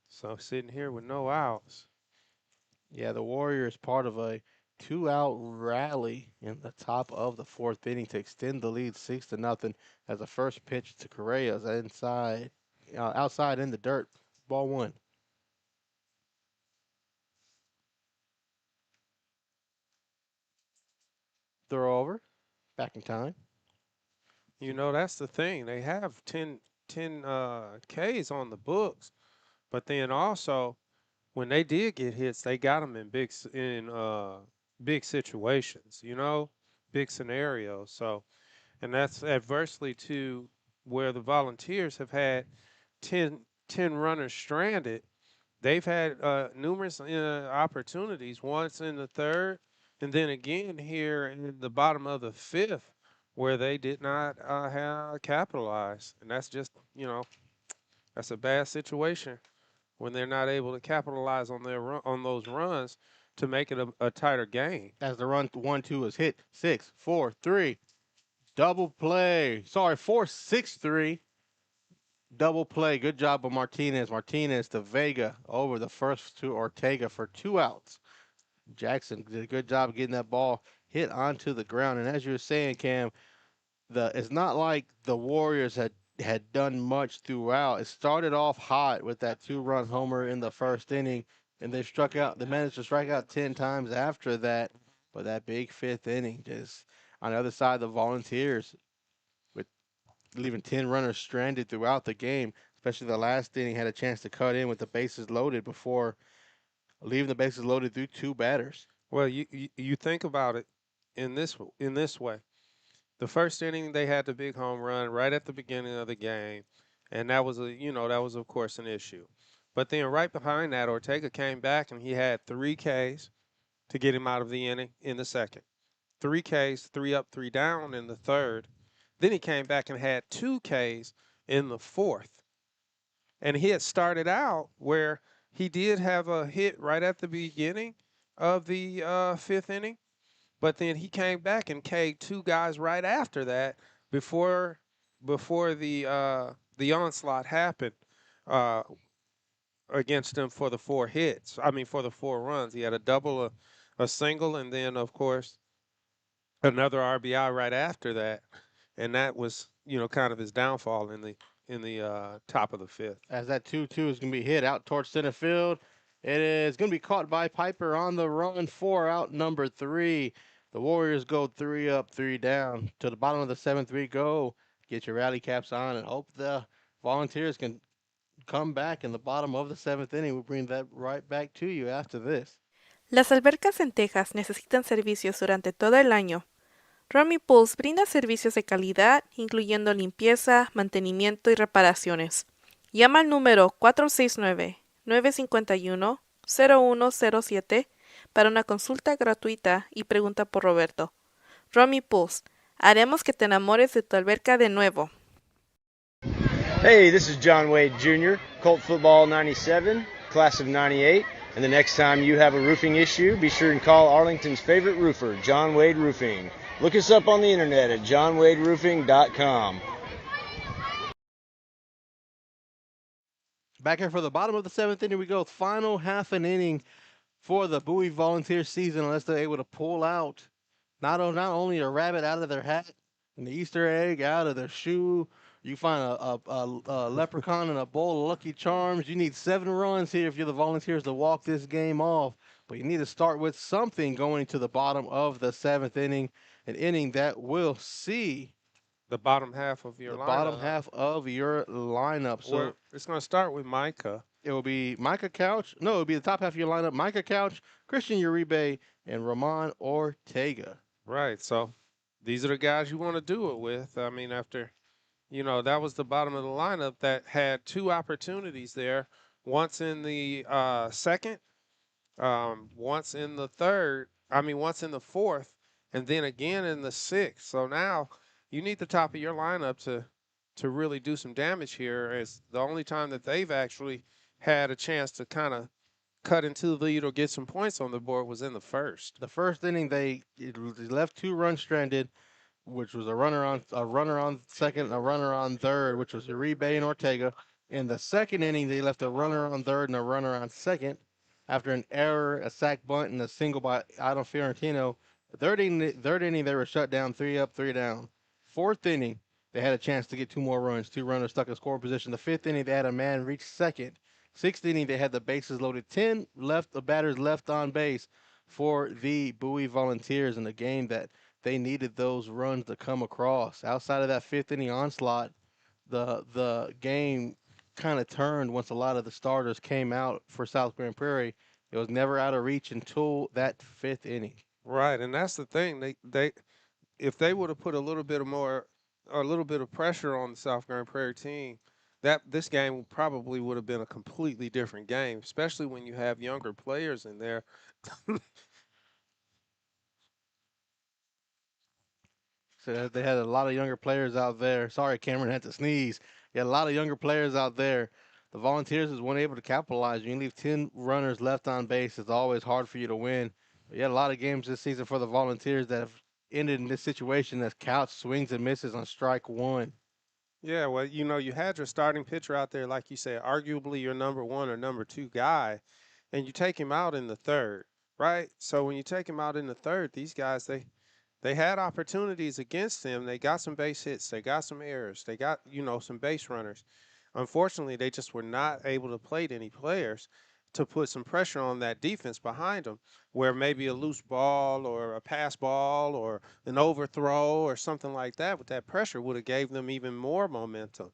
So sitting here with no outs. Yeah, the Warriors part of a 2-out rally in the top of the 4th inning to extend the lead 6-0 as the first pitch to Correa's outside in the dirt. Ball 1. Throw over. Back in time. You know, that's the thing. They have 10 Ks on the books. But then also, when they did get hits, they got them in big situations, you know, big scenarios. So, and that's adversely to where the Volunteers have had 10 runners stranded. They've had numerous opportunities, once in the 3rd, and then again here in the bottom of the 5th, where they did not have capitalized. And that's just, you know, that's a bad situation when they're not able to capitalize on on those runs to make it a tighter game. As the run 1-2 is hit, 6-4-3, double play. Sorry, 4-6-3, double play. Good job by Martinez. Martinez to Vega over the first to Ortega for 2 outs. Jackson did a good job getting that ball hit onto the ground. And as you were saying, Cam, it's not like the Warriors had done much throughout. It started off hot with that 2-run homer in the 1st inning, and they managed to strike out 10 times after that. But that big 5th inning, just on the other side, the Volunteers with leaving 10 runners stranded throughout the game, especially the last inning, had a chance to cut in with the bases loaded before leaving the bases loaded through 2 batters. Well, you think about it in this way. The 1st inning, they had the big home run right at the beginning of the game, and that was of course an issue. But then right behind that, Ortega came back and he had 3 Ks to get him out of the inning in the 2nd. 3 Ks, 3 up, 3 down in the 3rd. Then he came back and had 2 Ks in the 4th. And he had started out where he did have a hit right at the beginning of the 5th inning. But then he came back and K'd 2 guys right after that before the onslaught happened against him for the 4 hits. I mean, for the 4 runs. He had a double, a single, and then, of course, another RBI right after that. And that was, kind of his downfall in the top of the 5th. As that 2-2 is going to be hit out towards center field. It is going to be caught by Piper on the run for out number 3. The Warriors go 3 up, 3 down. To the bottom of the 7th we go. Get your rally caps on and hope the Volunteers can come back in the bottom of the 7th inning. We'll bring that right back to you after this. Las albercas en Texas necesitan servicios durante todo el año. Romy Pools brinda servicios de calidad, incluyendo limpieza, mantenimiento y reparaciones. Llama al número 469-951-0107 para una consulta gratuita y pregunta por Roberto. Romy Pools, haremos que te enamores de tu alberca de nuevo. Hey, this is John Wade Jr., Colt Football 97, class of 98. And the next time you have a roofing issue, be sure and call Arlington's favorite roofer, John Wade Roofing. Look us up on the internet at johnwaderoofing.com. Back here for the bottom of the 7th inning we go. Final half an inning for the Bowie Volunteers season, unless they're able to pull out not only a rabbit out of their hat and the Easter egg out of their shoe. You find a leprechaun and a bowl of Lucky Charms. You need 7 runs here if you're the Volunteers to walk this game off. But you need to start with something going to the bottom of the 7th inning, an inning that will see The bottom half of your lineup. bottom half of your lineup. So it's going to start with Micah. it will be Micah Couch. No, it will be the top half of your lineup. Micah Couch, Christian Uribe, and Ramon Ortega. Right. So these are the guys you want to do it with. I mean, after, that was the bottom of the lineup that had 2 opportunities there. Once in the second, once in the third. Once in the fourth, and then again in the 6th. So now you need the top of your lineup to really do some damage here. As the only time that they've actually had a chance to kind of cut into the lead or get some points on the board was in the first. The first inning, they left 2 runs stranded, which was a runner on second and a runner on third, which was Uribe and Ortega. In the second inning, they left a runner on third and a runner on second after an error, a sac bunt, and a single by Adam Fiorentino. The third inning, they were shut down, 3 up, 3 down. Fourth inning, they had a chance to get 2 more runs. 2 runners stuck in scoring position. The 5th inning, they had a man reach second. 6th inning, they had the bases loaded. 10 batters left on base for the Bowie Volunteers in a game that they needed those runs to come across. Outside of that 5th inning onslaught, the game kind of turned once a lot of the starters came out for South Grand Prairie. It was never out of reach until that 5th inning. Right, and that's the thing. They if they would have put a little bit of pressure on the South Grand Prairie team, that this game probably would have been a completely different game, especially when you have younger players in there. So they had a lot of younger players out there. Sorry, Cameron had to sneeze. You had a lot of younger players out there. The Volunteers was unable to capitalize. You leave 10 runners left on base. It's always hard for you to win. But you had a lot of games this season for the Volunteers that have ended in this situation as Couch swings and misses on strike 1. Yeah, well, you had your starting pitcher out there, like you said, arguably your number 1 or number 2 guy, and you take him out in the third, right? So when you take him out in the third, these guys, they had opportunities against them. They got some base hits. They got some errors. They got, some base runners. Unfortunately, they just were not able to plate any players to put some pressure on that defense behind them, where maybe a loose ball or a pass ball or an overthrow or something like that with that pressure would have gave them even more momentum.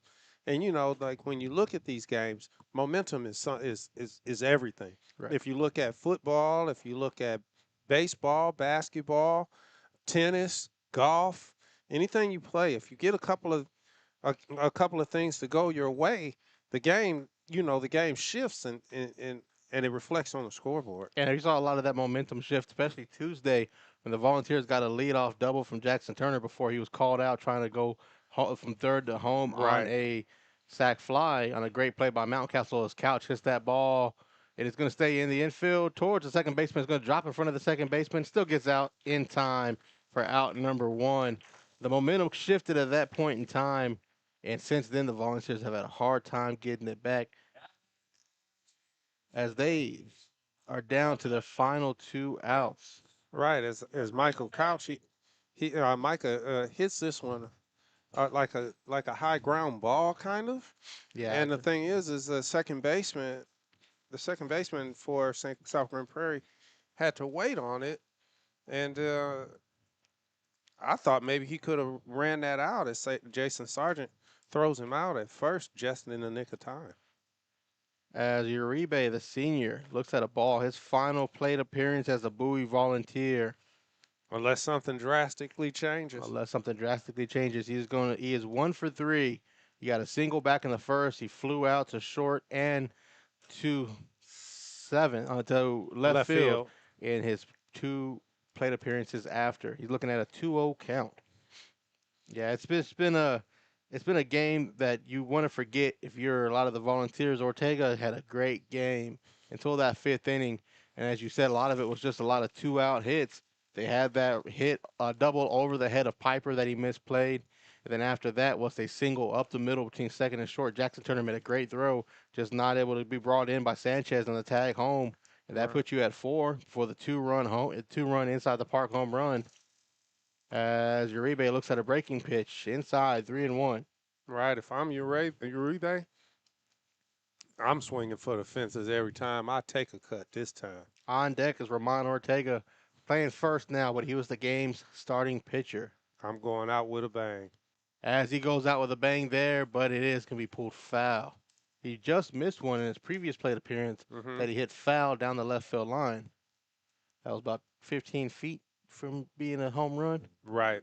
And, like when you look at these games, momentum is everything. Right. If you look at football, if you look at baseball, basketball, tennis, golf, anything you play, if you get a couple of things to go your way, the game shifts and it reflects on the scoreboard. And you saw a lot of that momentum shift, especially Tuesday when the Volunteers got a leadoff double from Jackson Turner before he was called out trying to go from third to home on a sac fly on a great play by Mountcastle as Couch hits that ball. It is going to stay in the infield towards the second baseman. It's going to drop in front of the second baseman. Still gets out in time for out number 1. The momentum shifted at that point in time, and since then the Volunteers have had a hard time getting it back as they are down to their final 2 outs. Right, as Michael Couch, Micah hits this one like a high ground ball kind of. Yeah. And the thing is the second baseman for South Grand Prairie had to wait on it, and I thought maybe he could have ran that out as Jason Sargent throws him out at first just in the nick of time. As Uribe, the senior, looks at a ball, his final plate appearance as a Bowie Volunteer Unless something drastically changes. Unless something drastically changes, he is 1 for 3. He got a single back in the first. He flew out to short and to to left field in his 2 plate appearances after. He's looking at a 2-0 count. Yeah, it's been a game that you want to forget if you're a lot of the Volunteers. Ortega had a great game until that 5th inning, and as you said, a lot of it was just a lot of 2-out hits. They had that hit, a double over the head of Piper that he misplayed. And then after that was a single up the middle between second and short. Jackson Turner made a great throw, just not able to be brought in by Sanchez on the tag home. And that put you at 4 for the 2-run inside the park home run. As Uribe looks at a breaking pitch inside, 3-1. Right. If I'm Uribe, I'm swinging for the fences every time. I take a cut this time. On deck is Ramon Ortega, playing first now, but he was the game's starting pitcher. I'm going out with a bang. As he goes out with a bang there, but it is going to be pulled foul. He just missed one in his previous plate appearance that he hit foul down the left field line. That was about 15 feet from being a home run. Right.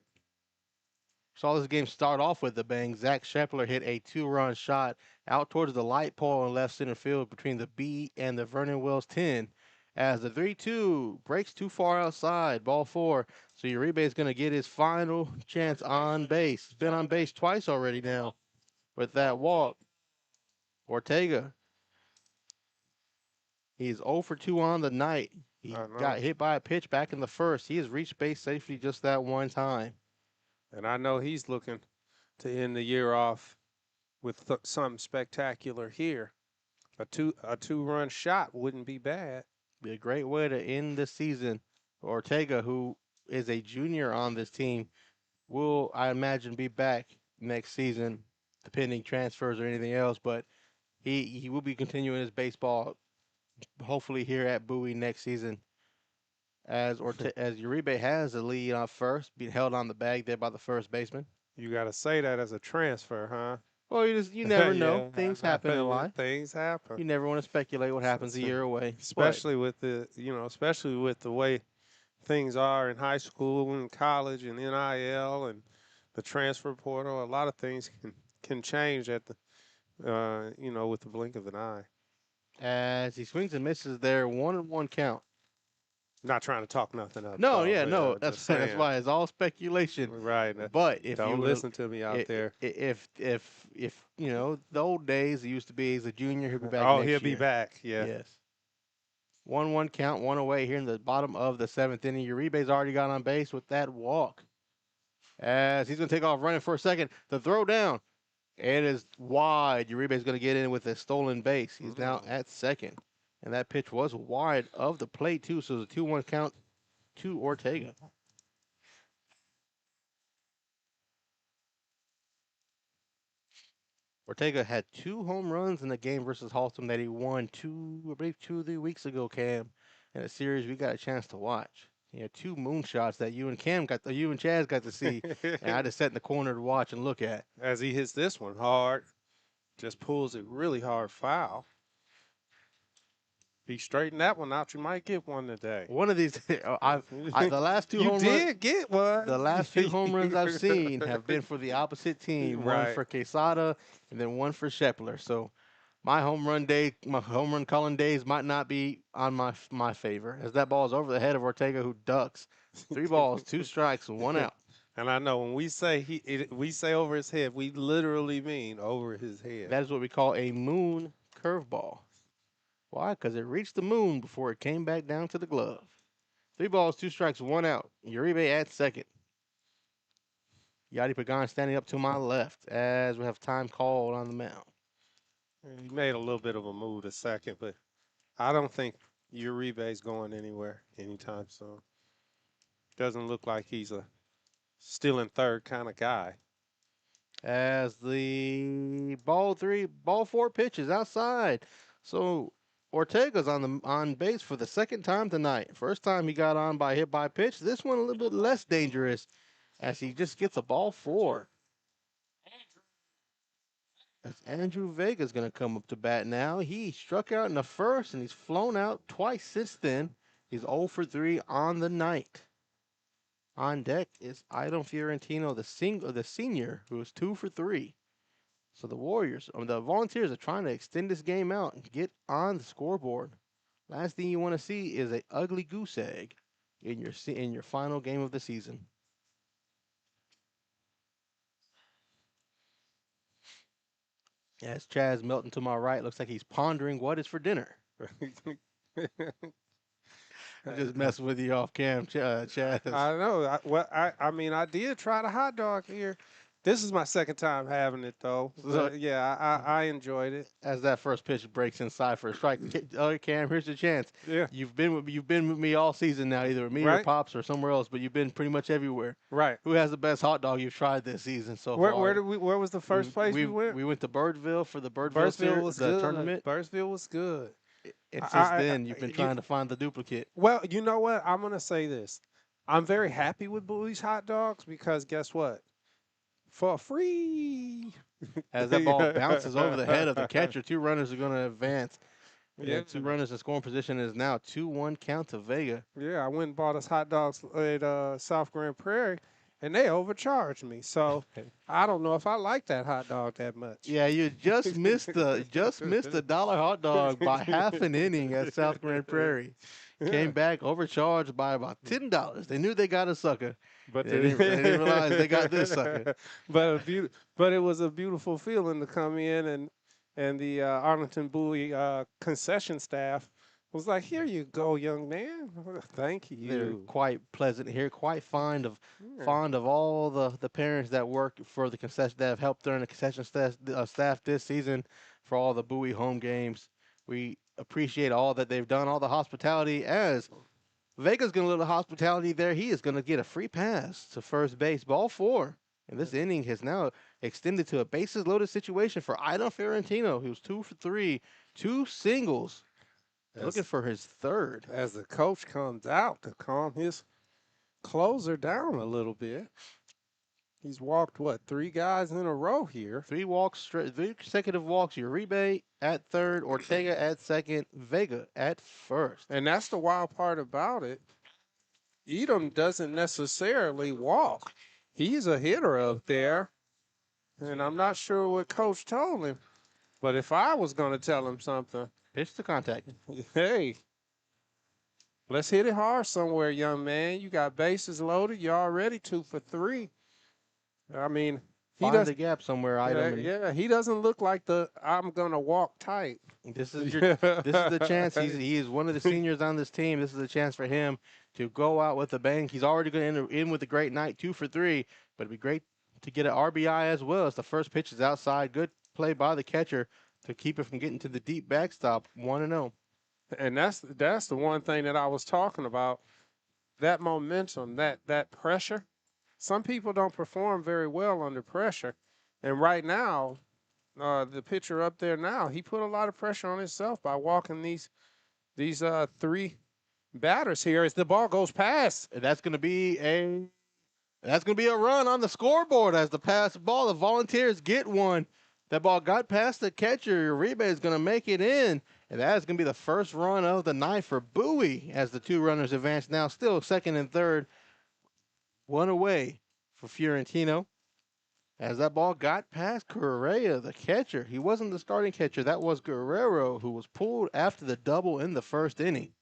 Saw this game start off with the bang. Zach Shepler hit a 2-run shot out towards the light pole in left center field between the B and the Vernon Wells 10. As the 3-2 breaks too far outside, ball 4. So Uribe is going to get his final chance on base. He's been on base twice already now with that walk. Ortega. He's 0 for 2 on the night. He got hit by a pitch back in the first. He has reached base safely just that one time. And I know he's looking to end the year off with something spectacular here. A two-run shot wouldn't be bad. Be a great way to end the season. Ortega, who is a junior on this team, will, I imagine, be back next season, depending transfers or anything else. But he will be continuing his baseball, hopefully here at Bowie next season. As Uribe has the lead on first, being held on the bag there by the first baseman. You got to say that as a transfer, huh? Well, you never know. Things happen in life. Things happen. You never want to speculate what happens a year away. Especially with the way things are in high school and college and NIL and the transfer portal. A lot of things can change at the with the blink of an eye. As he swings and misses there, 1-1 count. Not trying to talk nothing up. No, that's why it's all speculation. Right. But if don't listen to me out there. If the old days, it used to be he's a junior, he'll be back. Oh, he'll be back. Yeah. Yes. 1-1 count, 1 away here in the bottom of the 7th inning. Uribe's already got on base with that walk. As he's going to take off running for a second. The throw down. It is wide. Uribe's going to get in with a stolen base. He's now at second. And that pitch was wide of the plate, too. So it's a 2-1 count to Ortega. Ortega had 2 home runs in the game versus Halston that he won 2 or 3 weeks ago, Cam, in a series we got a chance to watch. He had 2 moonshots that you and Chaz got to see, and I just sat in the corner to watch and look at. As he hits this one hard, just pulls it really hard foul. If you straighten that one out, you might get one today. One of these, the last 2 you home runs. You did get one. The last 2 home runs I've seen have been for the opposite team. Right. One for Quesada and then one for Shepler. So my home run calling days might not be on my favor, as that ball is over the head of Ortega, who ducks. 3 balls, 2 strikes, 1 out. And I know when we say over his head, we literally mean over his head. That is what we call a moon curveball. Why? Because it reached the moon before it came back down to the glove. 3 balls, 2 strikes, 1 out. Uribe at second. Yadi Pagan standing up to my left as we have time called on the mound. He made a little bit of a move to second, but I don't think Uribe's going anywhere anytime soon. Doesn't look like he's a still in third kind of guy. As the ball 4 pitches outside. So Ortega's on base for the second time tonight. First time he got on by hit by pitch. This one a little bit less dangerous as he just gets a ball 4. As Andrew Vega's going to come up to bat now. He struck out in the first and he's flown out twice since then. He's 0 for 3 on the night. On deck is Idom Fiorentino, the senior, who is 2 for 3. So the Volunteers are trying to extend this game out and get on the scoreboard. Last thing you want to see is an ugly goose egg in your final game of the season. As Chaz Melton to my right looks like he's pondering what is for dinner. I'm just messing with you off cam, Chaz. I know. I did try the hot dog here. This is my second time having it, though. So, yeah, I enjoyed it. As that first pitch breaks inside for a strike, Cam, here's your chance. Yeah. You've been with me all season now, either with me or Pops or somewhere else, but you've been pretty much everywhere. Right. Who has the best hot dog you've tried this season so far? Where was the first place we went? We went to Birdville for the Birdville tournament. Birdsville was good. And since then, you've been trying to find the duplicate. Well, you know what? I'm going to say this. I'm very happy with Bowie's hot dogs because guess what? For free. As that ball bounces over the head of the catcher, 2 runners are going to advance. Yeah, 2 runners in scoring position is now 2-1 count to Vega. Yeah, I went and bought us hot dogs at South Grand Prairie, and they overcharged me. So I don't know if I like that hot dog that much. Yeah, you just missed the $1 hot dog by half an inning at South Grand Prairie. Came back overcharged by about $10. They knew they got a sucker. But they didn't realize they got this sucker. But it was a beautiful feeling to come in and the Arlington Bowie concession staff was like, "Here you go, young man. Thank you." They're quite pleasant here, quite fond of all the parents that work for the concession that have helped during the concession staff this season for all the Bowie home games. We appreciate all that they've done, all the hospitality. As Vega's going to little hospitality there, he is going to get a free pass to first base, ball 4. And this inning has now extended to a bases-loaded situation for Idom Fiorentino, who's 2 for 3, 2 singles, looking for his third. As the coach comes out to calm his closer down a little bit. He's walked, 3 guys in a row here. 3 consecutive walks. Uribe at third, Ortega at second, Vega at first. And that's the wild part about it. Edom doesn't necessarily walk. He's a hitter up there. And I'm not sure what coach told him. But if I was going to tell him something. Pitch to contact. Hey, let's hit it hard somewhere, young man. You got bases loaded. You're already 2 for 3. I mean, find the gap somewhere, Idom. Yeah, he doesn't look like I'm gonna walk tight. This is the chance. He is one of the seniors on this team. This is a chance for him to go out with a bang. He's already going to end with a great night, 2 for 3. But it'd be great to get an RBI as well. As the first pitch is outside, good play by the catcher to keep it from getting to the deep backstop. 1-0. And that's the one thing that I was talking about. That momentum, that pressure. Some people don't perform very well under pressure. And right now, the pitcher up there now, he put a lot of pressure on himself by walking these 3 batters here as the ball goes past. And that's going to be a run on the scoreboard as the pass ball. The Volunteers get one. That ball got past the catcher. Uribe is going to make it in. And that is going to be the first run of the night for Bowie as the 2 runners advance now. Still second and third. 1 away for Fiorentino. As that ball got past Correa, the catcher. He wasn't the starting catcher. That was Guerrero, who was pulled after the double in the first inning.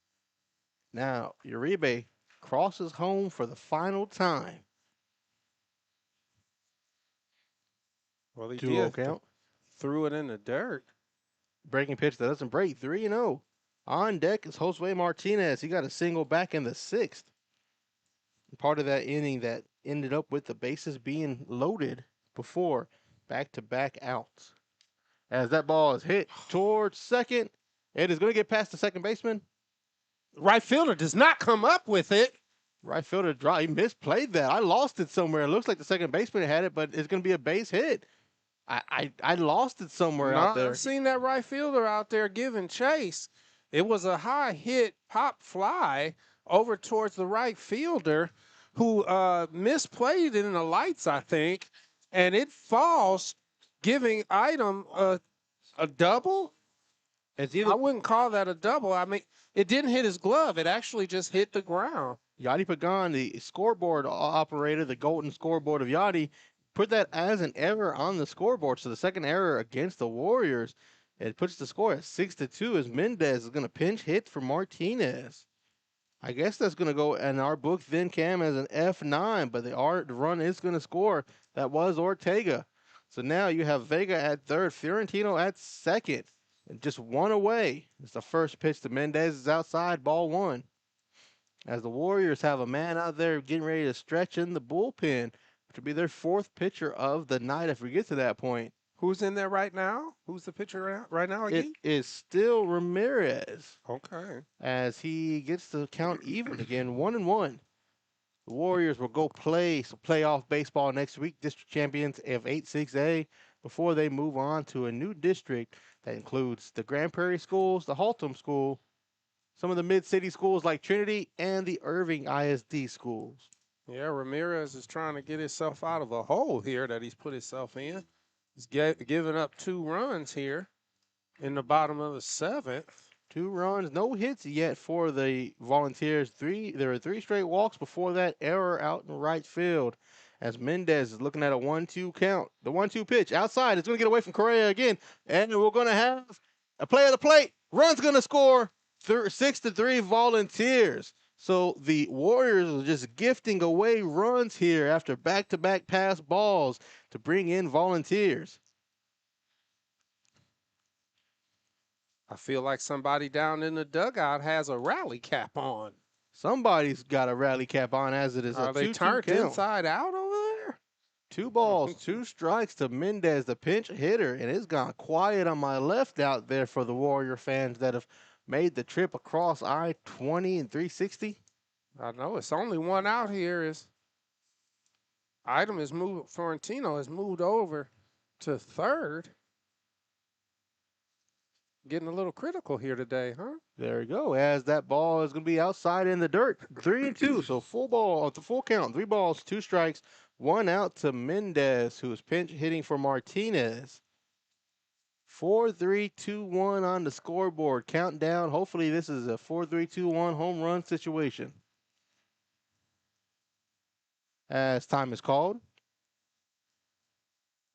Now, Uribe crosses home for the final time. Well, he 2-0 count. Threw it in the dirt. Breaking pitch that doesn't break. 3-0. On deck is Josue Martinez. He got a single back in the 6th. Part of that inning that ended up with the bases being loaded before back-to-back outs. As that ball is hit towards second, it is going to get past the second baseman. Right fielder does not come up with it. Right fielder draw. He misplayed that. I lost it somewhere. It looks like the second baseman had it, but it's going to be a base hit. I lost it somewhere out there. I've seen that right fielder out there giving chase. It was a high hit pop fly over towards the right fielder who misplayed it in the lights, I think, and it falls, giving Idom a double. I wouldn't call that a double. I mean, it didn't hit his glove. It actually just hit the ground. Yachty Pagan, the scoreboard operator, the golden scoreboard of Yachty, put that as an error on the scoreboard. So the second error against the Warriors, it puts the score at 6-2 as Mendez is going to pinch hit for Martinez. I guess that's going to go in our book then, Cam, as an F9, but the run is going to score. That was Ortega. So now you have Vega at third, Fiorentino at second, and just one away. It's the first pitch to Mendez is outside, ball one. As the Warriors have a man out there getting ready to stretch in the bullpen, which will be their fourth pitcher of the night if we get to that point. Who's in there right now? Who's the pitcher right now again? It is still Ramirez. Okay. As he gets the count even again, 1-1. The Warriors will go play some playoff baseball next week, district champions of 8-6A, before they move on to a new district that includes the Grand Prairie schools, the Haltom school, some of the mid-city schools like Trinity, and the Irving ISD schools. Yeah, Ramirez is trying to get himself out of a hole here that he's put himself in. He's giving up 2 runs here in the bottom of the 7th. 2 runs, no hits yet for the Volunteers. There were 3 straight walks before that error out in right field. As Mendez is looking at a 1-2 count. The 1-2 pitch outside. It's going to get away from Correa again. And we're going to have a play at the plate. Run's going to score. 6-3 Volunteers. So the Warriors are just gifting away runs here after back-to-back pass balls to bring in Volunteers. I feel like somebody down in the dugout has a rally cap on. Somebody's got a rally cap on as it is. Are they turned inside out over there? 2 balls, 2 strikes to Mendez, the pinch hitter, and it's gone quiet on my left out there for the Warrior fans that have made the trip across I-20 and 360. I know it's only one out here. Fiorentino has moved over to third. Getting a little critical here today, huh? There you go. As that ball is going to be outside in the dirt. 3-2. So full count. 3 balls, 2 strikes, 1 out to Mendez, who is pinch hitting for Martinez. 4-3-2-1 on the scoreboard. Counting down. Hopefully this is a 4-3-2-1 home run situation. As time is called.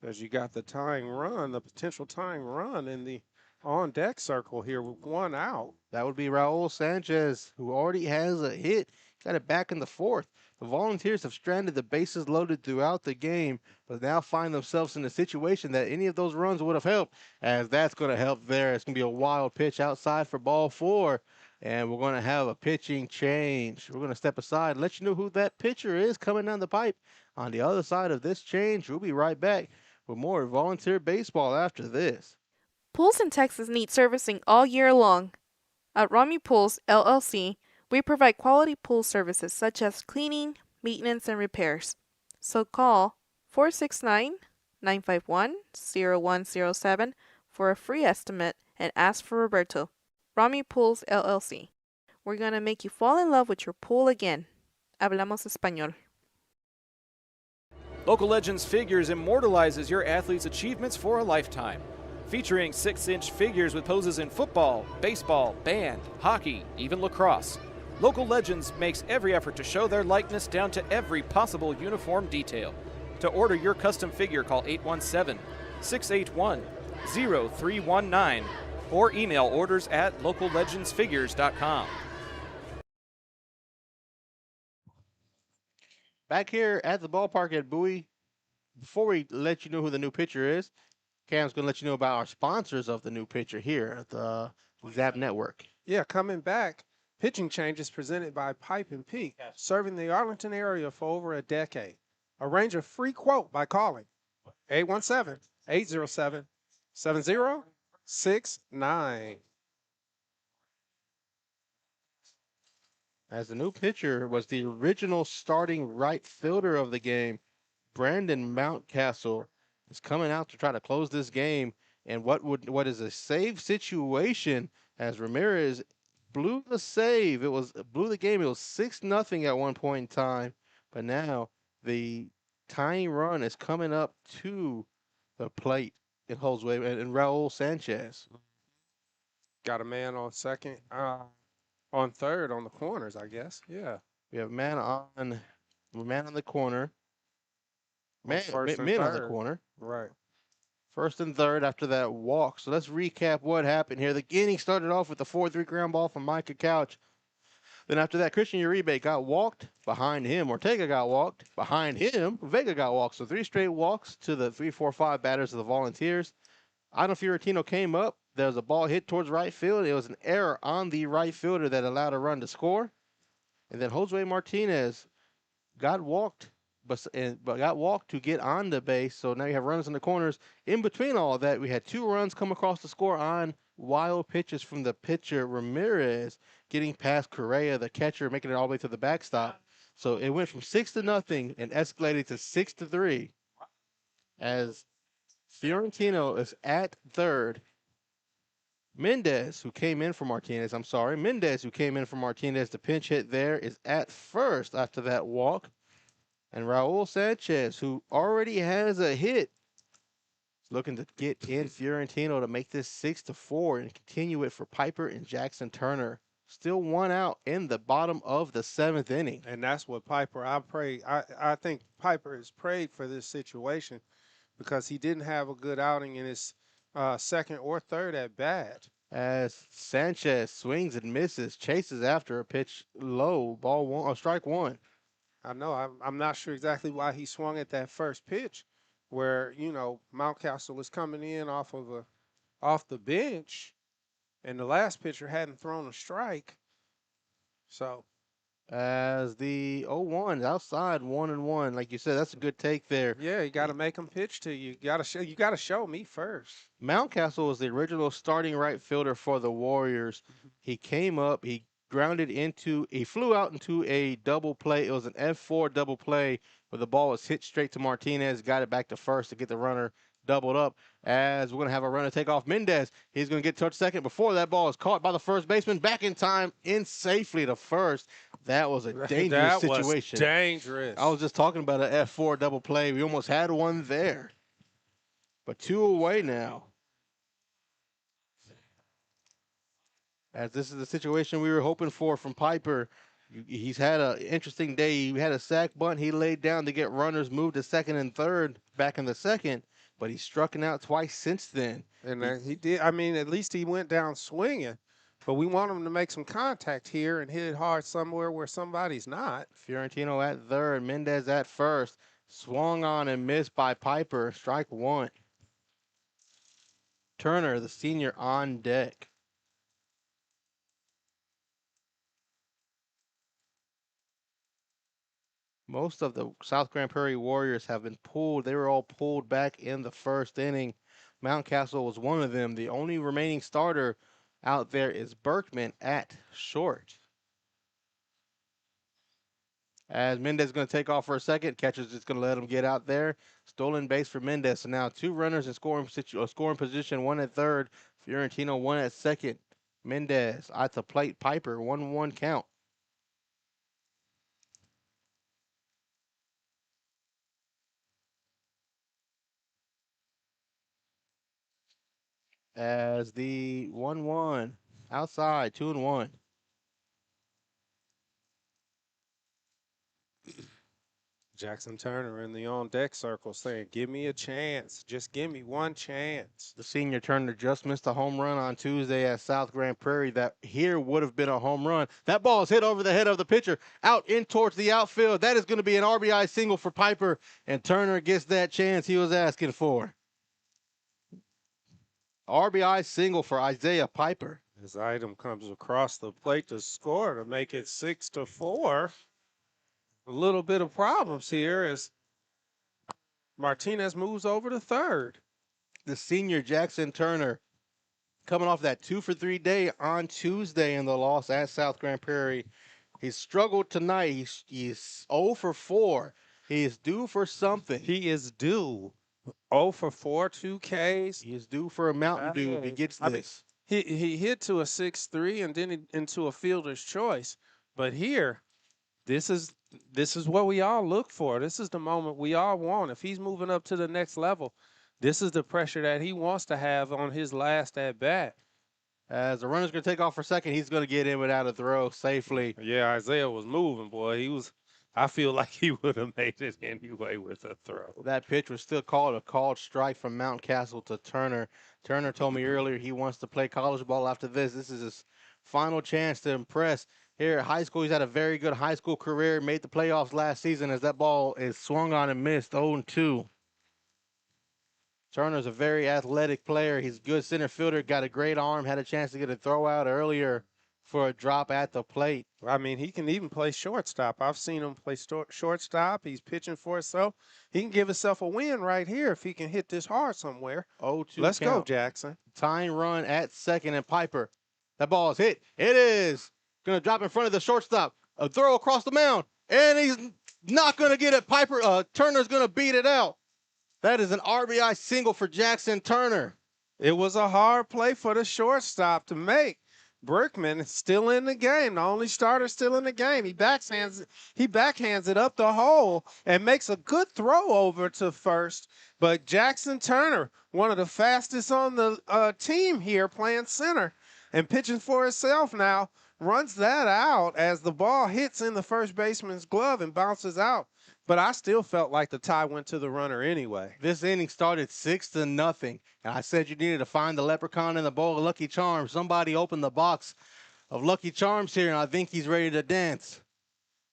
As you got the potential tying run in the on-deck circle here with 1 out. That would be Raul Sanchez, who already has a hit. Got it back in the 4th. The Volunteers have stranded the bases loaded throughout the game, but now find themselves in a situation that any of those runs would have helped, as that's going to help there. It's going to be a wild pitch outside for ball 4, and we're going to have a pitching change. We're going to step aside and let you know who that pitcher is coming down the pipe. On the other side of this change, we'll be right back with more Volunteer baseball after this. Pools in Texas need servicing all year long. At Romy Pools, LLC, we provide quality pool services such as cleaning, maintenance, and repairs. So call 469-951-0107 for a free estimate and ask for Roberto. Romy Pools, LLC. We're going to make you fall in love with your pool again. Hablamos español. Local Legends Figures immortalizes your athlete's achievements for a lifetime. Featuring 6-inch figures with poses in football, baseball, band, hockey, even lacrosse. Local Legends makes every effort to show their likeness down to every possible uniform detail. To order your custom figure, call 817-681-0319 or email orders at locallegendsfigures.com. Back here at the ballpark at Bowie, before we let you know who the new pitcher is, Cam's going to let you know about our sponsors of the new pitcher here at the Zap Network. Yeah, coming back, pitching changes presented by Pipe and Peak, serving the Arlington area for over a decade. Arrange a free quote by calling 817-807-7069. As the new pitcher was the original starting right fielder of the game, Brandon Mountcastle is coming out to try to close this game. And what is a save situation as Ramirez blew the save. Blew the game. It was 6-0 at one point in time. But now the tying run is coming up to the plate in Holzway and Raul Sanchez. Got a man on second, on third on the corners, I guess. Yeah. We have man on the corner. Men on the corner. Right. First and third after that walk. So let's recap what happened here. The inning started off with the 4-3 ground ball from Micah Couch. Then after that, Christian Uribe got walked behind him. Ortega got walked behind him. Vega got walked. So 3 straight walks to the 3-4-5 batters of the Volunteers. Idon Fiorentino came up. There was a ball hit towards right field. It was an error on the right fielder that allowed a run to score. And then Josue Martinez got walked, but got walked to get on the base. So now you have runners in the corners. In between all of that, we had 2 runs come across the score on wild pitches from the pitcher Ramirez, getting past Correa, the catcher, making it all the way to the backstop. So it went from 6-0 and escalated to 6-3 as Fiorentino is at third. Mendez, who came in for Martinez, the pinch hit there, is at first after that walk. And Raul Sanchez, who already has a hit, is looking to get in Fiorentino to make this 6-4 and continue it for Piper and Jackson Turner. Still 1 out in the bottom of the 7th inning. And that's what Piper, I think Piper has prayed for this situation because he didn't have a good outing in his second or third at bat. As Sanchez swings and misses, chases after a pitch low, strike 1. I know. I'm not sure exactly why he swung at that first pitch where, Mountcastle was coming in off the bench and the last pitcher hadn't thrown a strike. So as the 0-1 outside 1-1, like you said, that's a good take there. Yeah, you got to make them pitch to you. You got to show me first. Mountcastle was the original starting right fielder for the Warriors. He came up, he flew out into a double play. It was an F4 double play where the ball was hit straight to Martinez, got it back to first to get the runner doubled up. As we're going to have a runner take off Mendez. He's going to get to second before that ball is caught by the first baseman. Back in time, in safely to first. That was a dangerous situation. Was dangerous. I was just talking about an F4 double play. We almost had one there. But 2 away now. As this is the situation we were hoping for from Piper. He's had an interesting day. He had a sac bunt he laid down to get runners moved to second and third back in the second, but he's struck out twice since then. And he did. I mean, at least he went down swinging, but we want him to make some contact here and hit it hard somewhere where somebody's not. Fiorentino at third, Mendez at first. Swung on and missed by Piper. Strike 1. Turner, the senior, on deck. Most of the South Grand Prairie Warriors have been pulled. They were all pulled back in the first inning. Mountcastle was one of them. The only remaining starter out there is Berkman at short. As Mendez is going to take off for a second, catcher's just going to let him get out there. Stolen base for Mendez. So now 2 runners in scoring position, 1 at third. Fiorentino 1 at second. Mendez at the plate. Piper 1-1 count. As the 1-1 outside, 2-1. Jackson Turner in the on-deck circle saying, give me a chance. Just give me one chance. The senior Turner just missed a home run on Tuesday at South Grand Prairie. That here would have been a home run. That ball is hit over the head of the pitcher, out in towards the outfield. That is going to be an RBI single for Piper, and Turner gets that chance he was asking for. RBI single for Isaiah Piper. His item comes across the plate to score to make it 6-4. A little bit of problems here as Martinez moves over to third. The senior Jackson Turner coming off that 2-for-3 day on Tuesday in the loss at South Grand Prairie. He's struggled tonight. He's 0-for-4. He is due for something. He is due. 0-for-4, 2 Ks. He is due for a Mountain Dew if he gets this. He hit to a 6-3 and then into a fielder's choice. But here, this is what we all look for. This is the moment we all want. If he's moving up to the next level, this is the pressure that he wants to have on his last at-bat. As the runner's going to take off for second, he's going to get in without a throw safely. Yeah, Isaiah was moving, boy. I feel like he would have made it anyway with a throw. That pitch was still called a called strike from Mountcastle to Turner. Turner told me earlier he wants to play college ball after this. This is his final chance to impress. Here at high school, he's had a very good high school career, made the playoffs last season as that ball is swung on and missed 0-2. Turner's a very athletic player. He's a good center fielder, got a great arm, had a chance to get a throw out earlier for a drop at the plate. I mean, he can even play shortstop. I've seen him play shortstop. He's pitching for himself. He can give himself a win right here if he can hit this hard somewhere. 0-2 Let's go, count. Jackson. Tying run at second, and Piper. That ball is hit. It is going to drop in front of the shortstop. A throw across the mound, and he's not going to get it. Turner's going to beat it out. That is an RBI single for Jackson Turner. It was a hard play for the shortstop to make. Berkman is still in the game. The only starter still in the game. He backhands it up the hole and makes a good throw over to first. But Jackson Turner, one of the fastest on the team here, playing center and pitching for himself now, runs that out as the ball hits in the first baseman's glove and bounces out. But I still felt like the tie went to the runner anyway. This inning started 6-0, and I said you needed to find the leprechaun in the bowl of Lucky Charms. Somebody opened the box of Lucky Charms here, and I think he's ready to dance.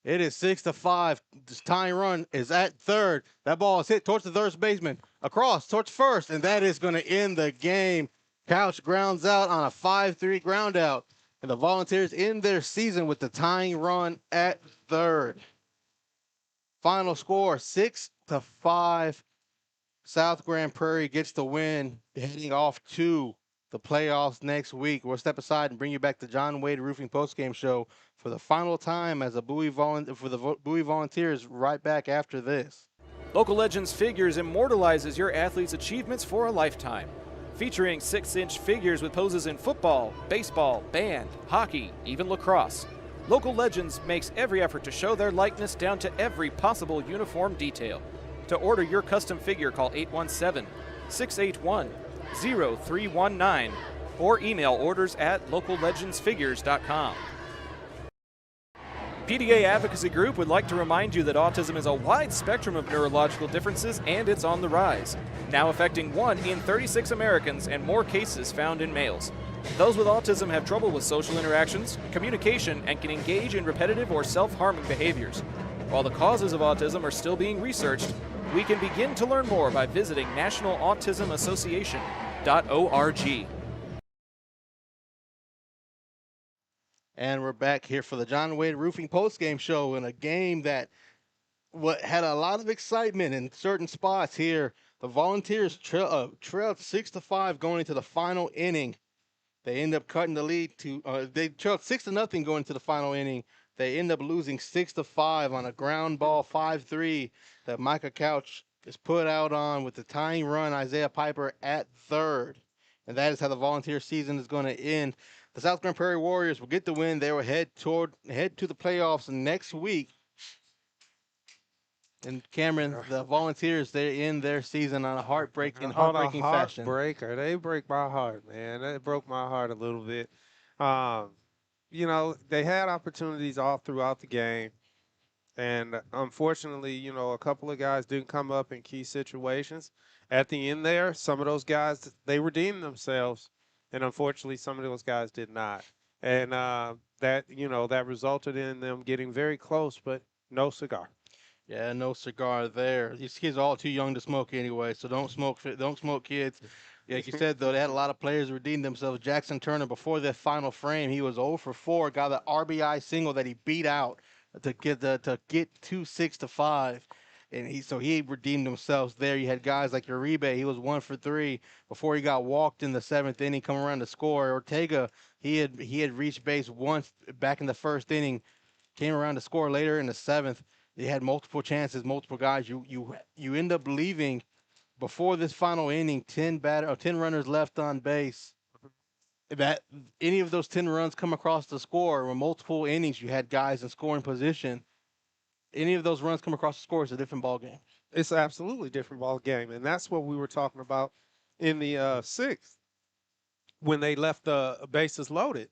It is 6-5. This tying run is at third. That ball is hit towards the third baseman, across towards first, and that is going to end the game. Couch grounds out on a 5-3 ground out, and the Volunteers end their season with the tying run at third. Final score, 6-5. South Grand Prairie gets the win, heading off to the playoffs next week. We'll step aside and bring you back to John Wade Roofing postgame show for the final time as the Bowie Volunteers right back after this. Local Legends Figures immortalizes your athlete's achievements for a lifetime. Featuring 6-inch figures with poses in football, baseball, band, hockey, even lacrosse. Local Legends makes every effort to show their likeness down to every possible uniform detail. To order your custom figure, call 817-681-0319 or email orders at locallegendsfigures.com. PDA Advocacy Group would like to remind you that autism is a wide spectrum of neurological differences and it's on the rise, now affecting 1 in 36 Americans and more cases found in males. Those with autism have trouble with social interactions, communication, and can engage in repetitive or self-harming behaviors. While the causes of autism are still being researched, we can begin to learn more by visiting nationalautismassociation.org. And we're back here for the John Wade Roofing postgame show in a game that had a lot of excitement in certain spots here. The Volunteers trailed 6-5 going into the final inning. They end up cutting the lead to they trailed 6-0 going to the final inning. They end up losing 6-5 on a ground ball 5-3 that Micah Couch is put out on with the tying run Isaiah Piper at third. And that is how the Volunteer season is going to end. The South Grand Prairie Warriors will get the win. They will head to the playoffs next week. And Cameron, the Volunteers, they end their season on a heartbreaking fashion. Heartbreaker. They break my heart, man. That broke my heart a little bit. You know, they had opportunities all throughout the game. And unfortunately, you know, a couple of guys didn't come up in key situations. At the end there, some of those guys, they redeemed themselves. And unfortunately, some of those guys did not. And that resulted in them getting very close, but no cigar. Yeah, no cigar there. These kids are all too young to smoke anyway, so don't smoke, kids. Yeah, like you said, though, they had a lot of players redeem themselves. Jackson Turner, before the final frame, he was 0 for 4, got the RBI single that he beat out to get to 6-5. And he redeemed himself there. You had guys like Uribe, he was 1 for 3 before he got walked in the 7th inning, coming around to score. Ortega, he had reached base once back in the 1st inning, came around to score later in the 7th. They had multiple chances, multiple guys. You end up leaving before this final inning 10 runners left on base. That any of those 10 runs come across the score, or multiple innings you had guys in scoring position. Any of those runs come across the score is a different ball game. It's an absolutely different ball game, and that's what we were talking about in the 6th. when they left the bases loaded.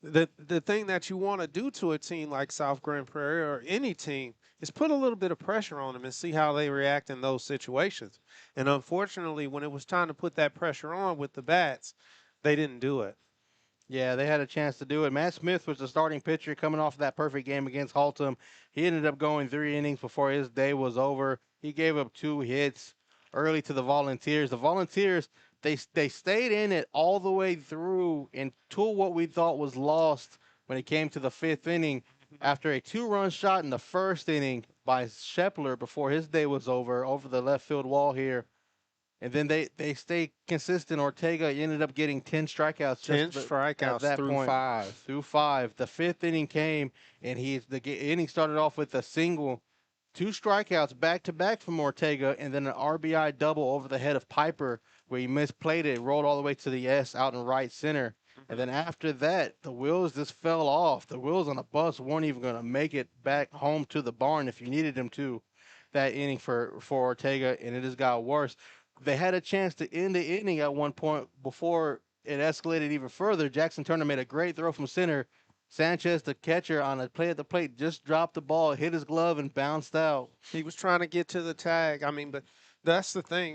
The thing that you want to do to a team like South Grand Prairie or any team is put a little bit of pressure on them and see how they react in those situations. And unfortunately, when it was time to put that pressure on with the bats, they didn't do it. Yeah, they had a chance to do it. Matt Smith was the starting pitcher coming off that perfect game against Haltom. He ended up going 3 innings before his day was over. He gave up 2 hits early to the Volunteers. The Volunteers, they stayed in it all the way through until what we thought was lost when it came to the 5th inning. After a 2-run shot in the 1st inning by Shepler before his day was over the left field wall here. And then they stay consistent. Ortega ended up getting 10 strikeouts. 10 strikeouts at that through point, 5. Through 5. The 5th inning came, and the inning started off with a single, 2 strikeouts back-to-back from Ortega, and then an RBI double over the head of Piper where he misplayed it, rolled all the way to the S out in right center. And then after that, the wheels just fell off. The wheels on the bus weren't even going to make it back home to the barn if you needed them to that inning for Ortega, and it just got worse. They had a chance to end the inning at one point before it escalated even further. Jackson Turner made a great throw from center. Sanchez, the catcher, on a play at the plate, just dropped the ball, hit his glove, and bounced out. He was trying to get to the tag. I mean, but that's the thing,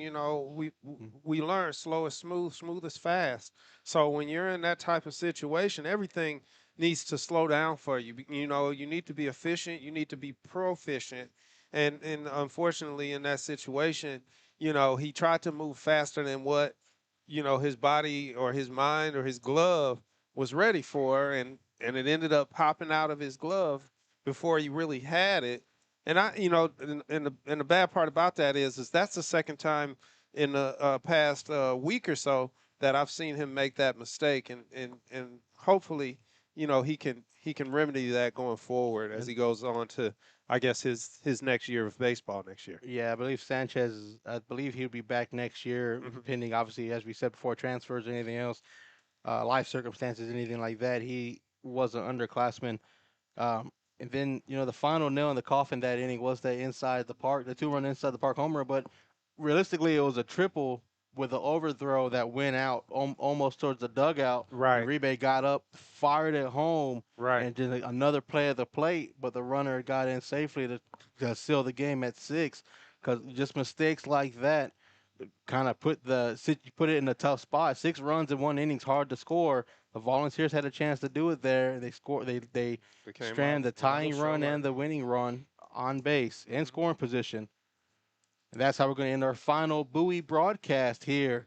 we learn slow is smooth, smooth is fast. So when you're in that type of situation, everything needs to slow down for you. You need to be efficient. You need to be proficient. And unfortunately, in that situation, he tried to move faster than what, his body or his mind or his glove was ready for. And it ended up popping out of his glove before he really had it. And and the bad part about that is that's the second time in the past week or so that I've seen him make that mistake. And hopefully, he can remedy that going forward as he goes on to, I guess, his next year of baseball next year. Yeah, I believe he'll be back next year, pending, obviously, as we said before, transfers or anything else, life circumstances, anything like that. He was an underclassman. And then, the final nail in the coffin that inning was the 2-run inside the park homer. But realistically, it was a triple with an overthrow that went out almost towards the dugout. Right. Uribe got up, fired it home, Right. and did another play at the plate, but the runner got in safely to seal the game at 6. Because just mistakes like that kind of put it in a tough spot. 6 runs in 1 inning's hard to score. The Volunteers had a chance to do it there. They scored. They stranded the tying run and the winning run on base in scoring position. And that's how we're going to end our final Bowie broadcast here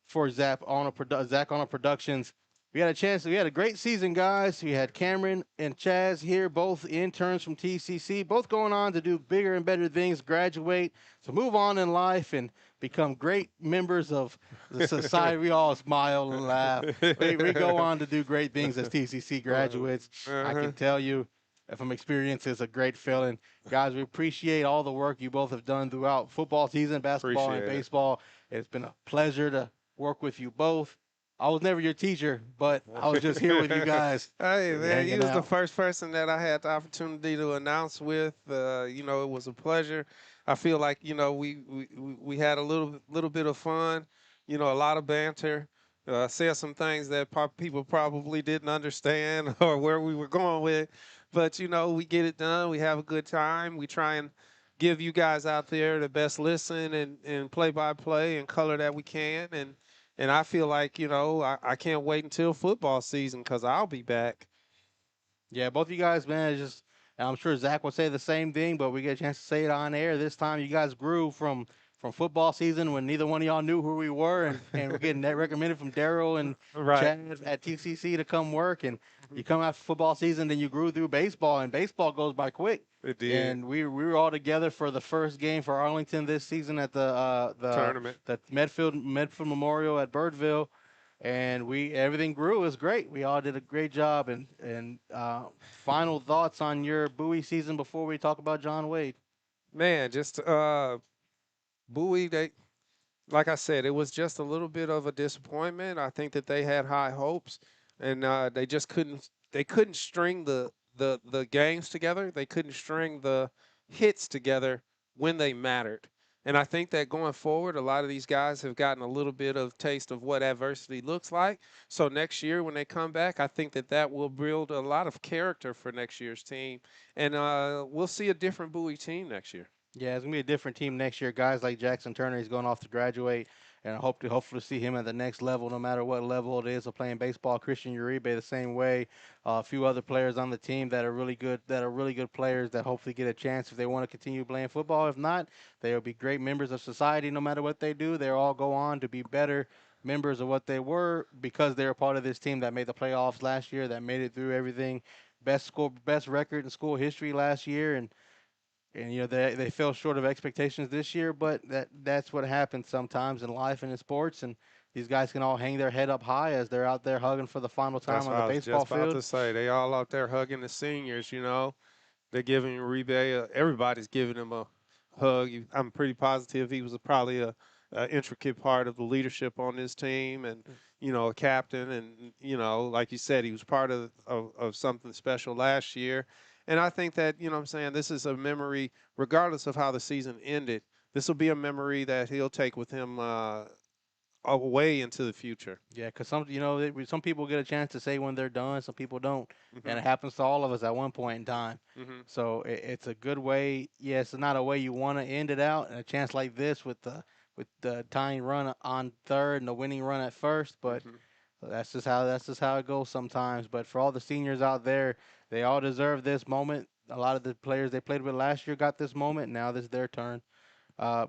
for Zach Arnold Productions. We had a great season, guys. We had Cameron and Chaz here, both interns from TCC, both going on to do bigger and better things, graduate, to move on in life and become great members of the society. We all smile and laugh. We go on to do great things as TCC graduates. I can tell you, from experience, it's a great feeling. Guys, we appreciate all the work you both have done throughout football season, basketball, and baseball. It's been a pleasure to work with you both. I was never your teacher, but I was just here with you guys. Hey, man, you was the first person that I had the opportunity to announce with. It was a pleasure. I feel like, we had a little bit of fun, a lot of banter. Said some things that people probably didn't understand or where we were going with. But, we get it done. We have a good time. We try and give you guys out there the best listen and play-by-play and color that we can. And I feel like, I can't wait until football season because I'll be back. Yeah, both of you guys, man, I'm sure Zach will say the same thing, but we get a chance to say it on air. This time you guys grew from football season when neither one of y'all knew who we were, and we're getting that recommended from Daryl and Chad at TCC to come work. And you come after football season, then you grew through baseball, and baseball goes by quick. It did. And we were all together for the first game for Arlington this season at the tournament, the Medfield Memorial at Birdville, and everything grew. It was great. We all did a great job. And final thoughts on your Bowie season before we talk about John Wade. Man, just Bowie, like I said, it was just a little bit of a disappointment. I think that they had high hopes, and they just couldn't string the games together. They couldn't string the hits together when they mattered. And I think that going forward, a lot of these guys have gotten a little bit of taste of what adversity looks like. So next year when they come back, I think that will build a lot of character for next year's team. And we'll see a different Bowie team next year. Yeah, it's gonna be a different team next year. Guys like Jackson Turner, he's going off to graduate, and I hopefully see him at the next level, no matter what level it is of playing baseball. Christian Uribe the same way. A few other players on the team that are really good players that hopefully get a chance if they want to continue playing football. If not, they'll be great members of society no matter what they do. They'll all go on to be better members of what they were because they're a part of this team that made the playoffs last year, that made it through everything. Best record in school history last year, and they fell short of expectations this year, but that's what happens sometimes in life and in sports. And these guys can all hang their head up high as they're out there hugging for the final time on the baseball field. I was just about to say, they all out there hugging the seniors. They're giving Uribe everybody's giving him a hug. I'm pretty positive he was probably a intricate part of the leadership on this team, and a captain, and like you said, he was part of something special last year. And I think that, this is a memory, regardless of how the season ended, this will be a memory that he'll take with him away into the future. Yeah, because some people get a chance to say when they're done, some people don't. And it happens to all of us at one point in time. So it's a good way. Yes, it's not a way you want to end it out, and a chance like this with the tying run on third and the winning run at first, but that's just how it goes sometimes. But for all the seniors out there, they all deserve this moment. A lot of the players they played with last year got this moment. Now this is their turn.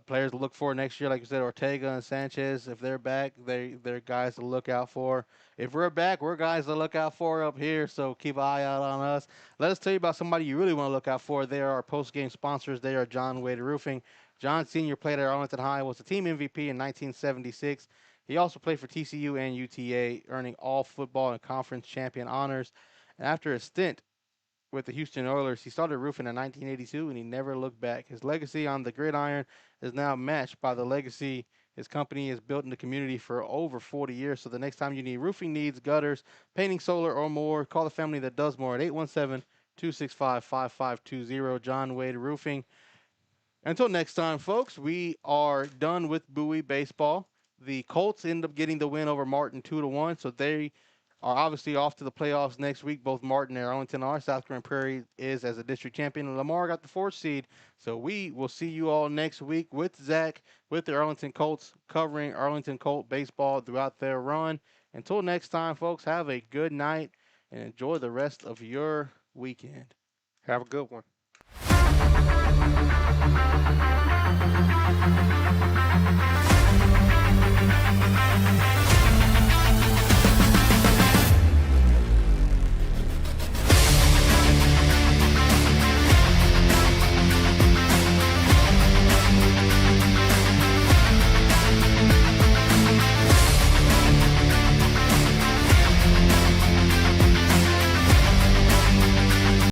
Players to look for next year, like you said, Ortega and Sanchez. If they're back, they're guys to look out for. If we're back, we're guys to look out for up here. So keep an eye out on us. Let us tell you about somebody you really want to look out for. They are our post-game sponsors. They are John Wade Roofing. John Sr. played at Arlington High, was the team MVP in 1976. He also played for TCU and UTA, earning all football and conference champion honors. And after a stint with the Houston Oilers, he started roofing in 1982, and he never looked back. His legacy on the gridiron is now matched by the legacy his company has built in the community for over 40 years. So the next time you need roofing needs, gutters, painting, solar, or more, call the family that does more at 817-265-5520, John Wade Roofing. Until next time, folks, we are done with Bowie baseball. The Colts end up getting the win over Martin 2-1, so they are obviously off to the playoffs next week. Both Martin and Arlington are. South Grand Prairie is as a district champion, and Lamar got the 4th seed. So we will see you all next week with Zach, with the Arlington Colts, covering Arlington Colt baseball throughout their run. Until next time, folks, have a good night and enjoy the rest of your weekend. Have a good one.